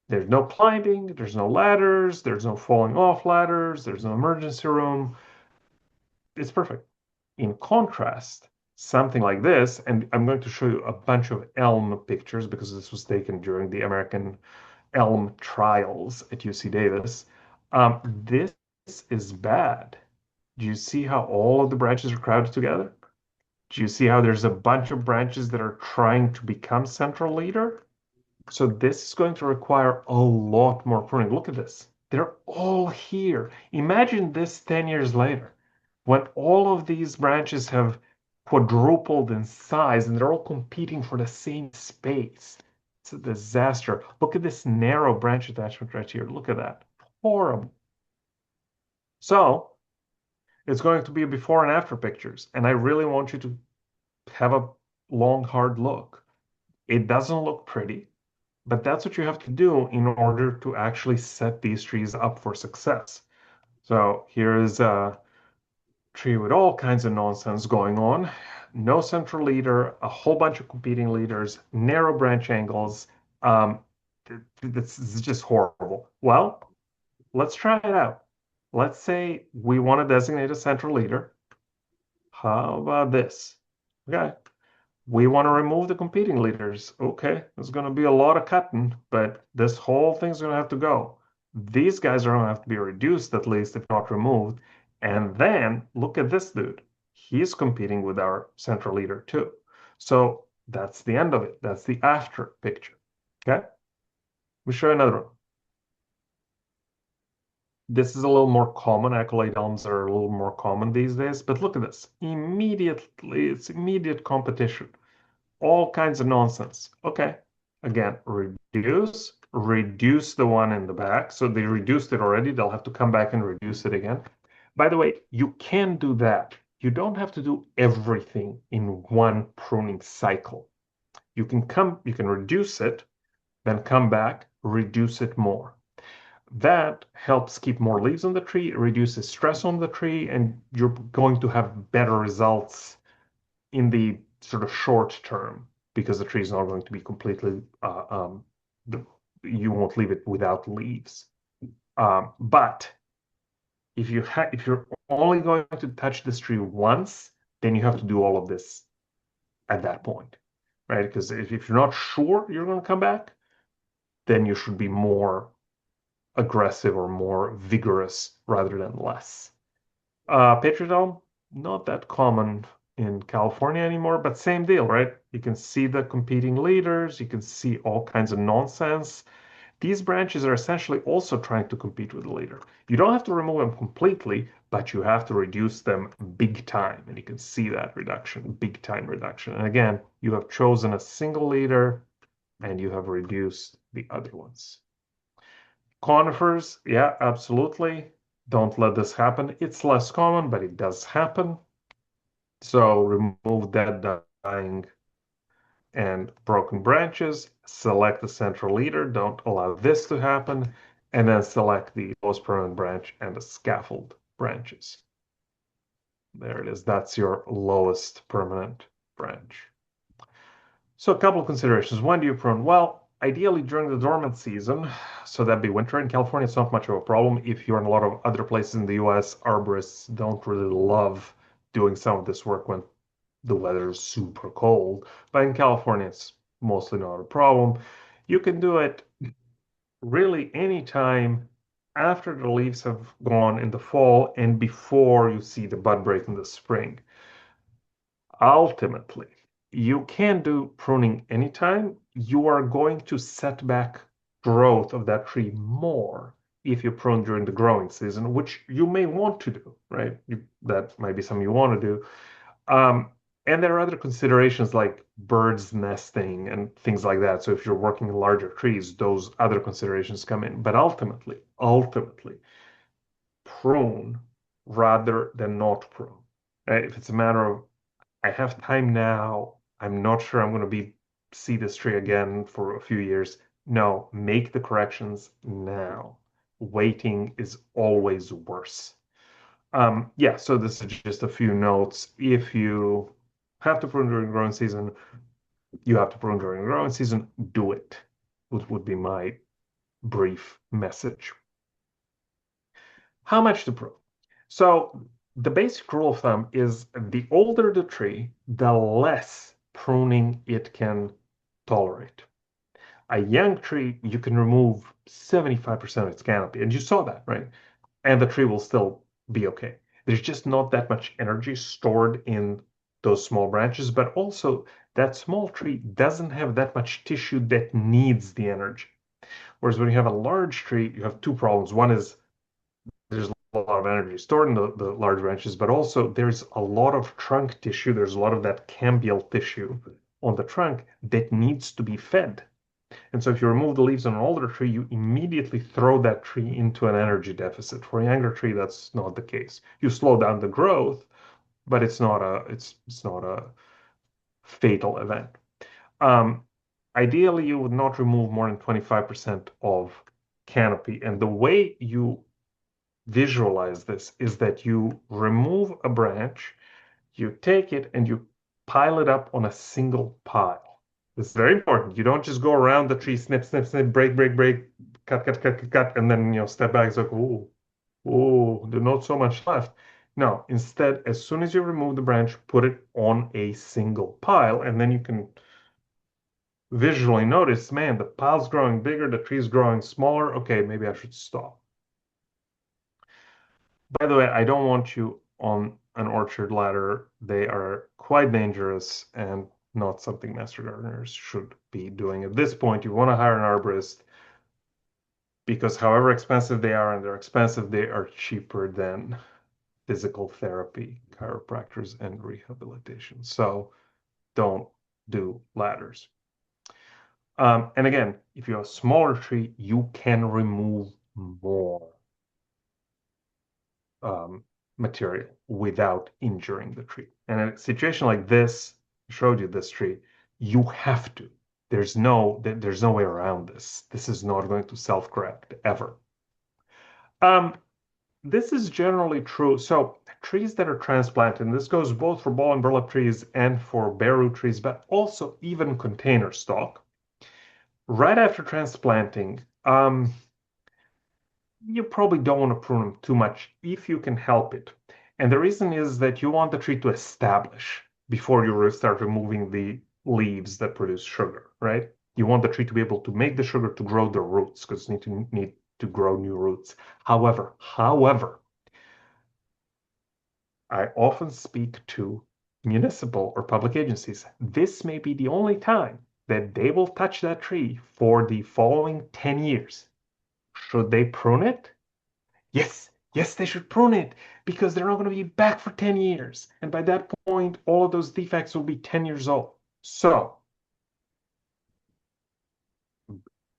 A: There's no climbing, there's no ladders, there's no falling off ladders, there's no emergency room. It's perfect. In contrast, something like this, and I'm going to show you a bunch of elm pictures because this was taken during the American elm trials at UC Davis. This is bad. Do you see how all of the branches are crowded together? Do you see how there's a bunch of branches that are trying to become central leader? So this is going to require a lot more pruning. Look at this. They're all here. Imagine this 10 years later, when all of these branches have quadrupled in size and they're all competing for the same space. It's a disaster. Look at this narrow branch attachment right here. Look at that. Horrible. So it's going to be before and after pictures. And I really want you to have a long, hard look. It doesn't look pretty. But that's what you have to do in order to actually set these trees up for success. So here is a tree with all kinds of nonsense going on. No central leader, a whole bunch of competing leaders, narrow branch angles. This is just horrible. Well, let's try it out. Let's say we want to designate a central leader. How about this? Okay. We want to remove the competing leaders. Okay, there's going to be a lot of cutting, but this whole thing's going to have to go. These guys are going to have to be reduced at least, if not removed. And then look at this dude. He's competing with our central leader too. So that's the end of it. That's the after picture. Okay, we show another one. This is a little more common. Accolade elms are a little more common these days, but look at this. Immediately, it's immediate competition. All kinds of nonsense. Okay, again, reduce the one in the back. So they reduced it already. They'll have to come back and reduce it again. By the way, you can do that. You don't have to do everything in one pruning cycle. You can reduce it, then come back, reduce it more. That helps keep more leaves on the tree, it reduces stress on the tree, and you're going to have better results in the sort of short term because the tree is not going to be completely, you won't leave it without leaves. But if you're only going to touch this tree once, then you have to do all of this at that point, right? Because if you're not sure you're going to come back, then you should be more aggressive or more vigorous rather than less. Patriot elm, not that common in California anymore, but same deal, right? You can see the competing leaders, you can see all kinds of nonsense. These branches are essentially also trying to compete with the leader. You don't have to remove them completely, but you have to reduce them big time. And you can see that reduction, big time reduction. And again, you have chosen a single leader and you have reduced the other ones. Conifers, yeah, absolutely. Don't let this happen. It's less common, but it does happen. So remove dead, dying, and broken branches. Select the central leader. Don't allow this to happen. And then select the lowest permanent branch and the scaffold branches. There it is. That's your lowest permanent branch. So a couple of considerations. When do you prune? Well, ideally during the dormant season, so that'd be winter. In California, it's not much of a problem. If you're in a lot of other places in the US, arborists don't really love doing some of this work when the weather is super cold. But in California, it's mostly not a problem. You can do it really anytime after the leaves have gone in the fall and before you see the bud break in the spring. Ultimately, you can do pruning anytime. You are going to set back growth of that tree more if you prune during the growing season, which you may want to do, right? That might be something you want to do. And there are other considerations like birds nesting and things like that. So if you're working in larger trees, those other considerations come in. But ultimately, prune rather than not prune. Right? If it's a matter of I have time now, I'm not sure I'm going to see this tree again for a few years. No, make the corrections now. Waiting is always worse. Yeah, so this is just a few notes. If you have to prune during growing season, you have to prune during growing season, do it. Would be my brief message. How much to prune? So the basic rule of thumb is the older the tree, the less pruning it can tolerate. A young tree, you can remove 75% of its canopy, and you saw that, right? And the tree will still be okay. There's just not that much energy stored in those small branches, but also that small tree doesn't have that much tissue that needs the energy. Whereas when you have a large tree, you have two problems. One is there's a lot of energy stored in the large branches, but also there's a lot of trunk tissue. There's a lot of that cambial tissue on the trunk that needs to be fed. And so if you remove the leaves on an older tree, you immediately throw that tree into an energy deficit. For a younger tree, that's not the case. You slow down the growth, but it's not a fatal event. Ideally, you would not remove more than 25% of canopy. And the way you visualize this is that you remove a branch, you take it and you pile it up on a single pile. This is very important. You don't just go around the tree, snip, snip, snip, break, break, break, cut, cut, cut, cut, cut, and then step back. It's like, there's not so much left. No, instead, as soon as you remove the branch, put it on a single pile, and then you can visually notice, man, the pile's growing bigger, the tree's growing smaller. Okay, maybe I should stop. By the way, I don't want you on an orchard ladder. They are quite dangerous and not something master gardeners should be doing. At this point, you want to hire an arborist because however expensive they are, and they're expensive, they are cheaper than physical therapy, chiropractors, and rehabilitation. So don't do ladders. And again, if you have a smaller tree, you can remove more material without injuring the tree. And in a situation like this, I showed you this tree, you have to. There's no way around this. This is not going to self-correct ever. This is generally true. So trees that are transplanted, and this goes both for ball and burlap trees and for bare root trees, but also even container stock. Right after transplanting, you probably don't want to prune them too much if you can help it. And the reason is that you want the tree to establish before you start removing the leaves that produce sugar, right? You want the tree to be able to make the sugar to grow the roots because it need to grow new roots. However, I often speak to municipal or public agencies. This may be the only time that they will touch that tree for the following 10 years. Should they prune it? Yes, they should prune it because they're not going to be back for 10 years. And by that point, all of those defects will be 10 years old. So,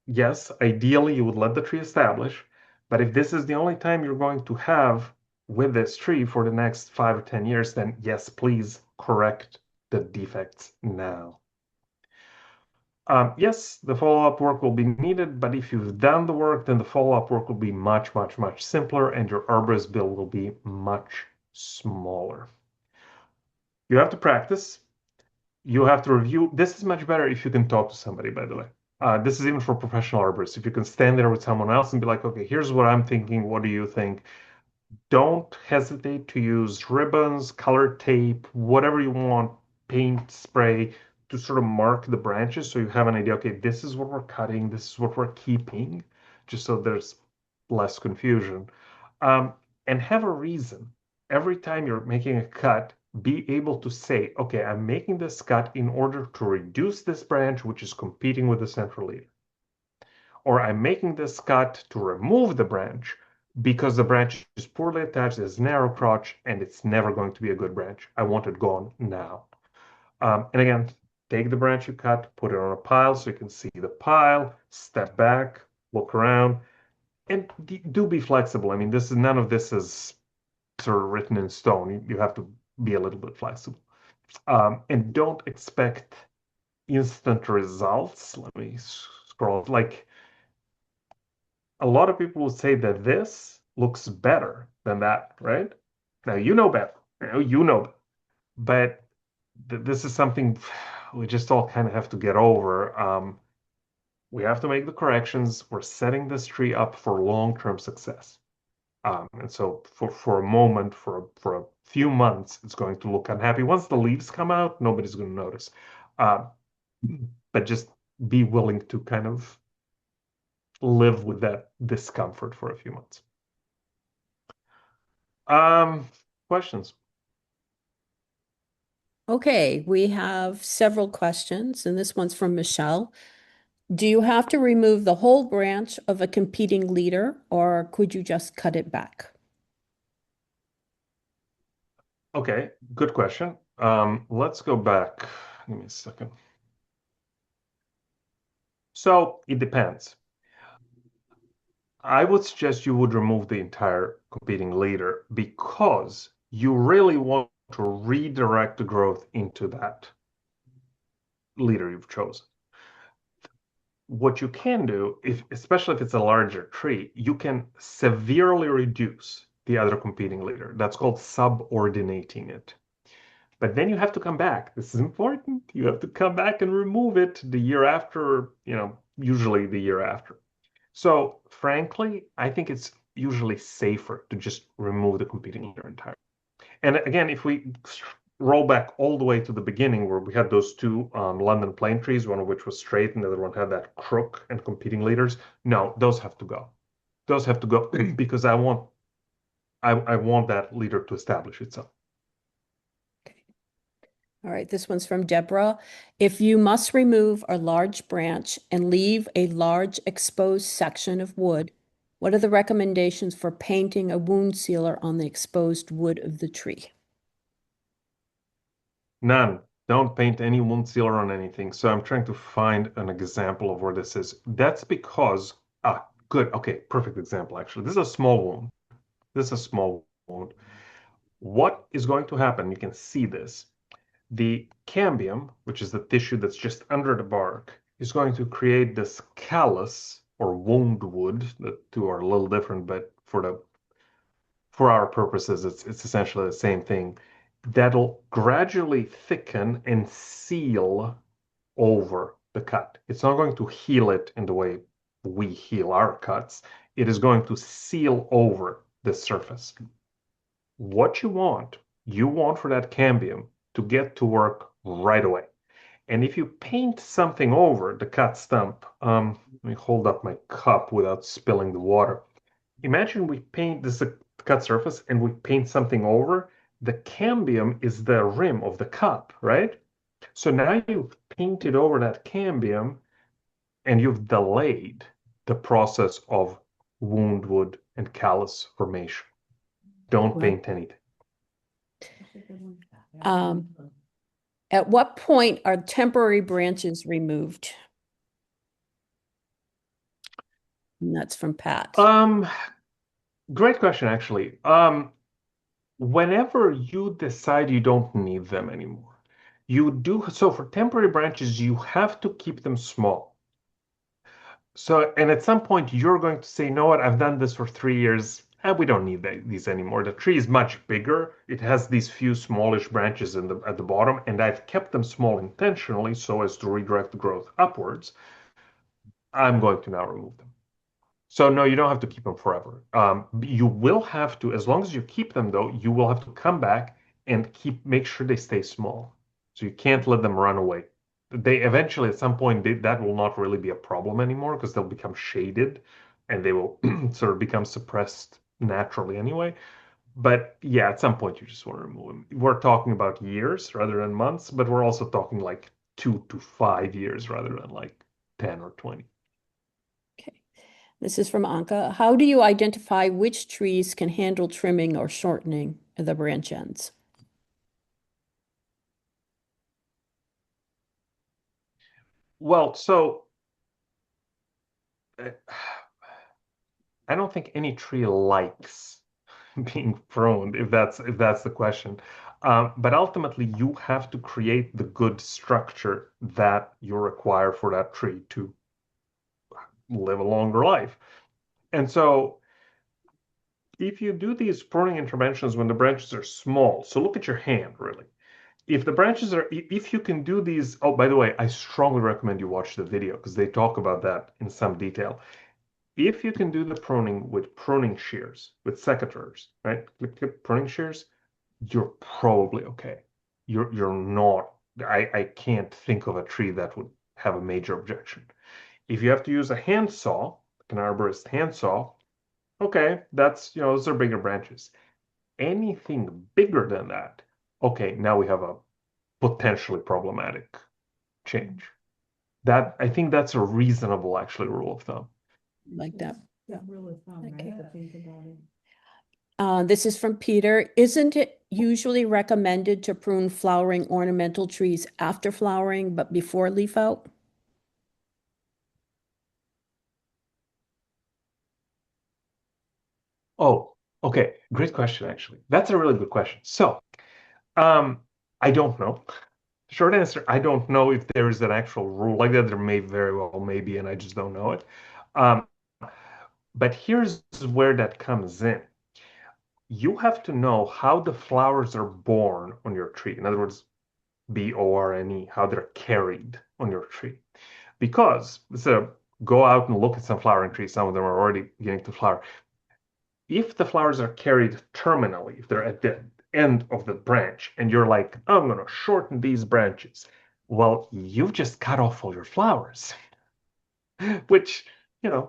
A: yes, ideally you would let the tree establish, but if this is the only time you're going to have with this tree for the next 5 or 10 years, then yes, please correct the defects now. Yes, the follow-up work will be needed, but if you've done the work, then the follow-up work will be much, much, much simpler, and your arborist bill will be much smaller. You have to practice. You have to review. This is much better if you can talk to somebody, by the way. This is even for professional arborists. If you can stand there with someone else and be like, okay, here's what I'm thinking. What do you think? Don't hesitate to use ribbons, color tape, whatever you want, paint, spray, to sort of mark the branches so you have an idea, okay, this is what we're cutting, this is what we're keeping, just so there's less confusion. And have a reason. Every time you're making a cut, be able to say, okay, I'm making this cut in order to reduce this branch, which is competing with the central leader. Or I'm making this cut to remove the branch because the branch is poorly attached, there's narrow crotch, and it's never going to be a good branch. I want it gone now. And again, take the branch you cut, put it on a pile so you can see the pile, step back, look around, and do be flexible. I mean, none of this is sort of written in stone. You have to be a little bit flexible. And don't expect instant results. Let me scroll. Like, a lot of people will say that this looks better than that, right? Now, you know better. You know better. But this is something we just all kind of have to get over. We have to make the corrections. We're setting this tree up for long-term success. And so for a moment, for a few months, it's going to look unhappy. Once the leaves come out, nobody's going to notice. But just be willing to kind of live with that discomfort for a few months. Questions?
C: Okay, we have several questions, and this one's from Michelle. Do you have to remove the whole branch of a competing leader, or could you just cut it back?
A: Okay, good question. Let's go back. Give me a second. So it depends. I would suggest you would remove the entire competing leader because you really want to redirect the growth into that leader you've chosen. What you can do, especially if it's a larger tree, you can severely reduce the other competing leader. That's called subordinating it. But then you have to come back. This is important. You have to come back and remove it the year after, usually the year after. So frankly, I think it's usually safer to just remove the competing leader entirely. And again, if we roll back all the way to the beginning where we had those two London plane trees, one of which was straight and the other one had that crook and competing leaders. No, those have to go. Those have to go because I want that leader to establish itself.
C: All right, this one's from Deborah. If you must remove a large branch and leave a large exposed section of wood, what are the recommendations for painting a wound sealer on the exposed wood of the tree?
A: None. Don't paint any wound sealer on anything. So I'm trying to find an example of where this is. That's because, good. Okay, perfect example, actually. This is a small wound. This is a small wound. What is going to happen? You can see this. The cambium, which is the tissue that's just under the bark, is going to create this callus or wound wood. The two are a little different, but for our purposes, it's essentially the same thing. That'll gradually thicken and seal over the cut. It's not going to heal it in the way we heal our cuts. It is going to seal over the surface. What you want for that cambium to get to work right away. And if you paint something over the cut stump, let me hold up my cup without spilling the water. Imagine we paint this cut surface and we paint something over. The cambium is the rim of the cup, right? So now you've painted over that cambium and you've delayed the process of wound wood and callus formation. Don't paint anything.
C: At what point are temporary branches removed? And that's from Pat.
A: Great question, actually. Whenever you decide you don't need them anymore, you do. So for temporary branches, you have to keep them small. So, and at some point, you're going to say, you know what, I've done this for 3 years. We don't need these anymore. The tree is much bigger. It has these few smallish branches at the bottom, and I've kept them small intentionally so as to redirect the growth upwards. I'm going to now remove them. So no, you don't have to keep them forever. You will have to, as long as you keep them though, you will have to come back and make sure they stay small. So you can't let them run away. They eventually, at some point, that will not really be a problem anymore because they'll become shaded and they will sort of become suppressed naturally anyway. But yeah, at some point you just want to remove them. We're talking about years rather than months, but we're also talking like 2 to 5 years rather than like 10 or 20.
C: Okay. This is from Anka. How do you identify which trees can handle trimming or shortening of the branch ends?
A: Well, so I don't think any tree likes being pruned, if that's the question. But ultimately, you have to create the good structure that you require for that tree to live a longer life. And so, if you do these pruning interventions when the branches are small, so look at your hand really. If the branches are, if you can do these, oh, by the way, I strongly recommend you watch the video because they talk about that in some detail. If you can do the pruning with pruning shears, with secateurs, right? Clip, clip, pruning shears, you're probably okay. You're not. I can't think of a tree that would have a major objection. If you have to use a handsaw, like an arborist handsaw, okay, that's those are bigger branches. Anything bigger than that, okay, now we have a potentially problematic change. That I think that's a reasonable actually rule of thumb.
C: Like that.
D: Yeah, really fun. I
C: Okay.
D: have to think about it.
C: This is from Peter. Isn't it usually recommended to prune flowering ornamental trees after flowering but before leaf out?
A: Oh, okay. Great question, actually. That's a really good question. So, I don't know. Short answer, I don't know if there is an actual rule like that. There may very well maybe, and I just don't know it. Um, but here's where that comes in. You have to know how the flowers are born on your tree. In other words, borne, how they're carried on your tree. Because so go out and look at some flowering trees. Some of them are already beginning to flower. If the flowers are carried terminally, if they're at the end of the branch, and you're like, I'm going to shorten these branches, well, you've just cut off all your flowers, which,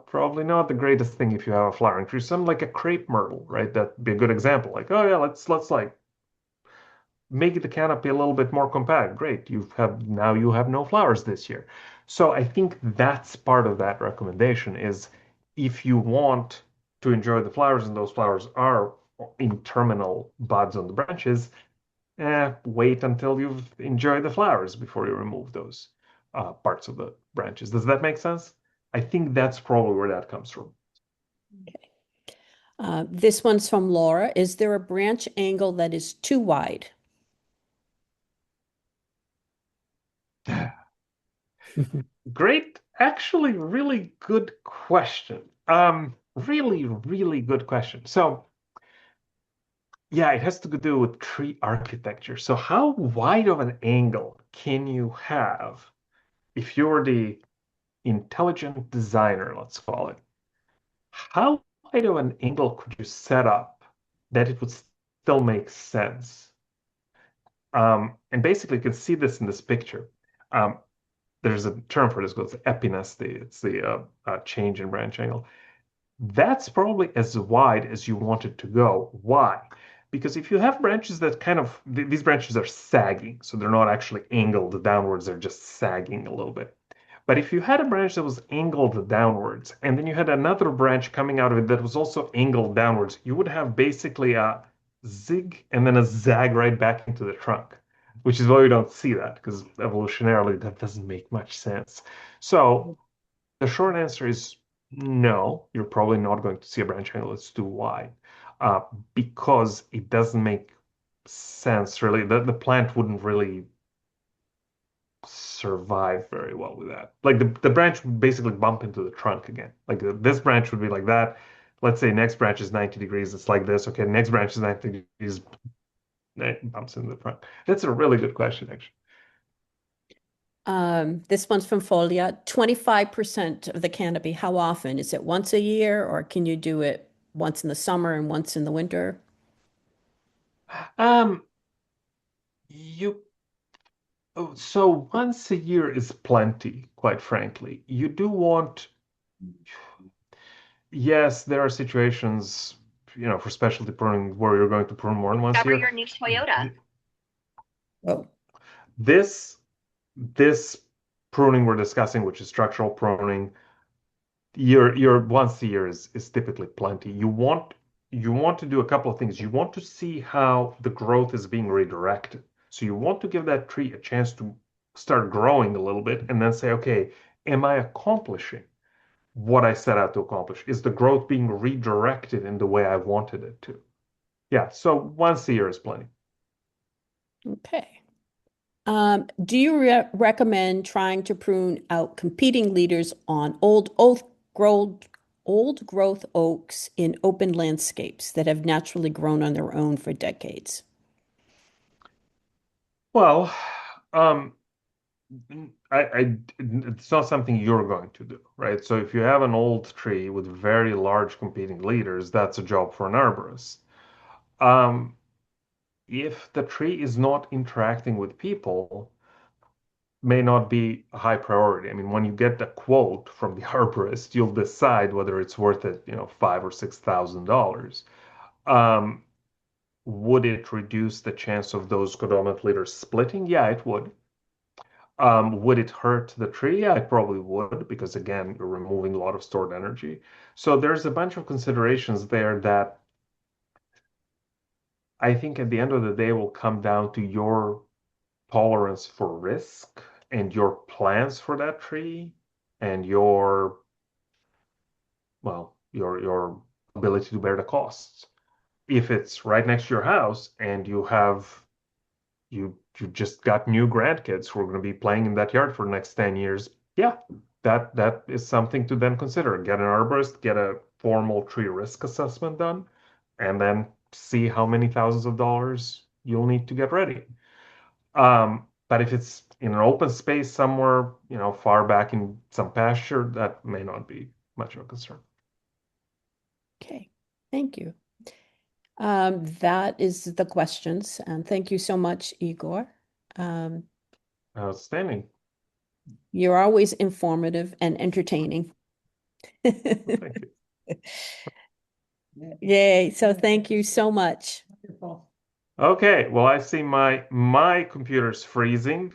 A: probably not the greatest thing if you have a flowering tree. Something like a crepe myrtle, right? That'd be a good example. Like, oh yeah, let's like make the canopy a little bit more compact. Great, you have no flowers this year. So I think that's part of that recommendation is if you want to enjoy the flowers and those flowers are in terminal buds on the branches, wait until you've enjoyed the flowers before you remove those parts of the branches. Does that make sense? I think that's probably where that comes from.
C: This one's from Laura. Is there a branch angle that is too wide?
A: Great, actually, really good question. Really, really good question. So, yeah, it has to do with tree architecture. So, how wide of an angle can you have if you're the intelligent designer, let's call it? How wide of an angle could you set up that it would still make sense? And basically, you can see this in this picture. Um, there's a term for this called epiness. It's the change in branch angle. That's probably as wide as you want it to go. Why? Because if you have branches that these branches are sagging, so they're not actually angled downwards, they're just sagging a little bit. But if you had a branch that was angled downwards, and then you had another branch coming out of it that was also angled downwards, you would have basically a zig and then a zag right back into the trunk, which is why we don't see that, because evolutionarily that doesn't make much sense. So the short answer is no, you're probably not going to see a branch angle that's too wide because it doesn't make sense really. The plant wouldn't really survive very well with that. Like the branch would basically bump into the trunk again. Like this branch would be like that. Let's say next branch is 90 degrees. It's like this. Okay, next branch is 90 degrees. It bumps into the front. That's a really good question, actually.
C: This one's from Folia. 25% of the canopy. How often? Is it once a year, or can you do it once in the summer and once in the winter?
A: Um, you so once a year is plenty, quite frankly. You do want yes, there are situations, for specialty pruning where you're going to prune more than once a
F: Discover
A: year.
F: your new Toyota.
C: Oh,
A: This pruning we're discussing, which is structural pruning, your once a year is typically plenty. You want to do a couple of things. You want to see how the growth is being redirected. So you want to give that tree a chance to start growing a little bit and then say, okay, am I accomplishing what I set out to accomplish? Is the growth being redirected in the way I wanted it to? Yeah, so once a year is plenty.
C: okay. Do you recommend trying to prune out competing leaders on old growth oaks in open landscapes that have naturally grown on their own for decades?
A: Well, um, it's not something you're going to do, right? So if you have an old tree with very large competing leaders, that's a job for an arborist. Um, if the tree is not interacting with people, may not be a high priority. I mean, when you get the quote from the arborist, you'll decide whether it's worth it, $5,000 or $6,000. Um, would it reduce the chance of those codominant leaders splitting? Yeah, it would. Would it hurt the tree? Yeah, it probably would, because again, you're removing a lot of stored energy. So there's a bunch of considerations there that I think at the end of the day will come down to your tolerance for risk and your plans for that tree and your ability to bear the costs. If it's right next to your house and you just got new grandkids who are going to be playing in that yard for the next 10 years, yeah, that is something to then consider. Get an arborist, get a formal tree risk assessment done, and then see how many thousands of dollars you'll need to get ready. But if it's in an open space somewhere, far back in some pasture, that may not be much of a concern.
C: Okay, thank you. That is the questions, and thank you so much, Igor.
A: Outstanding.
C: You're always informative and entertaining.
A: Thank you.
C: Yay, so thank you so much.
D: Wonderful.
A: Okay, well, I see my computer's freezing.